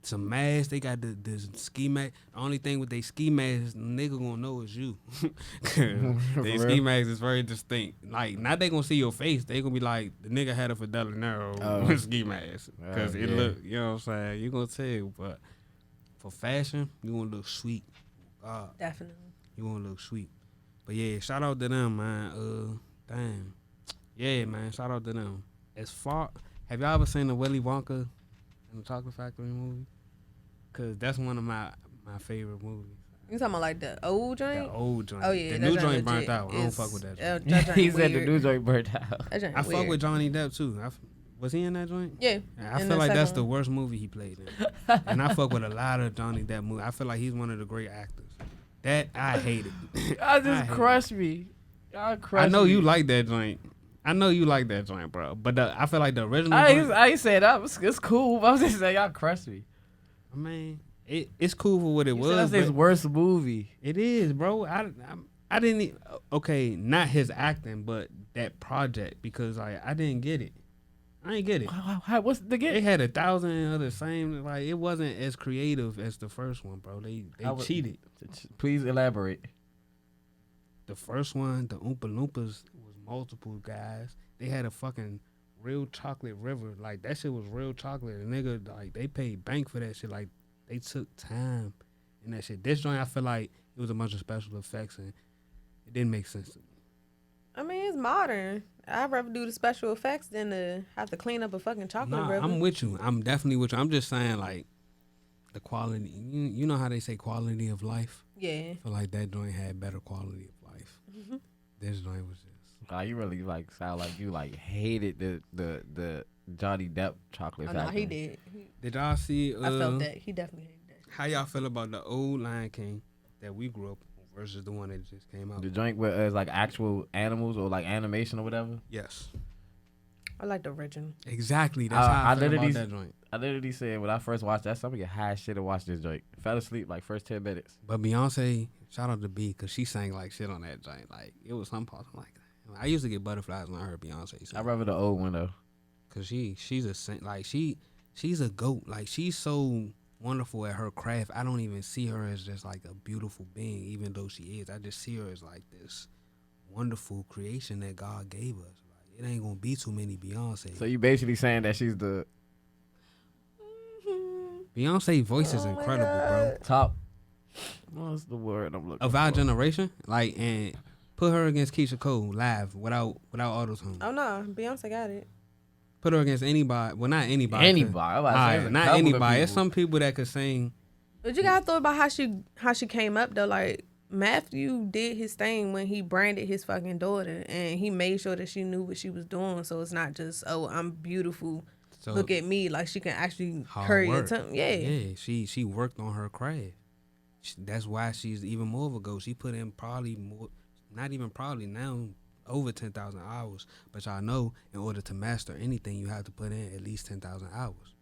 Speaker 1: some masks. They got the ski mask. The only thing with they ski masks, nigga gonna know is you. Cause they ski masks is very distinct. Like, not they gonna see your face. They gonna be like, the nigga had a Fedele Nero ski mask. Cause it look, you know what I'm saying? You gonna tell, but for fashion, you gonna look sweet. God,
Speaker 2: Definitely.
Speaker 1: you gonna look sweet. But yeah, shout out to them, man. Damn. Yeah, man, shout out to them. Have y'all ever seen the Willy Wonka and the Chocolate Factory movie? Cause that's one of my favorite movies.
Speaker 2: You talking about like the old joint?
Speaker 1: The old joint.
Speaker 2: Oh yeah,
Speaker 1: the
Speaker 2: that
Speaker 1: new
Speaker 2: joint
Speaker 1: joint burnt
Speaker 2: legit.
Speaker 1: out. I don't
Speaker 2: It's-
Speaker 1: fuck with that joint.
Speaker 2: that joint
Speaker 3: He said the
Speaker 2: weird.
Speaker 3: new joint burnt out.
Speaker 2: That joint
Speaker 1: I fuck
Speaker 2: weird.
Speaker 1: with Johnny Depp too. Was he in that joint?
Speaker 2: Yeah.
Speaker 1: I
Speaker 2: in
Speaker 1: feel
Speaker 2: the
Speaker 1: like that's
Speaker 2: second
Speaker 1: the worst movie he played in. And I fuck with a lot of Johnny Depp movies. I feel like he's one of the great actors. That I hate it.
Speaker 3: Y'all
Speaker 1: I
Speaker 3: just
Speaker 1: hate
Speaker 3: crushed me. Y'all crushed
Speaker 1: I know
Speaker 3: me.
Speaker 1: you like that joint. I know you like that joint, bro. But I feel like the original joint,
Speaker 3: I ain't said that. It's cool. I was just saying y'all crushed me.
Speaker 1: I mean, it's cool for what it
Speaker 3: You said
Speaker 1: was.
Speaker 3: that's his
Speaker 1: But
Speaker 3: worst movie.
Speaker 1: it is, bro. I didn't. Okay, not his acting, but that project because I didn't get it. I ain't get it.
Speaker 3: What's the
Speaker 1: They
Speaker 3: get?
Speaker 1: had 1,000 of the same. Like, it wasn't as creative as the first one, bro. They cheated.
Speaker 3: Please elaborate.
Speaker 1: The first one, the Oompa Loompas was multiple guys. They had a fucking real chocolate river. Like, that shit was real chocolate. And nigga, like, they paid bank for that shit. Like, they took time in that shit. This joint, I feel like it was a bunch of special effects and it didn't make sense to me.
Speaker 2: I mean, it's modern. I'd rather do the special effects than to have to clean up a fucking chocolate river.
Speaker 1: I'm with you. I'm definitely with you. I'm just saying, like, the quality. You know how they say quality of life?
Speaker 2: Yeah.
Speaker 1: I feel like that joint had better quality of life. This joint was just.
Speaker 3: You really sound like you hated the Johnny Depp chocolate
Speaker 2: Oh, no,
Speaker 3: factory.
Speaker 2: he did.
Speaker 1: Did y'all see?
Speaker 2: I felt that. He definitely hated that.
Speaker 1: How y'all feel about the old Lion King that we grew up on versus the one that just came out?
Speaker 3: The joint where it's like actual animals or like animation or whatever.
Speaker 1: Yes.
Speaker 2: I like the original.
Speaker 1: Exactly. That's how I feel about
Speaker 3: literally,
Speaker 1: that joint.
Speaker 3: I literally said when I first watched that, I'm gonna get high as shit to watch this joint. Fell asleep like first 10 minutes.
Speaker 1: But Beyonce, shout out to B, because she sang like shit on that joint. Like, it was some parts I'm like, I used to get butterflies when I heard Beyonce sing.
Speaker 3: I remember the old one though.
Speaker 1: Cause she's a goat. Like, she's so wonderful at her craft. I don't even see her as just like a beautiful being, even though she is. I just see her as like this wonderful creation that God gave us. Like, it ain't gonna be too many Beyonce.
Speaker 3: So you basically saying that she's the
Speaker 1: Beyonce voice is incredible, bro.
Speaker 3: top. What's the word I'm looking
Speaker 1: Of
Speaker 3: for?
Speaker 1: our generation, like, and put her against Keisha Cole live without auto-tune.
Speaker 2: Oh no, Beyonce got it.
Speaker 1: Put her against anybody. Well, not anybody.
Speaker 3: Anybody. I'm about to say there's a
Speaker 1: not
Speaker 3: couple of
Speaker 1: anybody. It's
Speaker 3: people.
Speaker 1: some people that could sing.
Speaker 2: But you gotta thought about how she came up though. Like Matthew did his thing when he branded his fucking daughter, and he made sure that she knew what she was doing. So it's not just, oh, I'm beautiful.
Speaker 1: So
Speaker 2: Look at me, like she can actually
Speaker 1: hard
Speaker 2: carry
Speaker 1: work.
Speaker 2: attention. Yeah.
Speaker 1: Yeah, she worked on her craft. That's why she's even more of a goat. She put in probably more, not even probably now, over 10,000 hours. But y'all know, in order to master anything, you have to put in at least 10,000 hours.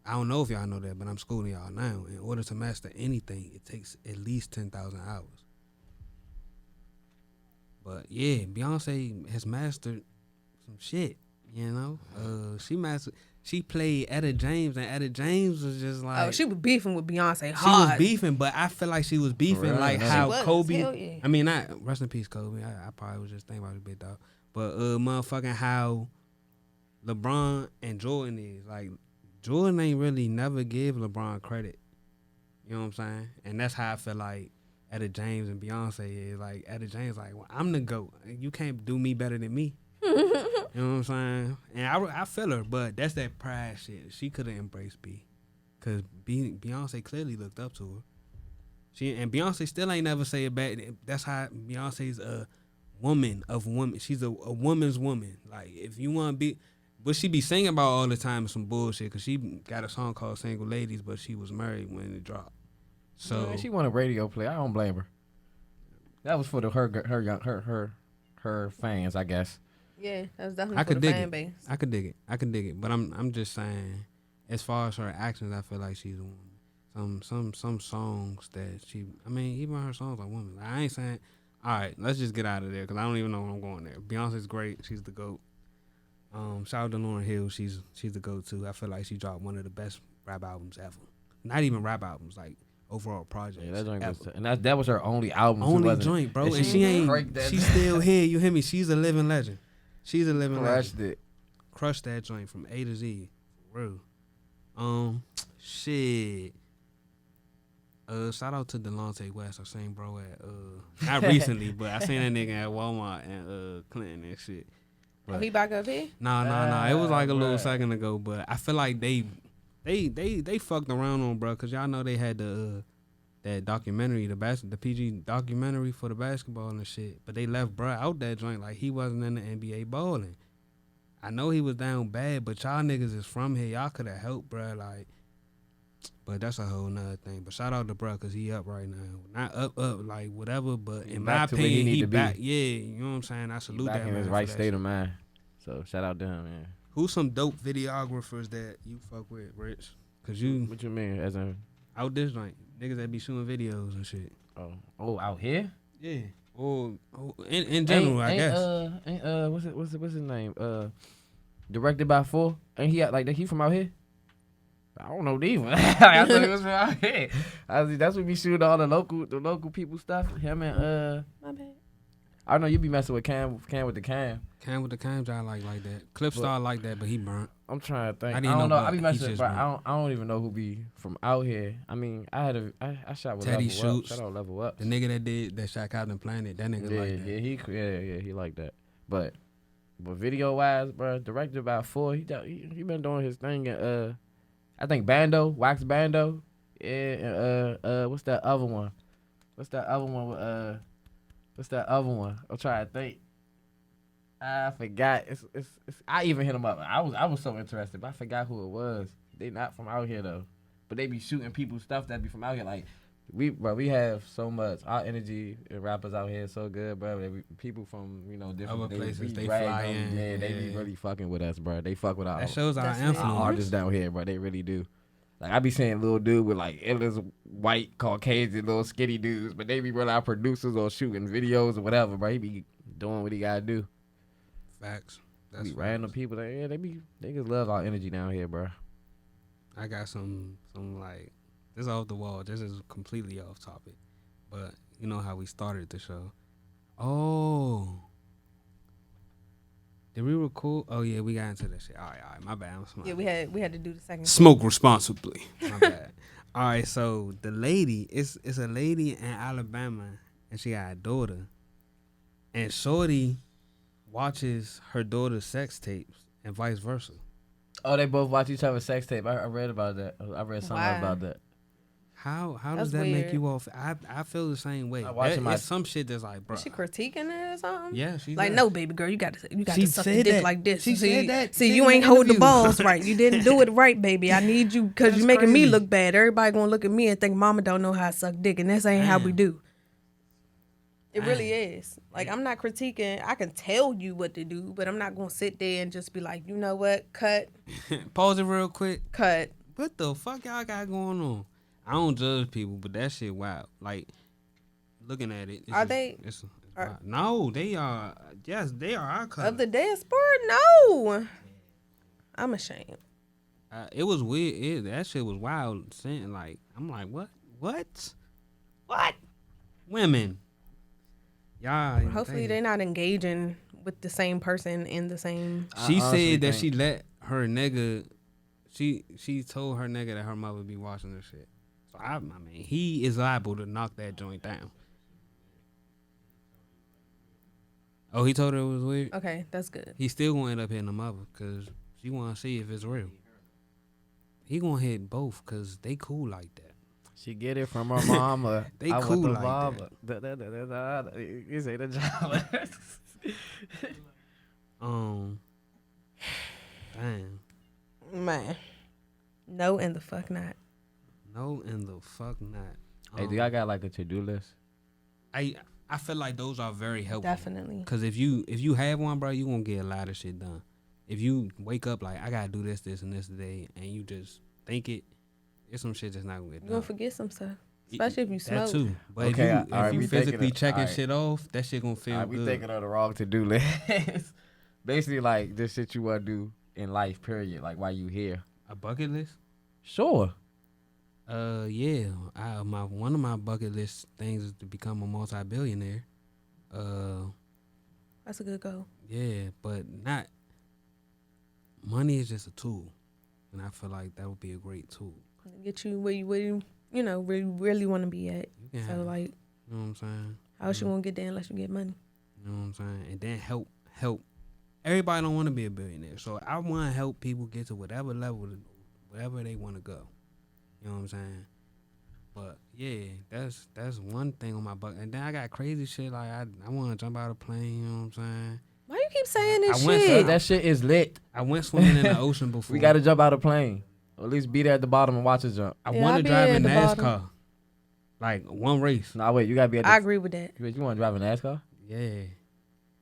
Speaker 1: I don't know if y'all know that, but I'm schooling y'all now. In order to master anything, it takes at least 10,000 hours. But yeah, Beyonce has mastered some shit. You know, She played Etta James, and Etta James was just like,
Speaker 2: Oh, she was beefing with Beyonce
Speaker 1: she
Speaker 2: hard.
Speaker 1: was beefing, but I feel like she was beefing
Speaker 3: Right,
Speaker 1: like
Speaker 3: man.
Speaker 1: how
Speaker 2: She was,
Speaker 1: Kobe.
Speaker 2: hell yeah.
Speaker 1: I mean, not rest in peace, Kobe. I probably was just thinking about it a bit though. But motherfucking how LeBron and Jordan is like. Jordan ain't really never give LeBron credit. You know what I'm saying? And that's how I feel like Etta James and Beyonce is. Like, Etta James like, well, I'm the GOAT. You can't do me better than me. You know what I'm saying? And I feel her, but that's that pride shit. She could have embraced B. Because Beyonce clearly looked up to her. And Beyonce still ain't never say it back. That's how Beyonce's a woman of women. She's a woman's woman. Like, if you want to be... What she be singing about all the time is some bullshit, because she got a song called Single Ladies, but she was married when it dropped. So
Speaker 3: Man, she won a radio play. I don't blame her. That was for her fans, I guess.
Speaker 2: Yeah, that was definitely
Speaker 1: I
Speaker 2: for
Speaker 1: could
Speaker 2: the
Speaker 1: dig
Speaker 2: fan
Speaker 1: it.
Speaker 2: base.
Speaker 1: I could dig it. But I'm just saying, as far as her actions, I feel like she's a woman. Some songs that she, I mean, even her songs are women. Like, I ain't saying, all right, let's just get out of there, because I don't even know where I'm going there. Beyonce's great. She's the GOAT. Shout out to Lauryn Hill. She's the go-to. I feel like she dropped one of the best rap albums ever. Not even rap albums, like overall projects.
Speaker 3: Yeah, that joint was,
Speaker 1: ever.
Speaker 3: and that was her only album.
Speaker 1: Only joint, bro. And she ain't. She's still here. You hear me? She's a living legend. She's a living legend. Crushed that joint from A to Z. For real. Shit. Shout out to Delonte West. I seen bro at not recently, but I seen that nigga at Walmart and Clinton and shit.
Speaker 2: Oh, he back up here?
Speaker 1: No. It was like a little second ago, but I feel like they fucked around on bro, cause y'all know they had the that documentary, the PG documentary for the basketball and shit, but they left bro out that joint like he wasn't in the NBA balling. I know he was down bad, but y'all niggas is from here. Y'all could have helped bro, like. But that's a whole nother thing. But shout out to bro, cause he up right now. Not up like whatever, but in my opinion, he back. Yeah, you know what I'm saying. I salute that man.
Speaker 3: Back in his right state of mind. So shout out to him, man.
Speaker 1: Who's some dope videographers that you fuck with, Rich? Cause you.
Speaker 3: What you mean? As in
Speaker 1: out this joint, niggas that be shooting videos and shit.
Speaker 3: Oh, out here?
Speaker 1: Yeah. Or in general, I guess.
Speaker 3: What's his name? Directed by Four. Ain't he like that? He from out here? I don't know either. I thought he was from out here. That's what we shoot all the local people stuff. Him and
Speaker 2: My bad.
Speaker 3: I know you be messing with Cam with the Cam.
Speaker 1: Cam with the Cam job like that. Clipstar like that, but he burnt.
Speaker 3: I'm trying to think.
Speaker 1: I
Speaker 3: I
Speaker 1: didn't
Speaker 3: don't
Speaker 1: know,
Speaker 3: know. I be
Speaker 1: but
Speaker 3: messing
Speaker 1: he
Speaker 3: with,
Speaker 1: just
Speaker 3: but I don't even know who be from out here. I mean, I shot with
Speaker 1: Teddy
Speaker 3: Level
Speaker 1: Shoots.
Speaker 3: Up. Shout out Level Up.
Speaker 1: The nigga that shot Captain Planet, that nigga like that.
Speaker 3: He like that. But video wise, bro, directed by Four. He been doing his thing in I think Wax Bando. Yeah, and what's that other one? What's that other one? I'm trying to think. I forgot. It's I even hit him up. I was so interested, but I forgot who it was. They not from out here though. But they be shooting people's stuff that be from out here. Like we have so much. Our energy and rappers out here is so good, bro. People from different
Speaker 1: Other places, they
Speaker 3: brag
Speaker 1: fly
Speaker 3: on them.
Speaker 1: in.
Speaker 3: Yeah, they be really fucking with us, bro. They fuck with our
Speaker 1: That shows our
Speaker 2: That's
Speaker 1: influence.
Speaker 3: our artists down here, bro. They really do. Like I be seeing little dude with like illest white Caucasian little skinny dudes, but they be running our producers or shooting videos or whatever, bro. He be doing what he gotta do.
Speaker 1: Facts.
Speaker 3: That's
Speaker 1: That's
Speaker 3: random people that they just love our energy down here, bro.
Speaker 1: I got some like this off the wall. This is completely off topic, but you know how we started the show. Oh, did we record? Oh yeah, we got into that shit. All right, my bad. I'm smart.
Speaker 2: Yeah, we had to do the second.
Speaker 1: Smoke responsibly. My bad. All right, so the lady, it's a lady in Alabama, and she got a daughter, and shorty watches her daughter's sex tapes and vice versa.
Speaker 3: Oh, they both watch each other's sex tape. I read about that. I read something
Speaker 2: Wow.
Speaker 3: about that.
Speaker 1: How
Speaker 2: That's
Speaker 1: does that make
Speaker 2: weird.
Speaker 1: you off? I feel the same way.
Speaker 3: I watching
Speaker 1: It's some shit that's like, bro.
Speaker 2: Is she critiquing it or something?
Speaker 1: Yeah, she's
Speaker 2: Like, no, baby girl, you got to
Speaker 1: She
Speaker 2: suck the
Speaker 1: said
Speaker 2: dick
Speaker 1: that.
Speaker 2: like this.
Speaker 1: She
Speaker 2: see,
Speaker 1: said that.
Speaker 2: See,
Speaker 1: She
Speaker 2: you
Speaker 1: in
Speaker 2: ain't
Speaker 1: the
Speaker 2: hold the
Speaker 1: interview.
Speaker 2: balls right. You didn't do it right, baby. I need you because
Speaker 1: That's
Speaker 2: you making me
Speaker 1: crazy.
Speaker 2: look bad. Everybody gonna look at me and think mama don't know how to suck dick, and this ain't how we
Speaker 1: Damn.
Speaker 2: do. It really
Speaker 1: Damn.
Speaker 2: is. Like, I'm not critiquing. I can tell you what to do, but I'm not gonna sit there and just be like, you know what? Cut.
Speaker 1: Pause it real quick.
Speaker 2: What
Speaker 1: the fuck y'all got going on? I don't judge people, but that shit wild. Like, looking at it. It's wild. No, they are. Yes, they are our color.
Speaker 2: Of the dead sport? No. I'm ashamed.
Speaker 1: It was weird. That shit was wild. Saying like, I'm like, what? Women. Y'all.
Speaker 2: Hopefully they're not engaging with the same person in the same.
Speaker 1: She
Speaker 3: I honestly
Speaker 1: said that
Speaker 3: think-
Speaker 1: she let her nigga. She told her nigga that her mother be watching this shit. So I mean, he is liable to knock that joint down. Oh, he told her it was weird.
Speaker 2: Okay, that's good.
Speaker 1: He still gonna end up hitting the mother because she wanna see if it's real. He gonna hit both because they cool like that.
Speaker 3: She get it from her mama.
Speaker 1: They
Speaker 3: I
Speaker 1: cool
Speaker 3: want the
Speaker 1: like
Speaker 3: mama. You say the job.
Speaker 1: Damn.
Speaker 2: Man. No and the fuck not.
Speaker 1: No, and the fuck not.
Speaker 3: Hey, do y'all got like a to-do list?
Speaker 1: I feel like those are very helpful.
Speaker 2: Definitely.
Speaker 1: Cause if you have one, bro, you gonna get a lot of shit done. If you wake up like I gotta do this, and this today, and you just think it's some shit that's not gonna get
Speaker 2: You're
Speaker 1: done.
Speaker 2: gonna forget some stuff. Especially if you smoke.
Speaker 1: That too. But
Speaker 3: Okay,
Speaker 1: if
Speaker 3: alright,
Speaker 1: you
Speaker 3: we taking
Speaker 1: physically
Speaker 3: it-
Speaker 1: checking
Speaker 3: alright.
Speaker 1: shit off, that shit gonna feel
Speaker 3: We
Speaker 1: good.
Speaker 3: thinking of the wrong to-do list. Basically, like this shit you wanna do in life, period. Like while you here.
Speaker 1: A bucket list?
Speaker 3: Sure.
Speaker 1: Yeah. One of my bucket list things is to become a multi-billionaire.
Speaker 2: That's a good goal.
Speaker 1: Yeah, but not. Money is just a tool, and I feel like that would be a great tool.
Speaker 2: Get you where you really want to be at.
Speaker 1: You can
Speaker 2: So
Speaker 1: have,
Speaker 2: like,
Speaker 1: you know what I'm saying?
Speaker 2: how else you gonna get there unless you get money?
Speaker 1: You know what I'm saying? And then help. Everybody don't want to be a billionaire, so I want to help people get to whatever level, wherever they want to go. You know what I'm saying? But yeah, that's one thing on my bucket. And then I got crazy shit like I want to jump out of a plane. You know what I'm saying?
Speaker 2: Why you keep saying this
Speaker 1: I went
Speaker 2: shit?
Speaker 3: That shit is lit.
Speaker 1: I went swimming in the ocean before.
Speaker 3: We gotta jump out of plane. Or at least be there at the bottom and watch us jump.
Speaker 1: I
Speaker 2: Yeah,
Speaker 1: want
Speaker 2: I
Speaker 1: to
Speaker 2: be
Speaker 1: drive
Speaker 2: at
Speaker 1: in
Speaker 2: the
Speaker 1: NASCAR,
Speaker 2: bottom.
Speaker 1: like one race.
Speaker 3: Nah, wait, you gotta be at the
Speaker 2: I agree with that.
Speaker 3: Wait, you wanna drive a NASCAR?
Speaker 1: Yeah,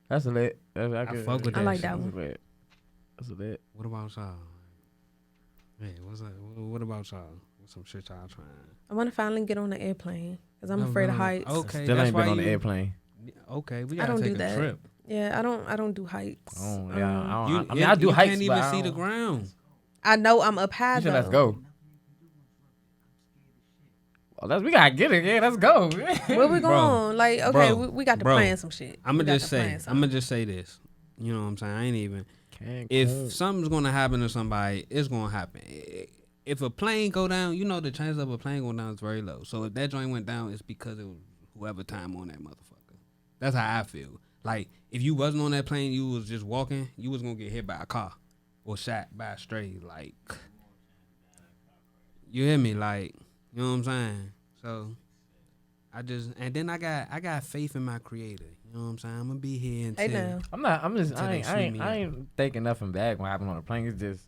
Speaker 3: That's a lit. I
Speaker 1: fuck with
Speaker 2: I
Speaker 1: that
Speaker 2: like
Speaker 1: shit.
Speaker 2: that
Speaker 3: That's
Speaker 2: one.
Speaker 3: a lit. That's a lit.
Speaker 1: What about y'all? Hey, what's that? What about y'all? What's some shit y'all trying?
Speaker 2: I want to finally get on the airplane because I'm
Speaker 1: Never
Speaker 2: afraid
Speaker 1: been
Speaker 2: of
Speaker 1: on-
Speaker 2: heights.
Speaker 1: Okay,
Speaker 3: Still
Speaker 1: that's
Speaker 3: ain't
Speaker 1: why
Speaker 3: been on the
Speaker 1: you-
Speaker 3: airplane.
Speaker 1: Okay, we
Speaker 2: I
Speaker 1: gotta
Speaker 2: don't
Speaker 1: take
Speaker 2: do
Speaker 1: a
Speaker 2: that.
Speaker 1: trip.
Speaker 2: Yeah, I don't do heights.
Speaker 3: Oh, yeah, I don't- I mean,
Speaker 1: You-
Speaker 3: I do
Speaker 1: you
Speaker 3: heights,
Speaker 1: can't
Speaker 3: but
Speaker 1: even
Speaker 3: I
Speaker 1: see the
Speaker 3: don't-
Speaker 1: ground.
Speaker 2: I know I'm up high
Speaker 3: You said
Speaker 2: though.
Speaker 3: let's go. Well, we gotta get it. Yeah, let's go.
Speaker 2: Where we
Speaker 1: Bro,
Speaker 2: going? Like, okay,
Speaker 1: bro,
Speaker 2: we got to
Speaker 1: bro.
Speaker 2: plan some shit.
Speaker 1: I'm
Speaker 2: We
Speaker 1: gonna
Speaker 2: got
Speaker 1: just
Speaker 2: to
Speaker 1: say.
Speaker 2: plan
Speaker 1: I'm
Speaker 2: something.
Speaker 1: gonna just say this. You know what I'm saying? I ain't even.
Speaker 3: Cancun.
Speaker 1: If something's gonna happen to somebody, it's gonna happen. If a plane go down, you know the chance of a plane going down is very low. So if that joint went down, it's because it was whoever time on that motherfucker. That's how I feel. Like if you wasn't on that plane, you was just walking, you was gonna get hit by a car or shot by a stray. Like you hear me? Like you know what I'm saying? So and then I got faith in my creator. You know what I'm saying? I'm gonna be here until.
Speaker 2: Hey now,
Speaker 3: I ain't thinking nothing bad gonna happen on the plane. It's just,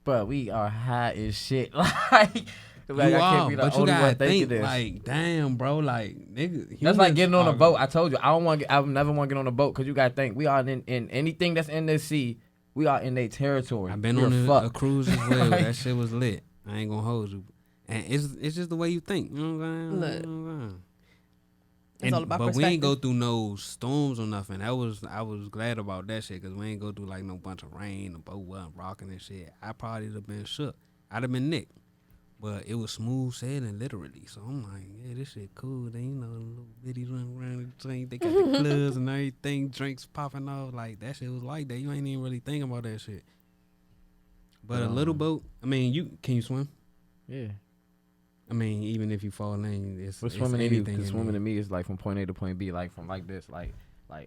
Speaker 3: but we are high as shit. Like Like,
Speaker 1: you
Speaker 3: I can't
Speaker 1: are,
Speaker 3: be the
Speaker 1: but you
Speaker 3: only
Speaker 1: gotta
Speaker 3: one thinking
Speaker 1: think
Speaker 3: this.
Speaker 1: like, damn, bro, like nigga.
Speaker 3: That's like
Speaker 1: humans
Speaker 3: getting on a
Speaker 1: are-
Speaker 3: boat. I told you, I never want to get on a boat because you gotta think we are in anything that's in this sea. We are in their territory.
Speaker 1: I've been
Speaker 3: We're
Speaker 1: on a
Speaker 3: fucked.
Speaker 1: cruise as well.
Speaker 3: Like-
Speaker 1: That shit was lit. I ain't gonna hold you, and it's just the way you think. You know what I'm saying?
Speaker 2: Look.
Speaker 1: You know what I'm saying?
Speaker 2: It's all about
Speaker 1: but we ain't
Speaker 2: perspective.
Speaker 1: go through no storms or nothing. I was glad about that shit because we ain't go through like no bunch of rain. The boat wasn't rocking and shit. I probably would have been shook. I'd have been nicked. But it was smooth sailing, literally. So I'm like, yeah, this shit cool. Then you know, the little bitties running around the drink. They got the clubs and everything, drinks popping off. Like that shit was like that. You ain't even really thinking about that shit. But a little boat. I mean, can you swim?
Speaker 3: Yeah.
Speaker 1: I mean, even if you fall in, it's
Speaker 3: Swimming
Speaker 1: it's
Speaker 3: to you,
Speaker 1: anything.
Speaker 3: because
Speaker 1: in
Speaker 3: swimming
Speaker 1: there.
Speaker 3: to me is like from point A to point B, like from like this, like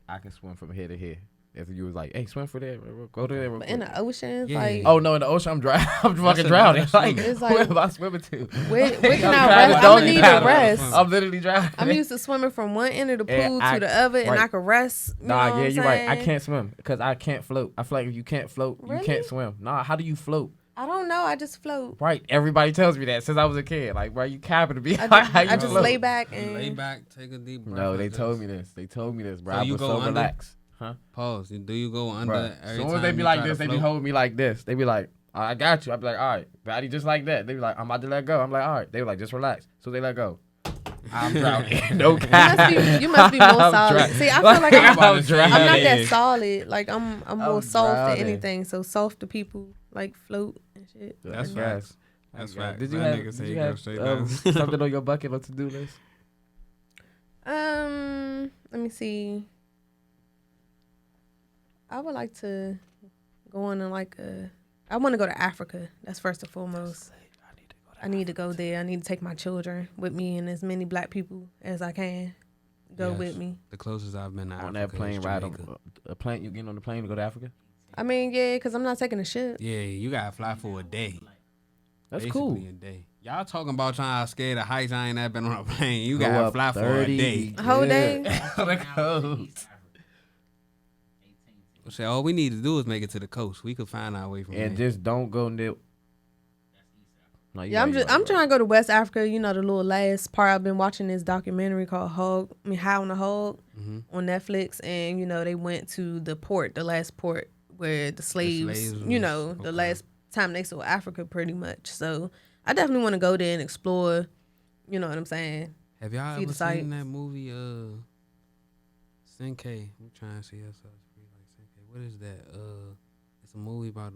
Speaker 3: I can swim from here to here. If you was like, hey, swim for there, go to there.
Speaker 2: But in the ocean,
Speaker 1: Yeah.
Speaker 2: like,
Speaker 3: Oh no, in the ocean I'm dry. I'm fucking
Speaker 1: a-
Speaker 3: drowning.
Speaker 1: that's
Speaker 3: Like,
Speaker 1: swimming.
Speaker 2: It's like-
Speaker 3: where am I swimming to?
Speaker 2: where can
Speaker 3: I'm
Speaker 2: I
Speaker 3: trying to
Speaker 2: rest? I'm
Speaker 3: doggy
Speaker 2: gonna need
Speaker 3: paddle.
Speaker 2: a rest.
Speaker 3: I'm literally drowning.
Speaker 2: I'm used to swimming from one end of the
Speaker 3: And
Speaker 2: pool
Speaker 3: I-
Speaker 2: to the other, and
Speaker 3: right.
Speaker 2: I could rest. You know
Speaker 3: Nah,
Speaker 2: what
Speaker 3: yeah,
Speaker 2: I'm
Speaker 3: you're right. I
Speaker 2: saying?
Speaker 3: can't swim because I can't float. I feel like if you can't float, you
Speaker 2: Really?
Speaker 3: can't swim. Nah, how do you float?
Speaker 2: I don't know. I just float.
Speaker 3: Right, everybody tells me that since I was a kid. Like, bro, you capping to be.
Speaker 2: I
Speaker 3: Like,
Speaker 2: just,
Speaker 3: how you
Speaker 2: I just
Speaker 3: float?
Speaker 2: lay back
Speaker 1: You
Speaker 2: and
Speaker 1: lay back, take a deep breath.
Speaker 3: No,
Speaker 1: like
Speaker 3: they
Speaker 1: this.
Speaker 3: told me this. They told me this, bro.
Speaker 1: So
Speaker 3: I
Speaker 1: you
Speaker 3: was
Speaker 1: go
Speaker 3: so
Speaker 1: under?
Speaker 3: relaxed. Huh?
Speaker 1: Pause. Do you go under?
Speaker 3: Bruh.
Speaker 1: Every
Speaker 3: As soon as
Speaker 1: time
Speaker 3: they be
Speaker 1: you
Speaker 3: like
Speaker 1: try to
Speaker 3: this, they be
Speaker 1: float?
Speaker 3: holding me like this. They be like, I got you. I be like, all right, body just like that. They be like, I'm about to let go. I'm like, all right. They be like, just relax. So they let go. I'm drowning. No cap.
Speaker 2: you must be more
Speaker 3: I'm
Speaker 2: solid.
Speaker 3: dry-
Speaker 2: See, I feel like I'm
Speaker 1: about to say,
Speaker 2: not that
Speaker 1: yeah.
Speaker 2: solid. Like I'm more
Speaker 3: I'm
Speaker 2: soft than
Speaker 3: drowning.
Speaker 2: anything. So soft to people like float and shit.
Speaker 1: That's
Speaker 3: Yes.
Speaker 1: facts. That's
Speaker 3: Yeah.
Speaker 1: facts.
Speaker 3: Did you
Speaker 1: That
Speaker 3: have,
Speaker 1: nigga
Speaker 3: did
Speaker 1: say
Speaker 3: you
Speaker 1: go
Speaker 3: have
Speaker 1: straight down.
Speaker 3: something on your bucket or to-do list?
Speaker 2: Let me see. I would like to go on like I want to go to Africa. That's first and foremost. I need to go there. I need to take my children with me and as many black people as I can go
Speaker 1: Yes.
Speaker 2: with me.
Speaker 1: The closest I've been to
Speaker 3: On
Speaker 1: Africa
Speaker 3: that plane
Speaker 1: is
Speaker 3: ride,
Speaker 1: Jamaica.
Speaker 3: a plane, you getting on the plane to go to Africa?
Speaker 2: I mean, yeah, because I'm not taking a ship.
Speaker 1: Yeah, you gotta fly for a day.
Speaker 3: That's
Speaker 1: Basically
Speaker 3: cool.
Speaker 1: A day. Y'all talking about trying to scare the heights? I ain't never been on a plane. You
Speaker 3: Go
Speaker 1: gotta
Speaker 3: up
Speaker 1: fly for a
Speaker 3: 30.
Speaker 1: day.
Speaker 2: A whole day?
Speaker 3: On the coast.
Speaker 1: So all we need to do is make it to the coast. We could find our way from
Speaker 3: And
Speaker 1: there.
Speaker 3: just don't go near. No,
Speaker 2: Yeah, I'm trying to go to West Africa. You know, the little last part I've been watching this documentary called High on the Hog
Speaker 1: Mhm.
Speaker 2: on Netflix, and you know they went to the last port where the slaves,
Speaker 1: slaves
Speaker 2: you
Speaker 1: was-
Speaker 2: know, the
Speaker 1: okay.
Speaker 2: last time they saw Africa, pretty much. So I definitely want to go there and explore. You know what I'm saying?
Speaker 1: Have y'all
Speaker 2: see
Speaker 1: ever
Speaker 2: the
Speaker 1: seen
Speaker 2: sights.
Speaker 1: that movie? Senke. I'm trying to see ourselves free like Senke. What is that? It's a movie about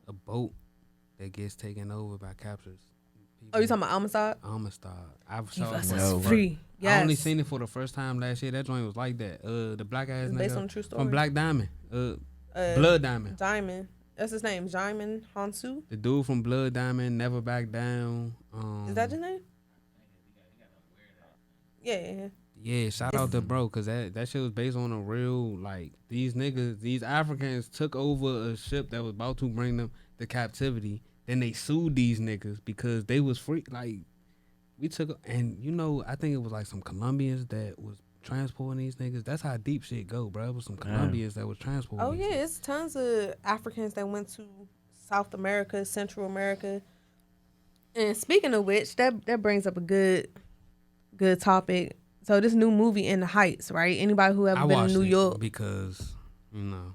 Speaker 1: a boat that gets taken over by captors.
Speaker 2: Oh, you talking about Amistad?
Speaker 1: Amistad. I
Speaker 2: Give
Speaker 1: saw
Speaker 2: us
Speaker 1: it.
Speaker 3: No.
Speaker 2: free. Yes.
Speaker 1: I only seen it for the first time last year. That joint was like that. The black ass
Speaker 2: It's based
Speaker 1: nigga
Speaker 2: on a true story.
Speaker 1: from Black Diamond.
Speaker 2: Uh,
Speaker 1: Blood Diamond.
Speaker 2: Diamond. That's his name. Diamond Hansu.
Speaker 1: The dude from Blood Diamond, Never Back Down.
Speaker 2: Is that his name? Yeah.
Speaker 1: Yeah, shout out to bro, cause that shit was based on a real, like, these niggas, these Africans took over a ship that was about to bring them to captivity. Then they sued these niggas because they was free. Like, we took, and you know, I think it was like some Colombians that was transporting these niggas. That's how deep shit go, bro. It was some Colombians that was transporting.
Speaker 2: Oh
Speaker 1: these
Speaker 2: yeah,
Speaker 1: niggas.
Speaker 2: it's tons of Africans that went to South America, Central America. And speaking of which, that brings up a good topic. So this new movie In the Heights, right? Anybody who ever
Speaker 1: I
Speaker 2: been in
Speaker 1: watched
Speaker 2: New
Speaker 1: it
Speaker 2: York?
Speaker 1: because, you know,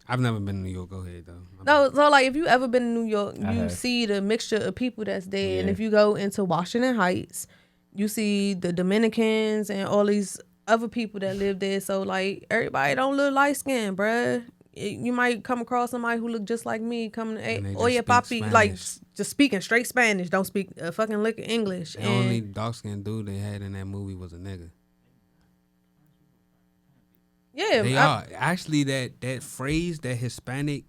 Speaker 1: I've never been to New York. Go ahead though.
Speaker 2: No, so like if you ever been in New York,
Speaker 3: I
Speaker 2: you
Speaker 3: have.
Speaker 2: see the mixture of people that's there. And
Speaker 3: Yeah.
Speaker 2: if you go into Washington Heights, you see the Dominicans and all these other people that live there. So like everybody don't look light skinned, bruh. You might come across somebody who look just like me coming, hey,
Speaker 1: And they
Speaker 2: oh
Speaker 1: just
Speaker 2: yeah,
Speaker 1: speak
Speaker 2: papi, like
Speaker 1: Spanish.
Speaker 2: just speaking straight Spanish. Don't speak a fucking lick of English.
Speaker 1: The
Speaker 2: And
Speaker 1: only dark skinned dude they had in that movie was a nigga.
Speaker 2: yeah,
Speaker 1: They are actually that phrase, that Hispanic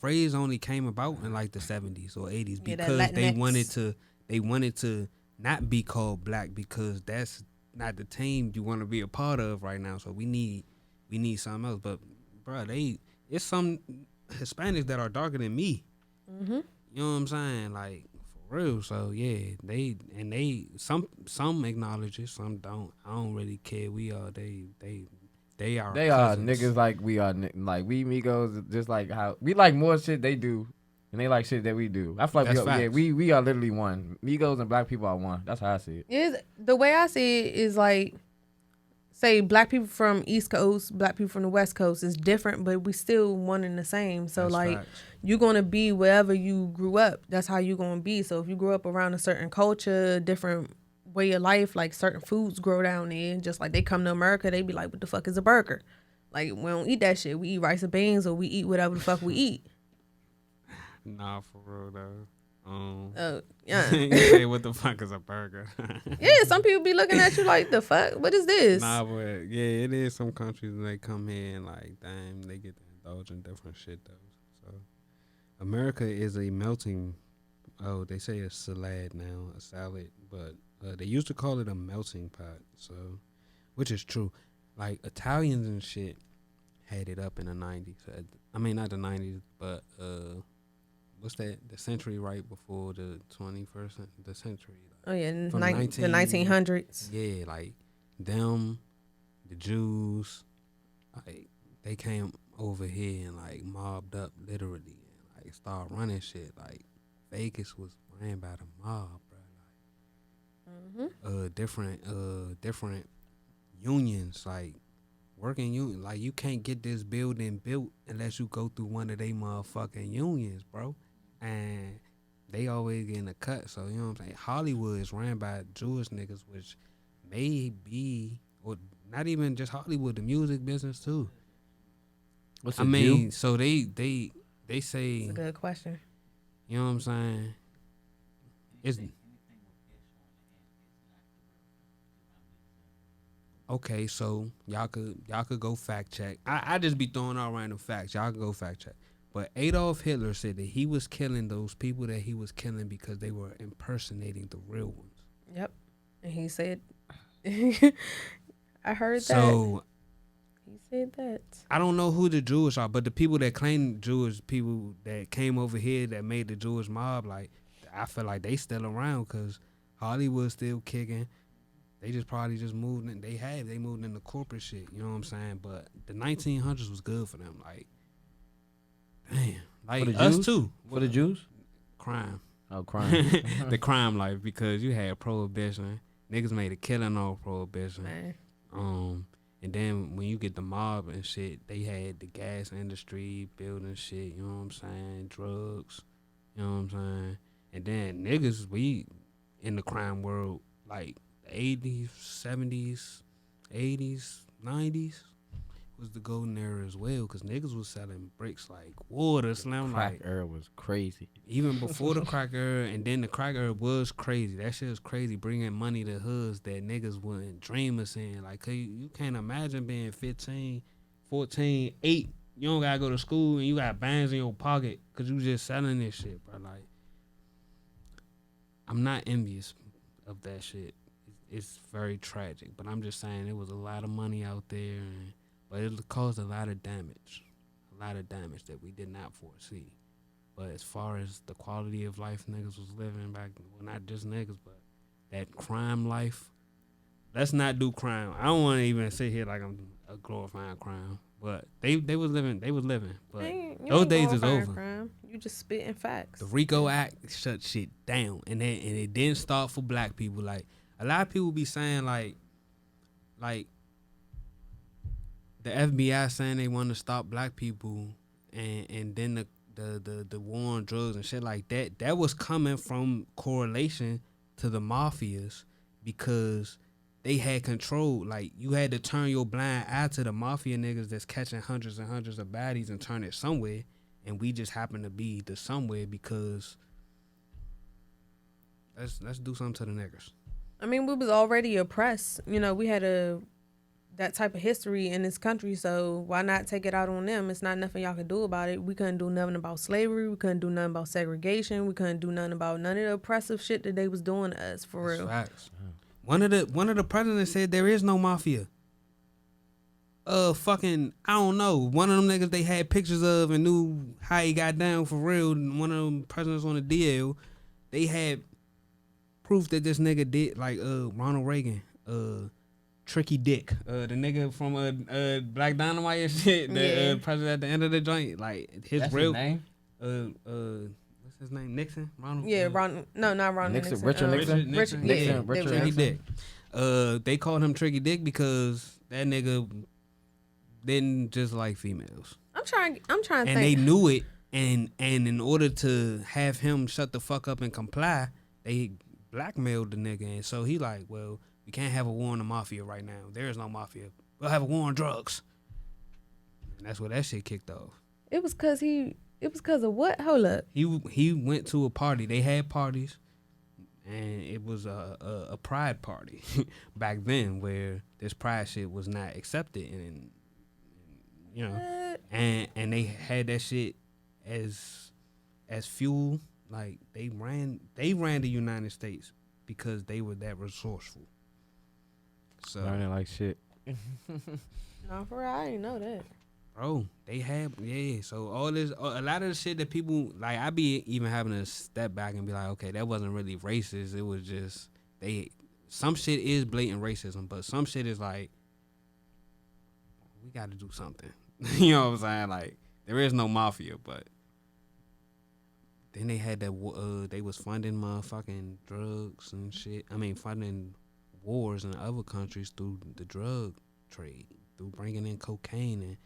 Speaker 1: phrase, only came about in like the 70s or 80s
Speaker 2: Yeah, that
Speaker 1: because they
Speaker 2: Latinx.
Speaker 1: wanted to not be called black because that's not the team you want to be a part of right now. So we need something else. But bro, it's some Hispanics that are darker than me.
Speaker 2: Mhm.
Speaker 1: You know what I'm saying? Like for real. So yeah, some acknowledge it, some don't. I don't really care. They are
Speaker 3: They are
Speaker 1: cousins.
Speaker 3: niggas like we are. Like we Migos, just like how we like more shit they do And they like shit that we do. I feel like
Speaker 1: That's
Speaker 3: we are literally one. Migos and black people are one. That's how I see it.
Speaker 2: The way I see it is like, say black people from East Coast, black people from the West Coast is different, but we still one and the same. So
Speaker 1: That's
Speaker 2: like
Speaker 1: facts.
Speaker 2: you're gonna be wherever you grew up. That's how you're gonna be. So if you grew up around a certain culture, different way of life, like certain foods grow down there, just like they come to America, they be like, what the fuck is a burger? Like we don't eat that shit. We eat rice and beans, or we eat whatever the fuck we eat.
Speaker 1: Nah, for real though.
Speaker 2: Yeah.
Speaker 1: You say what the fuck is a burger?
Speaker 2: Yeah, some people be looking at you like, the fuck? What is this?
Speaker 1: Nah, but yeah, it is some countries when they come here and like, damn, they get to indulge in different shit though. So America is a melting. Oh, they say it's salad now, a salad, but they used to call it a melting pot. So, which is true. Like Italians and shit had it up in the 90s. I mean, not the 90s, but what's that? The century right before the 21st, the century.
Speaker 2: Oh yeah, the
Speaker 1: From
Speaker 2: 1900s.
Speaker 1: Yeah, like them, the Jews, like they came over here and like mobbed up literally and like started running shit. Like Vegas was ran by the mob, bro. Like different unions, like working union. Like you can't get this building built unless you go through one of they motherfucking unions, bro. And they always getting a cut. So, you know what I'm saying? Hollywood is ran by Jewish niggas, which may be, or not even just Hollywood, the music business too.
Speaker 3: What's
Speaker 1: I mean, so they say,
Speaker 2: That's a good question.
Speaker 1: you know what I'm saying? It's okay. So y'all could go fact check. I just be throwing out random facts. Y'all can go fact check. But Adolf Hitler said that he was killing those people that he was killing because they were impersonating the real ones.
Speaker 2: Yep. And he said, I heard that.
Speaker 1: So
Speaker 2: He said that.
Speaker 1: I don't know who the Jewish are, but the people that claim Jewish people that came over here that made the Jewish mob, like, I feel like they still around because Hollywood's still kicking. They just probably just moved in. They moved into corporate shit. You know what I'm saying? But the 1900s was good for them. Like, damn. Like,
Speaker 3: for the
Speaker 1: us
Speaker 3: Jews?
Speaker 1: too.
Speaker 3: For the Jews?
Speaker 1: Crime.
Speaker 3: Oh, crime.
Speaker 1: The crime life, because you had prohibition. Niggas made a killing off prohibition.
Speaker 2: Man.
Speaker 1: And then when you get the mob and shit, they had the gas industry, building shit, you know what I'm saying, drugs, you know what I'm saying. And then niggas, we in the crime world, like the 80s, 70s, 80s, 90s was the golden era as well, because niggas was selling bricks like water, slam
Speaker 3: Crack
Speaker 1: like.
Speaker 3: era was crazy.
Speaker 1: Even before the crack era, and then the crack era was crazy. That shit was crazy, bringing money to hoods that niggas wouldn't dream of seeing. Like, you can't imagine being 15, 14, 8. You don't gotta go to school and you got bands in your pocket because you just selling this shit, bro. Like, I'm not envious of that shit. It's very tragic, but I'm just saying it was a lot of money out there, but it caused a lot of damage that we did not foresee. But as far as the quality of life niggas was living back, well, not just niggas, but that crime life, let's not do crime. I don't want to even sit here like I'm glorifying crime, but they was living. But those days is over.
Speaker 2: Crime. You just spitting facts.
Speaker 1: The RICO Act shut shit down, and it didn't start for black people. Like, a lot of people be saying like the FBI saying they want to stop black people, and then the war on drugs and shit like that. That was coming from correlation to the mafias, because they had control. Like, you had to turn your blind eye to the mafia niggas that's catching hundreds and hundreds of bodies and turn it somewhere, and we just happen to be the somewhere because let's do something to the niggers.
Speaker 2: I mean, we was already oppressed. You know, we had that type of history in this country, so why not take it out on them? It's not nothing y'all can do about it. We couldn't do nothing about slavery. We couldn't do nothing about segregation. We couldn't do nothing about none of the oppressive shit that they was doing to us, for real.
Speaker 1: Facts. One of the presidents said there is no mafia. Fucking, I don't know. One of them niggas they had pictures of and knew how he got down for real. One of them presidents on the DL, they had proof that this nigga did, like Ronald Reagan, Tricky Dick, the nigga from Black Dynamite and shit, the president at the end of the joint, like his
Speaker 3: That's
Speaker 1: real
Speaker 3: his name?
Speaker 1: what's his name? Nixon? Ronald?
Speaker 2: Yeah, Ron. No, not Ronald Nixon.
Speaker 3: Richard Nixon.
Speaker 2: Richard,
Speaker 1: Nixon.
Speaker 2: yeah,
Speaker 3: Richard
Speaker 1: Tricky
Speaker 3: Nixon.
Speaker 1: Dick. They called him Tricky Dick because that nigga didn't just like females.
Speaker 2: I'm trying to
Speaker 1: And
Speaker 2: think.
Speaker 1: they knew it, and in order to have him shut the fuck up and comply, they blackmailed the nigga, and so he like, well, we can't have a war on the mafia right now. There is no mafia. We'll have a war on drugs. And that's where that shit kicked off.
Speaker 2: It was cause of what? Hold up.
Speaker 1: He went to a party. They had parties, and it was a pride party back then where this pride shit was not accepted, and you know, and they had that shit as fuel. Like they ran the United States because they were that resourceful. So
Speaker 3: Learning like shit.
Speaker 2: No, for real, I didn't know that.
Speaker 1: bro, they had So all this, a lot of the shit that people like, I be even having to step back and be like, okay, that wasn't really racist. It was just some shit is blatant racism, but some shit is like, we got to do something. You know what I'm saying? Like there is no mafia, but then they had that they was funding motherfucking drugs and shit. I mean, funding wars in other countries through the drug trade, through bringing in cocaine, and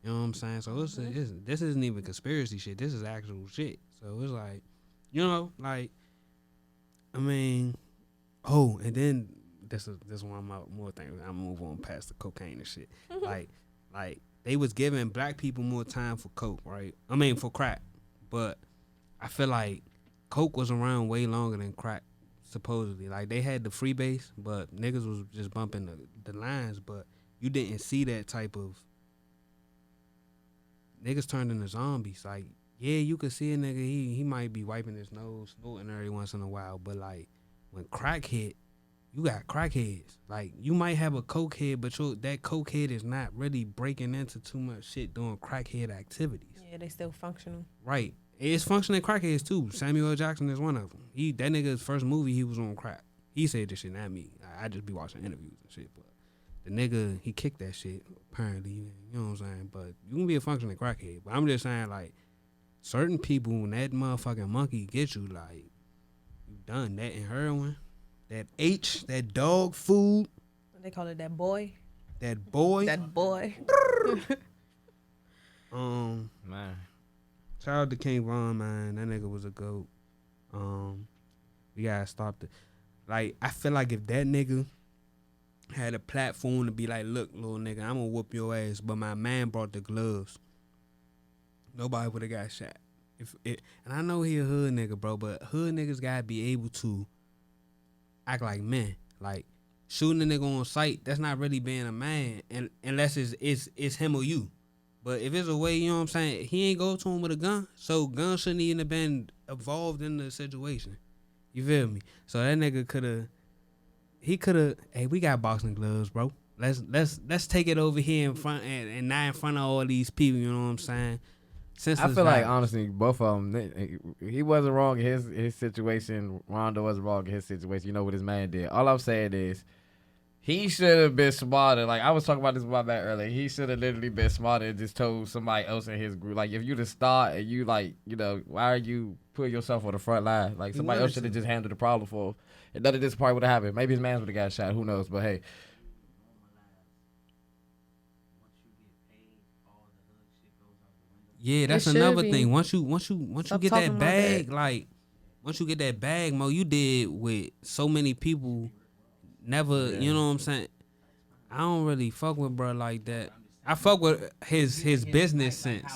Speaker 1: you know what I'm saying. So this isn't even conspiracy shit. This is actual shit. So it's like, you know, like, I mean, and then this is one more thing. I'm move on past the cocaine and shit. Like they was giving black people more time for coke, right? I mean for crack, but I feel like coke was around way longer than crack, supposedly. Like they had the freebase, but niggas was just bumping the lines, but you didn't see that type of niggas turned into zombies. Like, yeah, you could see a nigga, he might be wiping his nose, snorting every once in a while, but like when crack hit, you got crackheads. Like you might have a cokehead, but that cokehead is not really breaking into too much shit doing crackhead activities.
Speaker 2: Yeah, they still functional.
Speaker 1: Right. It's functioning crackheads too. Samuel L. Jackson is one of them. That nigga's first movie, he was on crack. He said this shit, not me. I just be watching interviews and shit, but the nigga, he kicked that shit, apparently. You know what I'm saying? But you can be a functioning crackhead. But I'm just saying, like, certain people, when that motherfucking monkey gets you, like, you done. That and heroin, that H, that dog food.
Speaker 2: They call it that boy.
Speaker 1: That boy.
Speaker 2: That boy.
Speaker 3: Man.
Speaker 1: Shout out to King Von, man. That nigga was a goat. We gotta stop the. Like, I feel like if that nigga had a platform to be like, look, little nigga, I'm gonna whoop your ass, but my man brought the gloves, nobody would have got shot. And I know he a hood nigga, bro, but hood niggas gotta be able to act like men. Like, shooting a nigga on sight, that's not really being a man, and unless it's him or you. But if it's a way, you know what I'm saying, he ain't go to him with a gun, so gun shouldn't even have been involved in the situation. You feel me? So that nigga could have, hey, we got boxing gloves, bro. Let's take it over here in front and not in front of all these people, you know what I'm saying?
Speaker 3: I feel like, honestly, both of them, he wasn't wrong in his situation. Rondo wasn't wrong in his situation. You know what his man did. All I'm saying is, he should have been smarter. Like, I was talking about this with my man earlier. He should have literally been smarter and just told somebody else in his group. Like, if you the star and you, like, you know, why are you putting yourself on the front line? Like, somebody else should have just handled the problem for him. And none of this probably would have happened. Maybe his man would have got shot. Who knows? But, hey.
Speaker 1: Yeah, that's another thing. Once you get that bag, like, once you get that bag, Mo, you did with so many people. Never, you know what I'm saying? I don't really fuck with bro like that. I fuck with his business sense.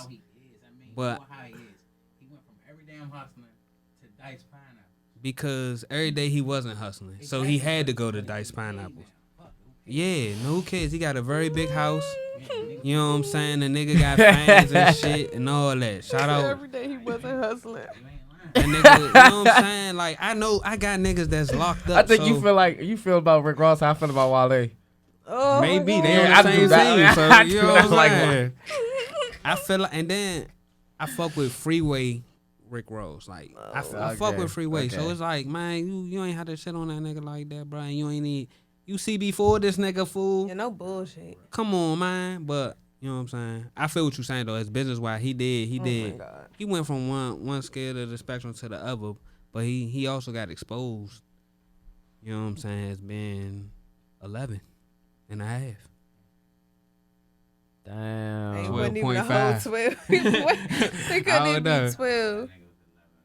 Speaker 1: But
Speaker 4: he went from every damn hustling to Dice Pineapple.
Speaker 1: Because every day he wasn't hustling. So he had to go to Dice Pineapples. Yeah, no kids. He got a very big house. You know what I'm saying? The nigga got fans and shit and all that. Shout out.
Speaker 2: Every day he wasn't hustling.
Speaker 1: That nigga, you know what I'm saying? Like, I know I got niggas that's locked up.
Speaker 3: I think you feel about Rick Ross how I feel about Wale.
Speaker 2: Oh,
Speaker 1: maybe they
Speaker 3: Yeah,
Speaker 1: on the
Speaker 3: I do
Speaker 1: same
Speaker 3: that.
Speaker 1: team. So,
Speaker 3: I
Speaker 1: you
Speaker 3: do
Speaker 1: know
Speaker 3: that
Speaker 1: what I'm
Speaker 3: like
Speaker 1: saying? I feel like, and then I fuck with Freeway Rick Ross. Like, I fuck with Freeway.
Speaker 3: Okay.
Speaker 1: So it's like, man, you ain't had to shit on that nigga like that, bro. And you ain't need, you see before this nigga, fool.
Speaker 2: Yeah, no bullshit.
Speaker 1: Come on, man. But, you You know what I'm saying? I feel what you're saying though. As business wise, he did.
Speaker 2: Oh my God.
Speaker 1: He went from one scale of the spectrum to the other, but he also got exposed. You know what I'm saying? As being 11 and a half.
Speaker 3: Damn.
Speaker 2: It wasn't even a whole
Speaker 1: 12.5.
Speaker 2: 12. They couldn't even be 12.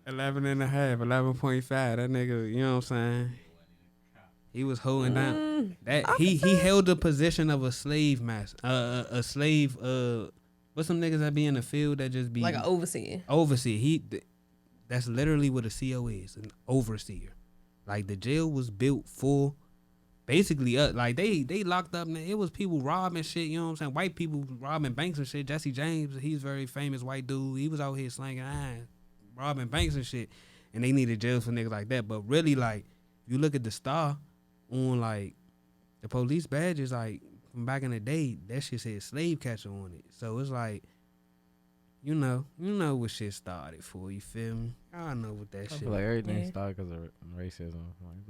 Speaker 1: 11 and a half, 11.5. That nigga, you know what I'm saying? He was holding down. That he held the position of a slave master, a slave. What's some niggas that be in the field that just be
Speaker 2: Like an overseer.
Speaker 1: Overseer. That's literally what a CO is, an overseer. Like the jail was built for, basically, like they locked up. It was people robbing shit. You know what I'm saying? White people robbing banks and shit. Jesse James, he's a very famous white dude. He was out here slanging iron, robbing banks and shit, and they needed jails for niggas like that. But really, like, if you look at the star on like the police badges, like from back in the day, that shit said slave catcher on it. So it's like, you know what shit started for. You feel me? I know what that
Speaker 3: I
Speaker 1: shit.
Speaker 3: feel like everything started because of racism.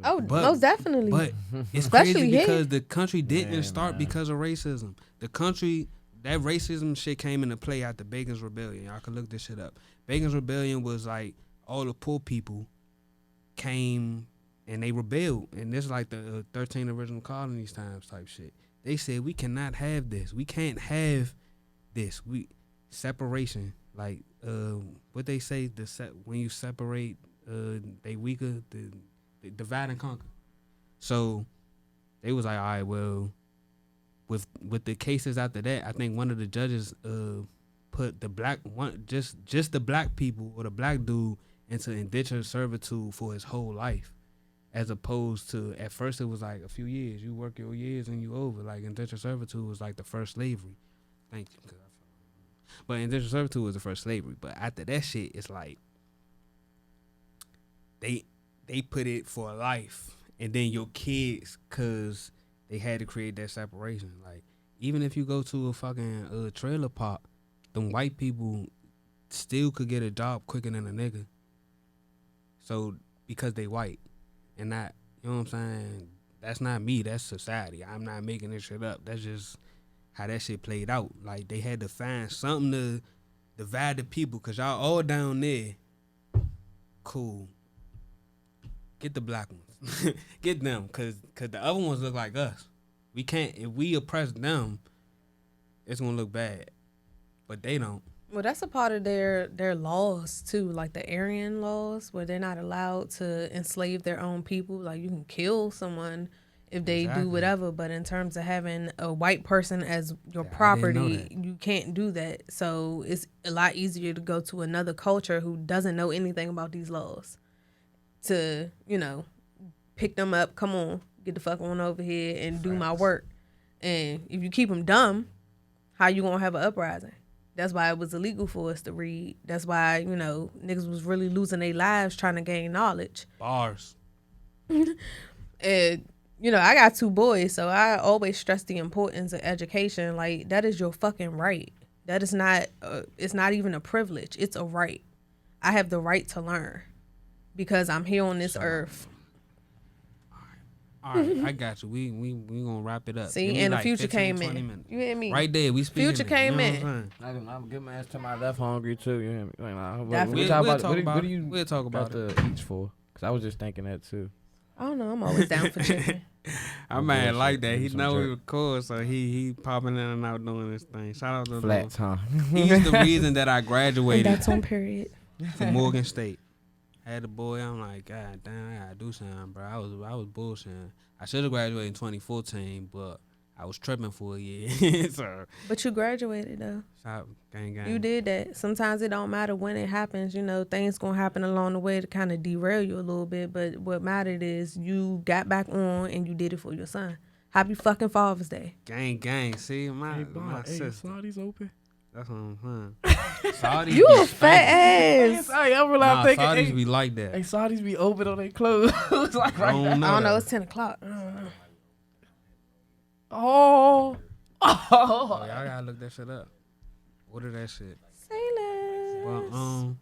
Speaker 2: Oh, most definitely.
Speaker 1: But it's
Speaker 2: Especially
Speaker 1: crazy
Speaker 2: here.
Speaker 1: because the country didn't
Speaker 3: Yeah,
Speaker 1: start
Speaker 3: man.
Speaker 1: because of racism. The country, that racism shit came into play after Bacon's Rebellion. Y'all can look this shit up. Bacon's Rebellion was like all the poor people came and they rebelled. And this is like the 13 original colonies times type shit. They said, we cannot have this. We can't have this. Separation. Like, what they say, when you separate, they weaker, the divide and conquer. So they was like, all right, well, with the cases after that, I think one of the judges put the black one, just the black people or the black dude into indentured servitude for his whole life, as opposed to, at first it was like a few years. You work your years and you over. Like indentured servitude was like the first slavery. Thank you. But indentured servitude was the first slavery. But after that shit, it's like they put it for life, and then your kids, cause they had to create that separation. Like, even if you go to a fucking trailer park, them white people still could get a job quicker than a nigga. So because they white, and not, you know what I'm saying? That's not me. That's society. I'm not making this shit up. That's just how that shit played out. Like, they had to find something to divide the people, because y'all all down there. Cool. Get the black ones. Get them, because the other ones look like us. We can't, if we oppress them, it's going to look bad. But they don't.
Speaker 2: Well, that's a part of their laws, too, like the Aryan laws, where they're not allowed to enslave their own people. Like, you can kill someone if they do whatever, but in terms of having a white person as your property, you can't do that. So it's a lot easier to go to another culture who doesn't know anything about these laws to, pick them up, come on, get the fuck on over here and do my work. And if you keep them dumb, how you gonna have an uprising? That's why it was illegal for us to read. That's why, niggas was really losing their lives trying to gain knowledge.
Speaker 1: Bars.
Speaker 2: And I got 2 boys, so I always stress the importance of education. Like, that is your fucking right. That is not, it's not even a privilege. It's a right. I have the right to learn because I'm here on this earth.
Speaker 1: All right, I got you. We gonna wrap it up.
Speaker 2: See, and the Future came in. Minutes. You hear me?
Speaker 1: Right there, we speaking.
Speaker 2: Future came in.
Speaker 3: I'm good man to my left hungry too. You hear me?
Speaker 1: We'll talk about
Speaker 3: the each for? Because I was just thinking that too.
Speaker 2: I don't know. I'm always down for chicken.
Speaker 1: I man like that. He know we record, so he popping in and out doing this thing. Shout out to
Speaker 3: Flat Tom.
Speaker 1: He's the reason that I graduated.
Speaker 2: And that's on period.
Speaker 1: From Morgan State. Had a boy. I'm like, God damn, I gotta do something, bro. I was bullshitting. I should have graduated in 2014, but I was tripping for a year. So,
Speaker 2: but you graduated though.
Speaker 1: Shout gang.
Speaker 2: You did that. Sometimes it don't matter when it happens. Things gonna happen along the way to kind of derail you a little bit. But what mattered is you got back on and you did it for your son. Happy fucking Father's Day.
Speaker 1: Gang. See, my sister.
Speaker 3: Saudi's open.
Speaker 1: That's what I'm saying. Saudis
Speaker 2: You a fat ass.
Speaker 3: Sorry, I'm really thinking.
Speaker 1: Saudis be like that.
Speaker 3: Hey, Saudis be open on their clothes. Like
Speaker 1: I don't know.
Speaker 2: It's 10 o'clock. I don't know.
Speaker 3: Oh,
Speaker 1: y'all gotta look that shit up. Order that shit.
Speaker 2: Say less.
Speaker 1: Well,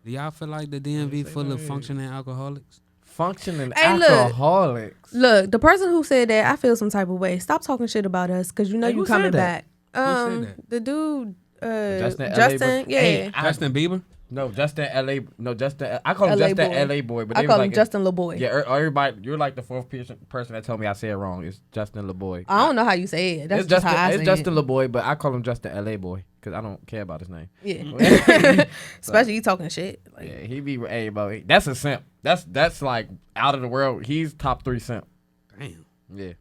Speaker 1: do y'all feel like the DMV full of functioning alcoholics?
Speaker 3: Functioning
Speaker 2: Hey,
Speaker 3: alcoholics.
Speaker 2: Look, the person who said that, I feel some type of way. Stop talking shit about us, because you
Speaker 3: Hey, who
Speaker 2: coming
Speaker 3: said that?
Speaker 2: back.
Speaker 1: that?
Speaker 2: The dude,
Speaker 3: Justin,
Speaker 2: Justin, yeah.
Speaker 3: Hey,
Speaker 1: Justin Bieber?
Speaker 3: No, Justin LA. No, Justin. I call him
Speaker 2: LA
Speaker 3: Justin
Speaker 2: boy.
Speaker 3: LA boy, but
Speaker 2: I
Speaker 3: they
Speaker 2: call
Speaker 3: was
Speaker 2: him
Speaker 3: like,
Speaker 2: Justin LeBoy.
Speaker 3: Yeah, everybody. You're like the fourth person that told me I said it wrong. It's Justin LeBoy.
Speaker 2: I don't know how you say it. That's
Speaker 3: It's
Speaker 2: just
Speaker 3: Justin.
Speaker 2: how I say
Speaker 3: It's Justin
Speaker 2: it.
Speaker 3: LeBoy, but I call him Justin LA boy because I don't care about his name.
Speaker 2: Yeah. Especially you talking shit. Like,
Speaker 3: Yeah, he be hey, bro. That's a simp. That's like out of the world. He's top 3 simp.
Speaker 1: Damn.
Speaker 3: Yeah,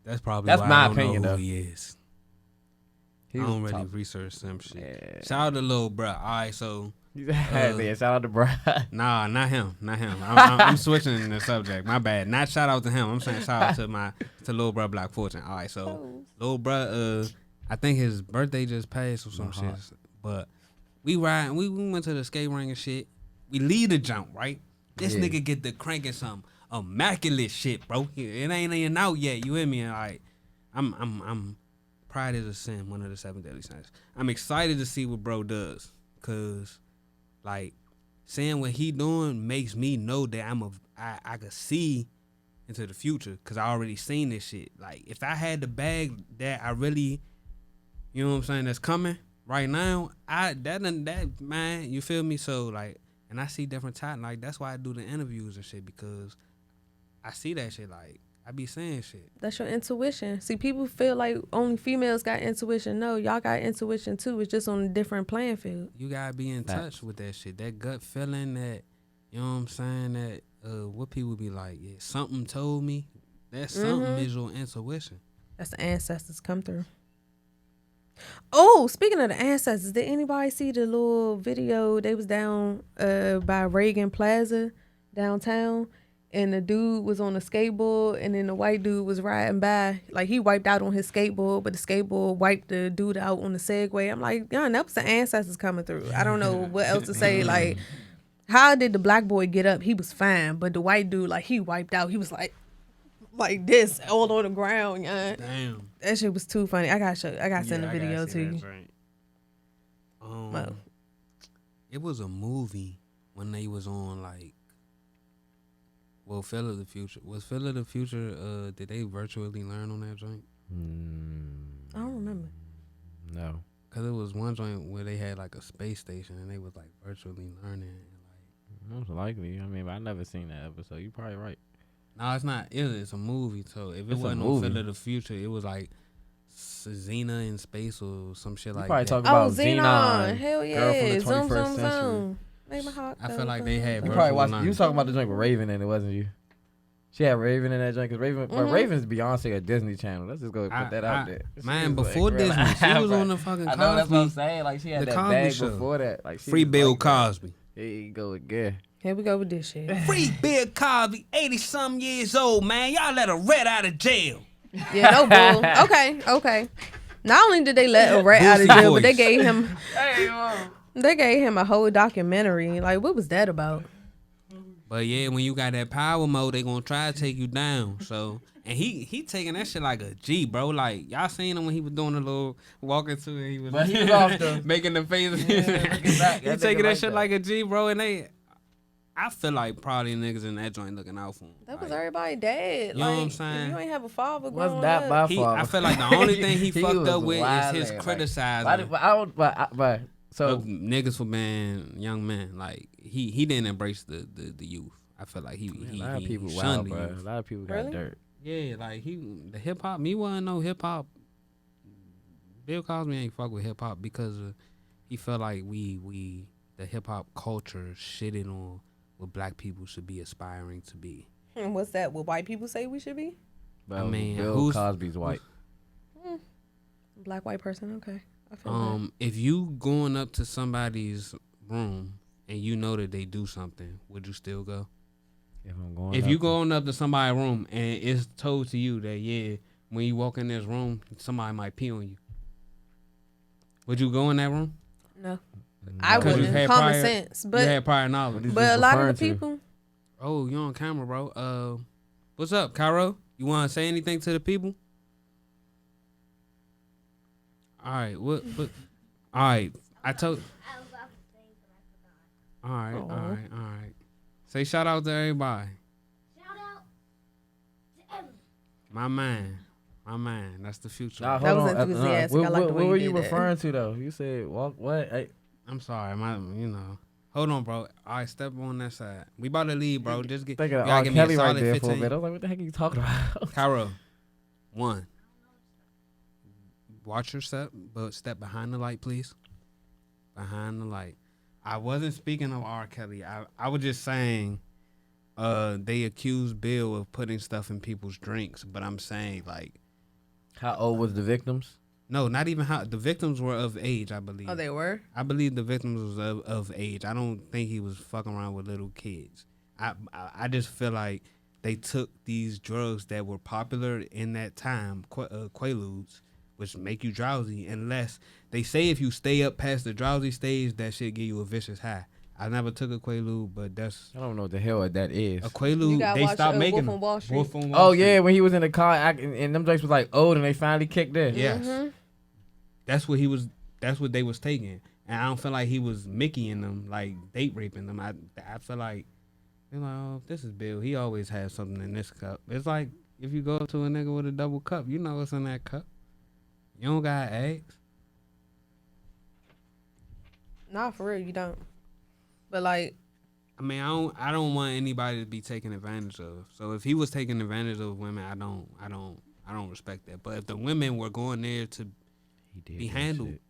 Speaker 1: That's probably
Speaker 3: That's
Speaker 1: why
Speaker 3: my
Speaker 1: I don't
Speaker 3: opinion,
Speaker 1: know who
Speaker 3: though.
Speaker 1: he is.
Speaker 3: he
Speaker 1: I
Speaker 3: was
Speaker 1: don't really
Speaker 3: top.
Speaker 1: research some shit.
Speaker 3: Yeah.
Speaker 1: Shout out to Lil Bruh. All right, so
Speaker 3: Yeah, shout out to bro.
Speaker 1: nah, not him. I'm switching the subject. My bad. Not shout out to him. I'm saying shout out to Lil Bruh Black Fortune. All right, so Lil Bruh, I think his birthday just passed or some shit. But we riding. We went to the skate ring and shit. We leave the jump, right? This
Speaker 3: Yeah.
Speaker 1: nigga get the cranking some immaculate shit, bro. It ain't even out yet. You hear me? And like, I'm pride is a sin, one of the 7 deadly sins. I'm excited to see what bro does, cause like seeing what he doing makes me know that I could see into the future, cause I already seen this shit. Like if I had the bag that I really, you know what I'm saying, that's coming right now, that man, you feel me? So like, and I see different talent. Like that's why I do the interviews and shit, because I see that shit. Like I be saying shit.
Speaker 2: that's your intuition. See, people feel like only females got intuition. No, y'all got intuition too. It's just on a different playing field.
Speaker 1: You gotta be in touch with that shit. That gut feeling that, you know what I'm saying, that what people be like, yeah, something told me. That something is your intuition.
Speaker 2: That's the ancestors come through. Oh, speaking of the ancestors, did anybody see the little video? They was down by Reagan Plaza downtown, and the dude was on a skateboard, and then the white dude was riding by. Like, he wiped out on his skateboard, but the skateboard wiped the dude out on the Segway. I'm like, yeah, that was the ancestors coming through. I don't know what else to say. Like, how did the black boy get up? He was fine, but the white dude, like, he wiped out. He was like this all on the ground, yeah.
Speaker 1: Damn.
Speaker 2: That shit was too funny. I gotta send the video to you.
Speaker 1: Right. It was a movie when they was on like, well, Phil of the Future. Was Phil of the Future? Did they virtually learn on that joint?
Speaker 2: I don't remember.
Speaker 3: No.
Speaker 1: Cause it was one joint where they had like a space station and they was like virtually learning. And,
Speaker 3: Most likely. I mean, but I never seen that episode. You probably right.
Speaker 1: no, it's not. It's a movie. So if it
Speaker 3: It's a
Speaker 1: wasn't on
Speaker 3: movie.
Speaker 1: Phil of the Future, it was like Xena in space or some shit
Speaker 3: You
Speaker 1: like
Speaker 3: probably
Speaker 1: that.
Speaker 3: talking about
Speaker 2: Xenon.
Speaker 3: Xenon.
Speaker 2: Hell
Speaker 3: Girl
Speaker 2: yeah.
Speaker 3: from the
Speaker 2: Zoom,
Speaker 3: 21st
Speaker 2: zoom,
Speaker 3: century.
Speaker 2: zoom. Make my heart
Speaker 1: I
Speaker 2: go,
Speaker 1: feel like
Speaker 2: go,
Speaker 1: they
Speaker 2: go,
Speaker 1: had
Speaker 3: You
Speaker 2: go.
Speaker 1: virtual
Speaker 3: probably watched.
Speaker 1: learning.
Speaker 3: You talking about the joint with Raven and it wasn't you. She had Raven in that joint because Raven, but Raven's Beyonce at Disney Channel. Let's just go put that out there.
Speaker 1: Man,
Speaker 3: She was
Speaker 1: before
Speaker 3: like,
Speaker 1: Disney, she was
Speaker 3: right.
Speaker 1: on the fucking
Speaker 3: I know that's what I'm
Speaker 1: Cosby.
Speaker 3: saying. Like she had
Speaker 1: The
Speaker 3: that
Speaker 1: Cosby
Speaker 3: bag
Speaker 1: show.
Speaker 3: before that. Like she
Speaker 1: Free
Speaker 3: was
Speaker 1: Bill
Speaker 3: like that.
Speaker 1: Cosby.
Speaker 3: Here you go again.
Speaker 2: Here we go with this shit.
Speaker 1: Free Bill Cosby, 80-some years old, man. Y'all let a rat out of jail.
Speaker 2: Yeah, no bull. Okay. Not only did they let a rat out of
Speaker 1: Boosie
Speaker 2: jail, but they
Speaker 1: voice.
Speaker 2: gave him a whole documentary. Like, what was that about?
Speaker 1: But yeah, when you got that power mode, they gonna try to take you down. So, and he taking that shit like a G, bro. Like y'all seen him when he was doing a little walking to it. He was,
Speaker 3: But he was off the-
Speaker 1: making the faces.
Speaker 3: looking back.
Speaker 1: He
Speaker 3: That
Speaker 1: taking
Speaker 3: nigga
Speaker 1: that
Speaker 3: like
Speaker 1: shit
Speaker 3: that.
Speaker 1: like a G, bro. And I feel like probably niggas in that joint looking out for him.
Speaker 2: That was
Speaker 1: Like,
Speaker 2: everybody dead.
Speaker 1: You know
Speaker 2: like,
Speaker 1: what I'm saying?
Speaker 2: If you ain't have a father
Speaker 3: What's
Speaker 2: growing
Speaker 3: that
Speaker 2: up,
Speaker 3: by
Speaker 1: He,
Speaker 3: far?
Speaker 1: I feel like the only thing he fucked
Speaker 3: was
Speaker 1: up with is his
Speaker 3: wildin', like,
Speaker 1: criticizing
Speaker 3: but so
Speaker 1: of niggas for being young men. Like he didn't embrace the youth. I feel like he
Speaker 3: a lot of people
Speaker 1: shunned
Speaker 3: wild,
Speaker 1: the
Speaker 3: bro.
Speaker 1: youth.
Speaker 3: A lot of people got
Speaker 2: Really?
Speaker 3: dirt.
Speaker 1: Yeah, like the hip hop. Me wasn't no hip hop. Bill Cosby ain't fuck with hip hop because he felt like we the hip hop culture shitted on what black people should be aspiring to be.
Speaker 2: what's that? What white people say we should be?
Speaker 3: But
Speaker 1: I mean,
Speaker 3: Bill
Speaker 1: who's-
Speaker 3: Cosby's white.
Speaker 2: Black white person. Okay, I feel that.
Speaker 1: If you going up to somebody's room and you know that they do something, would you still go?
Speaker 3: If I'm going,
Speaker 1: If
Speaker 3: up
Speaker 1: you
Speaker 3: to-
Speaker 1: going up to somebody's room and it's told to you that yeah, when you walk in this room, somebody might pee on you, would you go in that room?
Speaker 2: No, I
Speaker 1: Because you
Speaker 2: wouldn't.
Speaker 1: had
Speaker 2: Common
Speaker 1: prior-
Speaker 2: sense,
Speaker 1: You
Speaker 2: but
Speaker 1: had prior knowledge.
Speaker 3: What
Speaker 2: but
Speaker 3: is
Speaker 2: a lot of
Speaker 3: referring
Speaker 2: the
Speaker 3: to?
Speaker 2: people.
Speaker 1: Oh, you on camera, bro. What's up, Cairo? You want to say anything to the people? All right, what? All right, I told. All right. Say shout out to everybody.
Speaker 5: Shout out to everyone.
Speaker 1: My man. My man, that's the future.
Speaker 3: Nah,
Speaker 2: That
Speaker 3: hold
Speaker 2: was
Speaker 3: on.
Speaker 2: enthusiastic. I like the way
Speaker 3: what were
Speaker 2: you
Speaker 3: you
Speaker 2: did that.
Speaker 3: referring to though? You said walk what? Hey,
Speaker 1: I'm sorry, Hold on, bro. All right, step on that side. We about to leave, bro. Just get.
Speaker 3: thinking
Speaker 1: You
Speaker 3: of
Speaker 1: gotta
Speaker 3: R.
Speaker 1: give me a
Speaker 3: Kelly right
Speaker 1: solid
Speaker 3: there for a
Speaker 1: 15.
Speaker 3: bit. I was like, what the heck are you talking about?
Speaker 1: Cairo, 1. Watch your step, but step behind the light, please. Behind the light. I wasn't speaking of R. Kelly. I was just saying, they accused Bill of putting stuff in people's drinks, but I'm saying like,
Speaker 3: How old was the victims?
Speaker 1: no, not even how the victims were of age. I believe.
Speaker 2: Oh, they were?
Speaker 1: I believe the victims was of age. I don't think he was fucking around with little kids. I just feel like they took these drugs that were popular in that time, Quaaludes, which make you drowsy. Unless they say if you stay up past the drowsy stage, that shit give you a vicious high. I never took a Quaalude, but that's
Speaker 3: I don't know what the hell that is.
Speaker 1: a
Speaker 2: You
Speaker 1: Quaalude.
Speaker 2: gotta
Speaker 1: They
Speaker 2: watch,
Speaker 1: stopped making
Speaker 2: Wolf
Speaker 1: them.
Speaker 2: on Wall Street.
Speaker 1: Wolf on Wall
Speaker 3: Oh
Speaker 1: Street.
Speaker 3: yeah, when he was in the car and them drinks was like old and they finally kicked in.
Speaker 1: Yes.
Speaker 2: Mm-hmm.
Speaker 1: That's what he was. That's what they was taking, and I don't feel like he was Mickeying them, like date raping them. I feel like, oh, this is Bill. He always has something in this cup. It's like if you go up to a nigga with a double cup, you know what's in that cup. You don't got eggs.
Speaker 2: Nah, for real, you don't. But like,
Speaker 1: I mean, I don't want anybody to be taken advantage of. So if he was taking advantage of women, I don't respect that. But if the women were going there to
Speaker 3: He did
Speaker 1: be
Speaker 3: that
Speaker 1: handled.
Speaker 3: shit.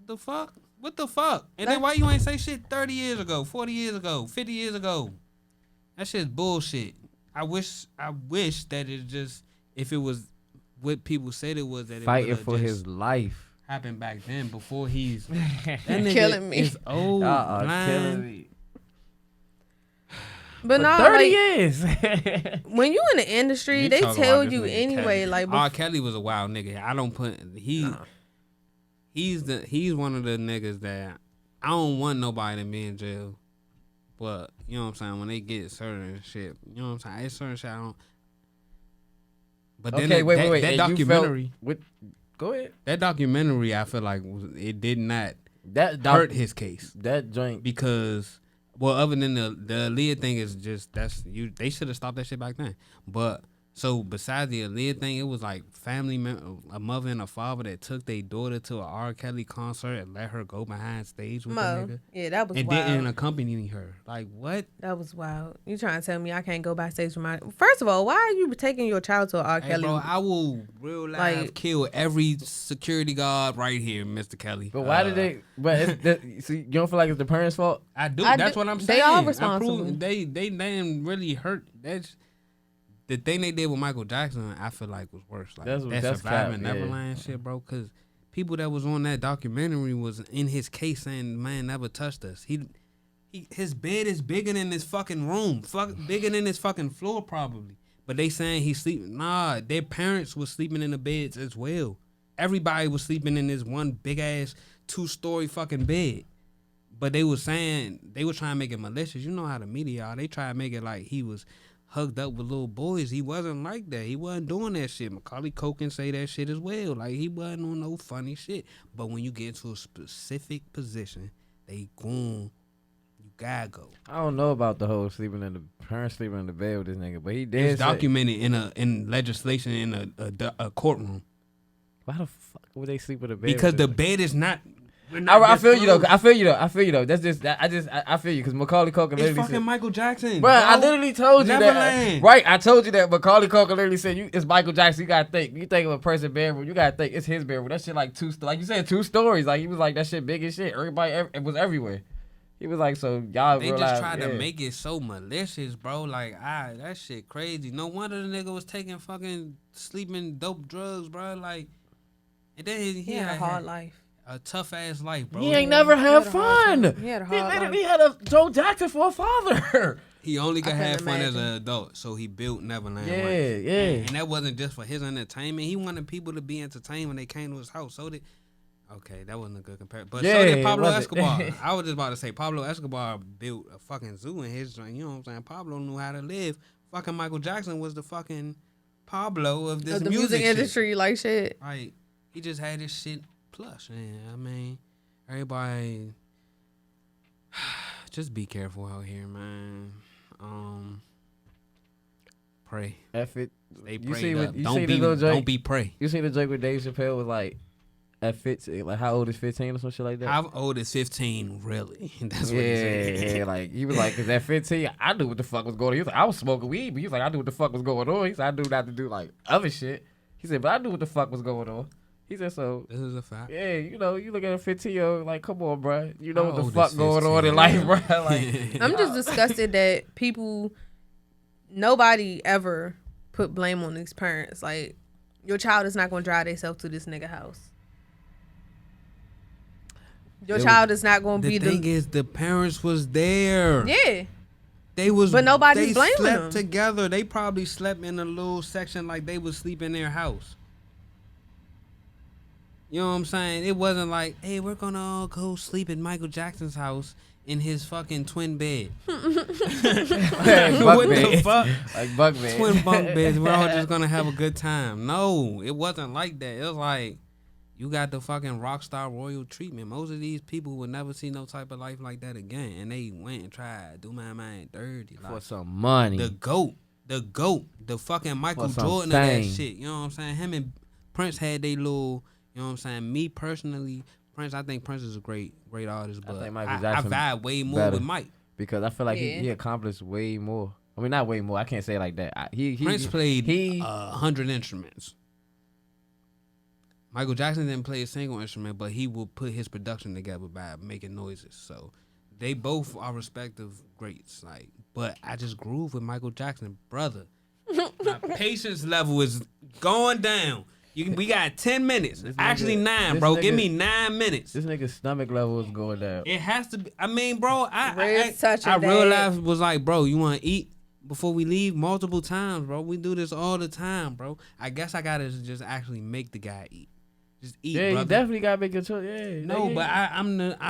Speaker 1: The fuck? What the fuck? And then why you ain't say shit 30 years ago, 40 years ago, 50 years ago? That shit's bullshit. I wish that it just, if it was what people said it was, that it
Speaker 3: Fighting
Speaker 1: would've
Speaker 3: for
Speaker 1: just
Speaker 3: his life.
Speaker 1: happened back then before he's that nigga
Speaker 2: Killing me.
Speaker 1: is old,
Speaker 3: Killing
Speaker 1: blind.
Speaker 3: me.
Speaker 2: but
Speaker 3: For
Speaker 2: nah,
Speaker 3: 30
Speaker 2: like,
Speaker 3: years.
Speaker 2: when you in the industry,
Speaker 1: You
Speaker 2: they
Speaker 1: talking
Speaker 2: tell
Speaker 1: about this
Speaker 2: you
Speaker 1: nigga
Speaker 2: anyway.
Speaker 1: Kelly.
Speaker 2: Like,
Speaker 1: R. Kelly was a wild nigga. I don't put he's one of the niggas that I don't want nobody to be in jail. But you know what I'm saying, when they get certain shit, you know what I'm saying, it's certain shit I don't. But then
Speaker 3: Okay, wait.
Speaker 1: that
Speaker 3: And
Speaker 1: documentary,
Speaker 3: go ahead.
Speaker 1: that documentary, I feel like it did not
Speaker 3: That
Speaker 1: hurt his case
Speaker 3: That joint.
Speaker 1: because, well, other than the Aaliyah thing is just they should have stopped that shit back then. But so besides the Aaliyah thing, it was like a mother and a father that took their daughter to a R. Kelly concert and let her go behind stage with the nigga.
Speaker 2: yeah, that was
Speaker 1: And
Speaker 2: wild.
Speaker 1: didn't accompany her. Like, what?
Speaker 2: That was wild. You trying to tell me I can't go backstage with my... First of all, why are you taking your child to an R.
Speaker 1: Hey,
Speaker 2: Kelly?
Speaker 1: bro, I will real life kill every security guard right here, Mr. Kelly.
Speaker 3: But why did they? But see, you don't feel like it's the parents' fault?
Speaker 1: I do.
Speaker 2: I
Speaker 1: That's
Speaker 2: do-
Speaker 1: what I'm
Speaker 2: they
Speaker 1: saying.
Speaker 2: all
Speaker 1: I'm
Speaker 2: responsible.
Speaker 1: proving they didn't really hurt. That's the thing they did with Michael Jackson. I feel like was worse. Like
Speaker 3: That's
Speaker 1: Surviving
Speaker 3: cap, yeah.
Speaker 1: Neverland shit, bro. Because people that was on that documentary was in his case saying, "Man, never touched us." His bed is bigger than his fucking room, bigger than his fucking floor probably. But they saying he's sleeping. Nah, their parents was sleeping in the beds as well. Everybody was sleeping in this one big ass 2-story fucking bed. But they was saying they were trying to make it malicious. You know how the media are. They try to make it like he was hugged up with little boys. He wasn't like that. He wasn't doing that shit. Macaulay Culkin say that shit as well. Like he wasn't on no funny shit. But when you get into a specific position, they goon. You gotta go.
Speaker 3: I don't know about the whole parents sleeping in the bed with this nigga, but he did.
Speaker 1: It's documented in legislation in a courtroom.
Speaker 3: Why the fuck would they sleep in the bed?
Speaker 1: Because
Speaker 3: with
Speaker 1: the
Speaker 3: this
Speaker 1: bed is not.
Speaker 3: I feel you though. I feel you though. That's just I feel you because Macaulay Culkin
Speaker 1: It's
Speaker 3: literally
Speaker 1: fucking
Speaker 3: said,
Speaker 1: Michael Jackson.
Speaker 3: bro, I literally told you
Speaker 1: Neverland.
Speaker 3: that. Right, I told you that. Macaulay Culkin literally said, "It's Michael Jackson. You gotta think. You think of a person's bedroom. You gotta think it's his bedroom. That shit like like you said, 2 stories. Like he was like that shit big as shit. Everybody, it was everywhere. He was like, so y'all.
Speaker 1: They
Speaker 3: realize,
Speaker 1: just tried
Speaker 3: yeah.
Speaker 1: to make it so malicious, bro. Like, that shit crazy. No wonder the nigga was taking fucking sleeping dope drugs, bro. Like, and then he
Speaker 2: had a hard life.
Speaker 1: A tough ass life, bro.
Speaker 3: He ain't never had
Speaker 2: He had a hard
Speaker 3: fun.
Speaker 2: time. He had a hard
Speaker 3: literally
Speaker 2: life.
Speaker 3: had a Joe Jackson for a father.
Speaker 1: He only could
Speaker 2: I
Speaker 1: have
Speaker 2: couldn't
Speaker 1: fun as an
Speaker 2: imagine.
Speaker 1: adult, so he built Neverland.
Speaker 3: Yeah,
Speaker 1: Ranch.
Speaker 3: yeah.
Speaker 1: And that wasn't just for his entertainment. He wanted people to be entertained when they came to his house. So did. Okay, that wasn't a good comparison. But so
Speaker 3: Yeah,
Speaker 1: did
Speaker 3: it
Speaker 1: Pablo
Speaker 3: wasn't.
Speaker 1: Escobar. I was just about to say Pablo Escobar built a fucking zoo in his joint. You know what I'm saying? Pablo knew how to live. Fucking Michael Jackson was the fucking Pablo of this
Speaker 2: Of the
Speaker 1: music shit.
Speaker 2: industry, like shit.
Speaker 1: Like, he just had his shit plush. Man, I mean, everybody, just be careful out here, man. pray.
Speaker 3: F it.
Speaker 1: Stay
Speaker 3: You
Speaker 1: prayed
Speaker 3: see
Speaker 1: up.
Speaker 3: what- you
Speaker 1: Don't
Speaker 3: see the
Speaker 1: be
Speaker 3: little joke?
Speaker 1: don't be pray.
Speaker 3: You seen the joke with Dave Chappelle was like, at 15, like how old is 15 or some shit like that?
Speaker 1: How old is 15 really? That's what
Speaker 3: yeah,
Speaker 1: he said.
Speaker 3: yeah, like he was like, cause at 15, I knew what the fuck was going on. He was like, I was smoking weed, but he was like, I knew what the fuck was going on. He said, I knew not to do like other shit. He said, but I knew what the fuck was going on. He said, so
Speaker 1: This is a fact.
Speaker 3: yeah, you know, you look at a 15-year-old like, come on, bro, you know
Speaker 1: How
Speaker 3: what the
Speaker 1: old
Speaker 3: fuck
Speaker 1: is
Speaker 3: going on
Speaker 1: 15?
Speaker 3: in life, bro. Like,
Speaker 2: I'm just disgusted that nobody ever put blame on these parents. Like, your child is not going to drive themselves to this nigga house. Your child is not going to be
Speaker 1: The thing is, the parents was there.
Speaker 2: Yeah.
Speaker 1: They was,
Speaker 2: But nobody's
Speaker 1: they
Speaker 2: blaming
Speaker 1: slept
Speaker 2: them.
Speaker 1: together. They probably slept in a little section like they would sleep in their house. You know what I'm saying? It wasn't like, hey, we're gonna all go sleep at Michael Jackson's house in his fucking twin bed.
Speaker 3: bunk
Speaker 1: What the
Speaker 3: bed.
Speaker 1: fuck?
Speaker 3: Like bunk bed.
Speaker 1: Twin bunk beds. We're all just gonna have a good time. No, it wasn't like that. It was like, you got the fucking rock star royal treatment. Most of these people would never see no type of life like that again. And they went and tried to do my mind dirty.
Speaker 3: For
Speaker 1: Like,
Speaker 3: some money.
Speaker 1: the GOAT, the fucking Michael
Speaker 3: For some
Speaker 1: Jordan of that
Speaker 3: fame.
Speaker 1: shit. You know what I'm saying? Him and Prince had they little, you know what I'm saying? Me personally, Prince, I think Prince is a great artist, but
Speaker 3: think Michael
Speaker 1: I
Speaker 3: Jackson
Speaker 1: vibe way more
Speaker 3: better.
Speaker 1: with Mike.
Speaker 3: Because I feel like
Speaker 2: Yeah.
Speaker 3: he accomplished way more. I mean, not way more. I can't say it like that.
Speaker 1: Prince played
Speaker 3: he
Speaker 1: 100 instruments. Michael Jackson didn't play a single instrument, but he will put his production together by making noises. So they both are respective greats. Like, but I just groove with Michael Jackson, brother. My patience level is going down. We got 10 minutes.
Speaker 3: This
Speaker 1: Actually,
Speaker 3: nigga-
Speaker 1: 9,
Speaker 3: this
Speaker 1: bro. Give
Speaker 3: nigga-
Speaker 1: me 9 minutes.
Speaker 3: this nigga's stomach level is going down.
Speaker 1: It has to be. I mean, bro,
Speaker 2: Ribs touching
Speaker 1: I real
Speaker 2: that.
Speaker 1: life was like, bro, you want to eat before we leave multiple times, bro. We do this all the time, bro. I guess I got to just actually make the guy eat. Just eat,
Speaker 3: Yeah,
Speaker 1: brother.
Speaker 3: you definitely gotta make a choice. Yeah,
Speaker 1: No,
Speaker 3: yeah.
Speaker 1: but I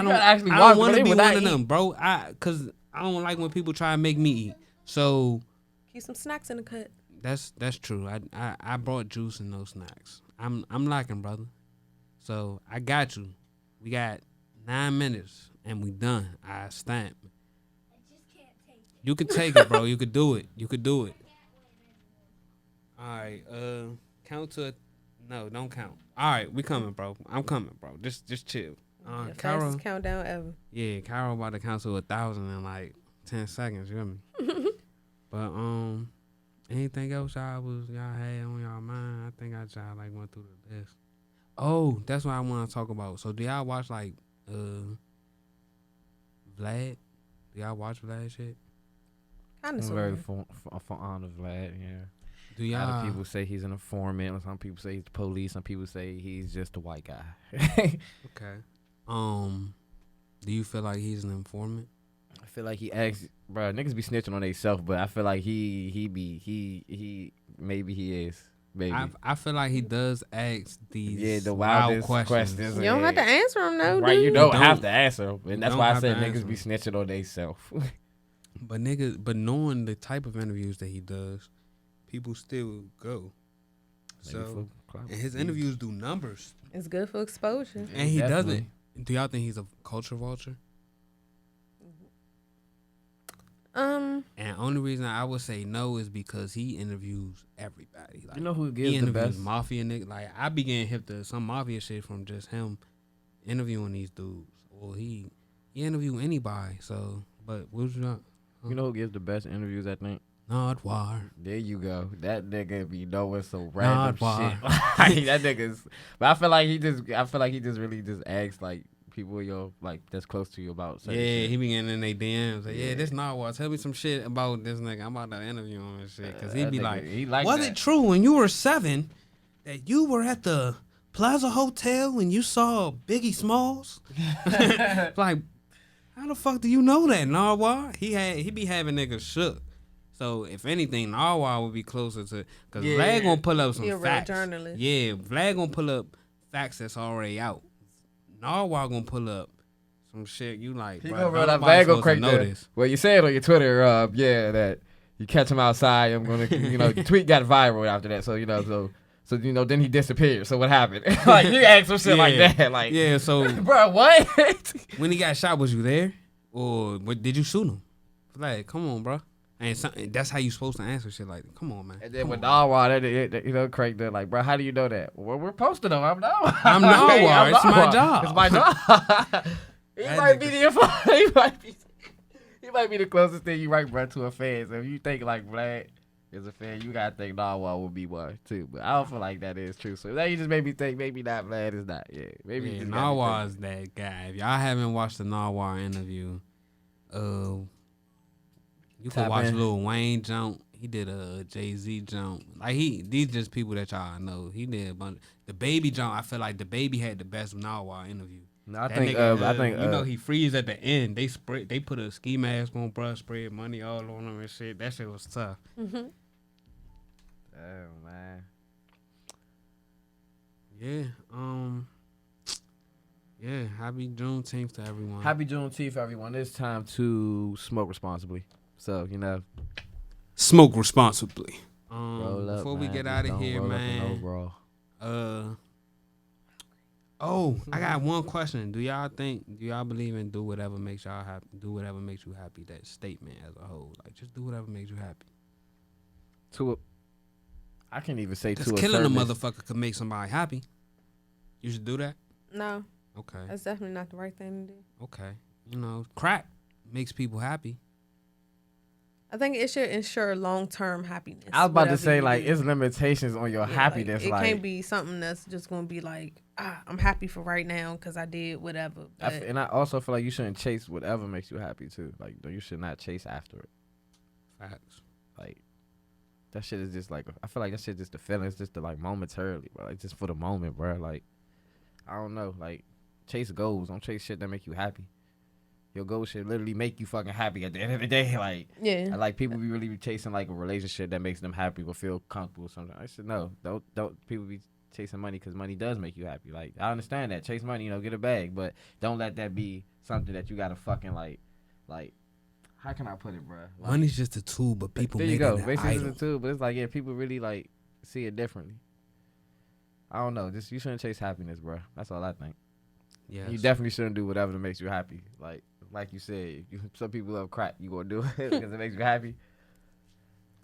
Speaker 3: gotta actually
Speaker 1: don't
Speaker 3: watch,
Speaker 1: want
Speaker 3: but
Speaker 1: to
Speaker 3: they
Speaker 1: be
Speaker 3: would
Speaker 1: one
Speaker 3: not
Speaker 1: of them,
Speaker 3: eat.
Speaker 1: bro. Cause I don't like when people try to make me eat. So
Speaker 2: Keep some snacks in the cut.
Speaker 1: that's true. I brought juice and no snacks. I'm lacking, brother. So I got you. We got 9 minutes and we done. I stamp. You could take it, bro. You could do it. You could do it. All right. Count to. No, don't count. All right, we coming, bro. I'm coming, bro. Just chill.
Speaker 2: The
Speaker 1: Carol.
Speaker 2: fastest countdown ever.
Speaker 1: Yeah, Carol about to count to 1,000 in like 10 seconds. You hear me? But anything else y'all had on y'all mind? I think I just like went through the list. Oh, that's what I want to talk about. So do y'all watch like Vlad? Do y'all watch Vlad shit?
Speaker 2: Kind
Speaker 3: I'm
Speaker 2: of
Speaker 3: very
Speaker 2: sort
Speaker 3: fond of Vlad. Yeah.
Speaker 1: Do
Speaker 3: A
Speaker 1: y'all?
Speaker 3: lot of people say he's an informant. Some people say he's the police. Some people say he's just a white guy.
Speaker 1: Okay. Do you feel like he's an informant?
Speaker 3: I feel like he acts, bro. Niggas be snitching on themselves, but I feel like he maybe he is. Maybe.
Speaker 1: I feel like he does ask these
Speaker 3: The
Speaker 1: wild
Speaker 3: wildest questions.
Speaker 2: You don't have to answer them, though,
Speaker 3: Right,
Speaker 2: dude.
Speaker 3: you don't
Speaker 1: don't.
Speaker 3: have to answer 'em. And that's
Speaker 1: don't
Speaker 3: why I
Speaker 1: have
Speaker 3: said
Speaker 1: to answer
Speaker 3: niggas be
Speaker 1: 'em.
Speaker 3: snitching on themselves.
Speaker 1: But knowing the type of interviews that he does, people still go. So and his interviews do numbers.
Speaker 2: It's good for exposure.
Speaker 1: And he
Speaker 3: Definitely.
Speaker 1: doesn't. Do y'all think he's a culture vulture? And only reason I would say no is because he interviews everybody. Like,
Speaker 3: You know who
Speaker 1: he
Speaker 3: gives the
Speaker 1: interviews
Speaker 3: best?
Speaker 1: mafia niggas. Like, I be getting hip to some mafia shit from just him interviewing these dudes. Or he interview anybody. So, but what was you
Speaker 3: You know who gives the best interviews, I think?
Speaker 1: Nardwuar.
Speaker 3: There you go. That nigga be knowing some random
Speaker 1: Nardwuar.
Speaker 3: shit. Like, that nigga's. But I feel like he just really just asks like people that's close to you about.
Speaker 1: Yeah,
Speaker 3: certain shit.
Speaker 1: he be getting in their DMs. Like, yeah,
Speaker 3: Yeah.
Speaker 1: this Nardwuar. Tell me some shit about this nigga. I'm about to interview him and shit. Because he
Speaker 3: That
Speaker 1: be
Speaker 3: nigga,
Speaker 1: like,
Speaker 3: he like
Speaker 1: was
Speaker 3: that.
Speaker 1: it true when you were 7 that you were at the Plaza Hotel when you saw Biggie Smalls? Like, how the fuck do you know that, Nardwuar? He be having niggas shook. So if anything, Nardwuar would be closer to, because
Speaker 3: Yeah.
Speaker 1: Vlad gonna pull up some
Speaker 2: He a real
Speaker 1: facts.
Speaker 2: journalist.
Speaker 1: Yeah, Vlad gonna pull up facts that's already out. Nardwuar gonna pull up some shit you like.
Speaker 3: He
Speaker 1: bruh,
Speaker 3: gonna run up
Speaker 1: nobody
Speaker 3: bag, go
Speaker 1: supposed to
Speaker 3: crank
Speaker 1: know
Speaker 3: the.
Speaker 1: this.
Speaker 3: Well, you said on your Twitter, that you catch him outside. I'm gonna, your tweet got viral after that. So then he disappeared. So what happened? Like you asked some shit like
Speaker 1: Yeah.
Speaker 3: that, like
Speaker 1: Yeah, so
Speaker 3: bro, what?
Speaker 1: when he got shot, was you there? Or did you shoot him? Like, come on, bro. And that's how you supposed to answer shit like that. Come on, man.
Speaker 3: And then with Nardwuar, Craig did like, bro, how do you know that? Well, we're posting them. I'm Nardwuar.
Speaker 1: I'm Nardwuar. It's my job.
Speaker 3: It's my job. He might be the he might be the closest thing you right, bro, to a fan. So if you think like Vlad is a fan, you gotta think Nardwuar will be one too. But I don't feel like that is true. So that you just made me think maybe not Vlad is not. Yeah, maybe
Speaker 1: Nardwuar is that guy. If y'all haven't watched the Nardwuar interview, you can watch Lil Wayne jump. He did a Jay-Z jump. Like these just people that y'all know. He did a bunch. The Baby jump. I feel like the Baby had the best Nardwuar interview.
Speaker 3: No, I think you
Speaker 1: know he freeze at the end. They put a ski mask on, bruh, spread money all on him and shit. That shit was tough.
Speaker 2: Mm-hmm.
Speaker 3: Oh man.
Speaker 1: Yeah. Yeah. Happy Juneteenth to everyone.
Speaker 3: Happy Juneteenth, everyone. It's time to smoke responsibly. So
Speaker 1: smoke responsibly.
Speaker 3: Roll up,
Speaker 1: before we
Speaker 3: man.
Speaker 1: get
Speaker 3: Just
Speaker 1: out of
Speaker 3: don't
Speaker 1: here,
Speaker 3: roll up
Speaker 1: man. I got one question. Do y'all believe in do whatever makes y'all happy? Do whatever makes you happy. That statement as a whole, like just do whatever makes you happy.
Speaker 3: I can't even say
Speaker 1: just
Speaker 3: to
Speaker 1: killing a
Speaker 3: service.
Speaker 1: motherfucker could make somebody happy. You should do that.
Speaker 2: No.
Speaker 1: Okay.
Speaker 2: That's definitely not the right thing to do.
Speaker 1: Okay. Crack makes people happy.
Speaker 2: I think it should ensure long-term happiness.
Speaker 3: I was about to say, like, it's limitations on your happiness.
Speaker 2: It can't be something that's just going to be like, I'm happy for right now because I did whatever.
Speaker 3: And I also feel like you shouldn't chase whatever makes you happy, too. Like, you should not chase after it.
Speaker 1: Facts.
Speaker 3: Like, that shit is just, like, I feel like that shit just the feelings, just the, like, momentarily, bro. Like, just for the moment, bro. Like, I don't know. Like, chase goals. Don't chase shit that make you happy. Your goal should literally make you fucking happy at the end of the day. Like,
Speaker 2: yeah.
Speaker 3: Like people be really chasing like a relationship that makes them happy or feel comfortable. Sometimes I said no. Don't people be chasing money because money does make you happy. Like I understand that chase money, get a bag, but don't let that be something that you gotta fucking like. How can I put it, bro? Like,
Speaker 1: money's just a tool, but people
Speaker 3: there
Speaker 1: make
Speaker 3: you go.
Speaker 1: it an
Speaker 3: Basically,
Speaker 1: idol.
Speaker 3: it's a tool, but it's like people really like see it differently. I don't know. Just you shouldn't chase happiness, bro. That's all I think.
Speaker 1: Yeah.
Speaker 3: You definitely shouldn't do whatever that makes you happy. Like you said, some people love crack. You gonna do it because it makes you happy.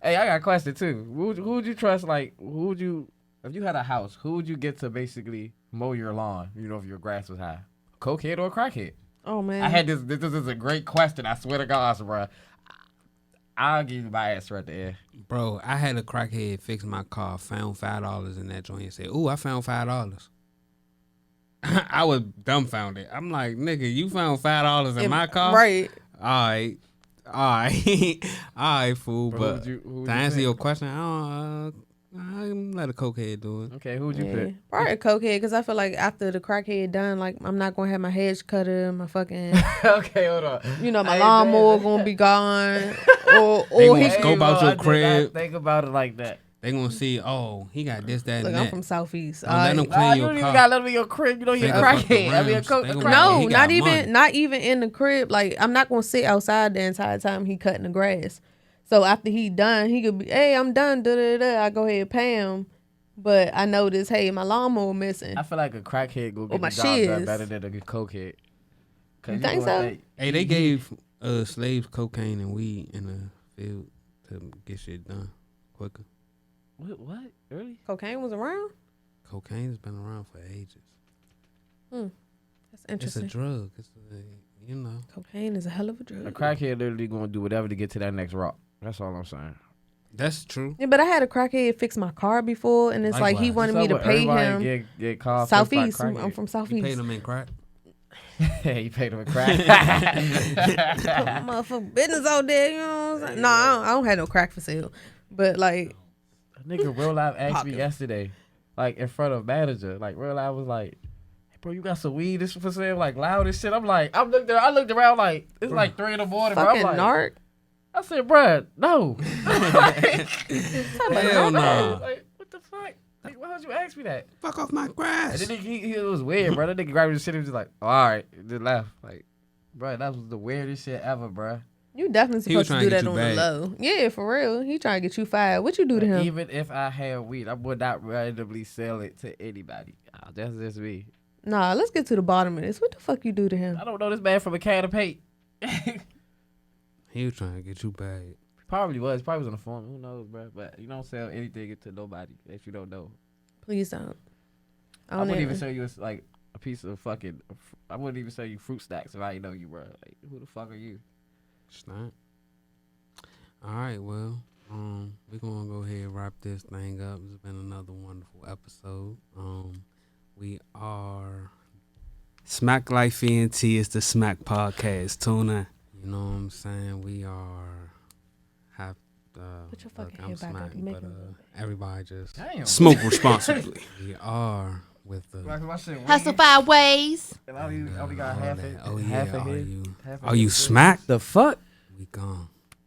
Speaker 3: Hey, I got a question too. Who would you trust? Like, if you had a house, who would you get to basically mow your lawn? If your grass was high, a cokehead or a crackhead?
Speaker 2: Oh man,
Speaker 3: I had this. This is a great question. I swear to God, bro. I'll give you my answer at the end.
Speaker 1: Bro, I had a crackhead fix my car. Found $5 in that joint and said, "Ooh, I found $5." I was dumbfounded. I'm like, nigga, you found $5 in my car?
Speaker 2: Right.
Speaker 1: All right, fool. But
Speaker 3: who
Speaker 1: to answer your question, I'm let a cokehead do it.
Speaker 3: Okay, who would you pick?
Speaker 2: Probably a cokehead because I feel like after the crackhead done, like I'm not gonna have my hedge cutter, my fucking
Speaker 3: okay, hold on.
Speaker 2: My lawnmower gonna be gone, or
Speaker 1: gonna
Speaker 2: he
Speaker 1: scope out your crib.
Speaker 3: Think about it like that.
Speaker 1: They gonna see, he got this, that,
Speaker 2: Look,
Speaker 1: and
Speaker 2: I'm
Speaker 1: that.
Speaker 2: from Southeast.
Speaker 1: Let them clean
Speaker 3: You
Speaker 1: your
Speaker 3: don't even
Speaker 1: car.
Speaker 3: gotta let them in your crib. You're a crackhead. I mean, a crackhead.
Speaker 2: No,
Speaker 1: He got money.
Speaker 2: not even in the crib. Like I'm not gonna sit outside the entire time he cutting the grass. So after he done, he could be, hey, I'm done. I go ahead and pay him. But I noticed, hey, my lawnmower missing.
Speaker 3: I feel like a crackhead go get
Speaker 2: my
Speaker 3: the job done
Speaker 2: shiz.
Speaker 3: better than a cokehead.
Speaker 2: You think so?
Speaker 1: Hey, they gave slaves cocaine and weed in the field to get shit done quicker.
Speaker 3: What? Really?
Speaker 2: Cocaine was around?
Speaker 1: Cocaine has been around for ages.
Speaker 2: That's
Speaker 1: It's
Speaker 2: interesting.
Speaker 1: a drug.
Speaker 2: Cocaine is a hell of a drug.
Speaker 3: A crackhead literally gonna do whatever to get to that next rock. That's all I'm saying.
Speaker 1: That's true.
Speaker 2: Yeah, but I had a crackhead fix my car before, and it's like he
Speaker 1: Likewise.
Speaker 2: wanted me to pay him.
Speaker 3: Get called
Speaker 2: Southeast.
Speaker 3: I'm
Speaker 2: I'm from
Speaker 1: You
Speaker 2: Southeast.
Speaker 1: paid them in crack.
Speaker 3: You paid him a crack.
Speaker 2: Motherfucking business out there, you know what I'm saying? No, I don't have no crack for sale. But like,
Speaker 3: A nigga real life asked me
Speaker 2: Poppin'.
Speaker 3: yesterday, like in front of manager, like real life was like, hey, bro, you got some weed this for sale, like loud as shit. I'm like, I looked around like it's like 3 in the morning, bro. I'm
Speaker 2: fucking
Speaker 3: like,
Speaker 2: narc.
Speaker 3: I said, bruh, no.
Speaker 1: Hell no.
Speaker 3: Like, what the fuck? Like, why would you ask me that?
Speaker 1: Fuck off my
Speaker 3: And
Speaker 1: grass.
Speaker 3: then he it was weird, bro. That nigga grabbed his shit and was just like, all right, just left. Like, bro, that was the weirdest shit ever, bro.
Speaker 2: You definitely
Speaker 1: He was
Speaker 2: supposed to
Speaker 1: trying
Speaker 2: do
Speaker 1: to
Speaker 2: that
Speaker 1: get you
Speaker 2: on the low. Yeah, for real. He trying to get you fired. What you do to him?
Speaker 3: Even if I had weed, I would not randomly sell it to anybody. That's just me.
Speaker 2: Nah, let's get to the bottom of this. What the fuck you do to him?
Speaker 3: I don't know this man from a can of paint.
Speaker 1: He was trying to get you bad.
Speaker 3: Probably was. Probably was on the phone. Who knows, bro? But you don't sell anything to nobody that you don't know.
Speaker 2: Please don't.
Speaker 3: I wouldn't even sell you like a piece of fucking. I wouldn't even sell you fruit snacks if I didn't know you, bro. Like, who the fuck are you?
Speaker 1: Snap. All right, well, we're gonna go ahead and wrap this thing up. It's been another wonderful episode. We are Smack Life ENT is the Smack Podcast. Tune in. You know what I'm saying? We are
Speaker 2: Put your fucking
Speaker 1: I'm
Speaker 2: head back up.
Speaker 1: smacking,
Speaker 2: You
Speaker 1: but
Speaker 2: making a
Speaker 1: everybody just
Speaker 3: Damn.
Speaker 1: smoke responsibly. We are with the
Speaker 3: Like my shit.
Speaker 5: Hustle 5 ways.
Speaker 3: And I only got half it.
Speaker 1: Oh
Speaker 3: half
Speaker 1: yeah,
Speaker 3: a head. Half a
Speaker 1: are you
Speaker 3: head.
Speaker 1: smacked?
Speaker 3: The fuck?
Speaker 1: We gone.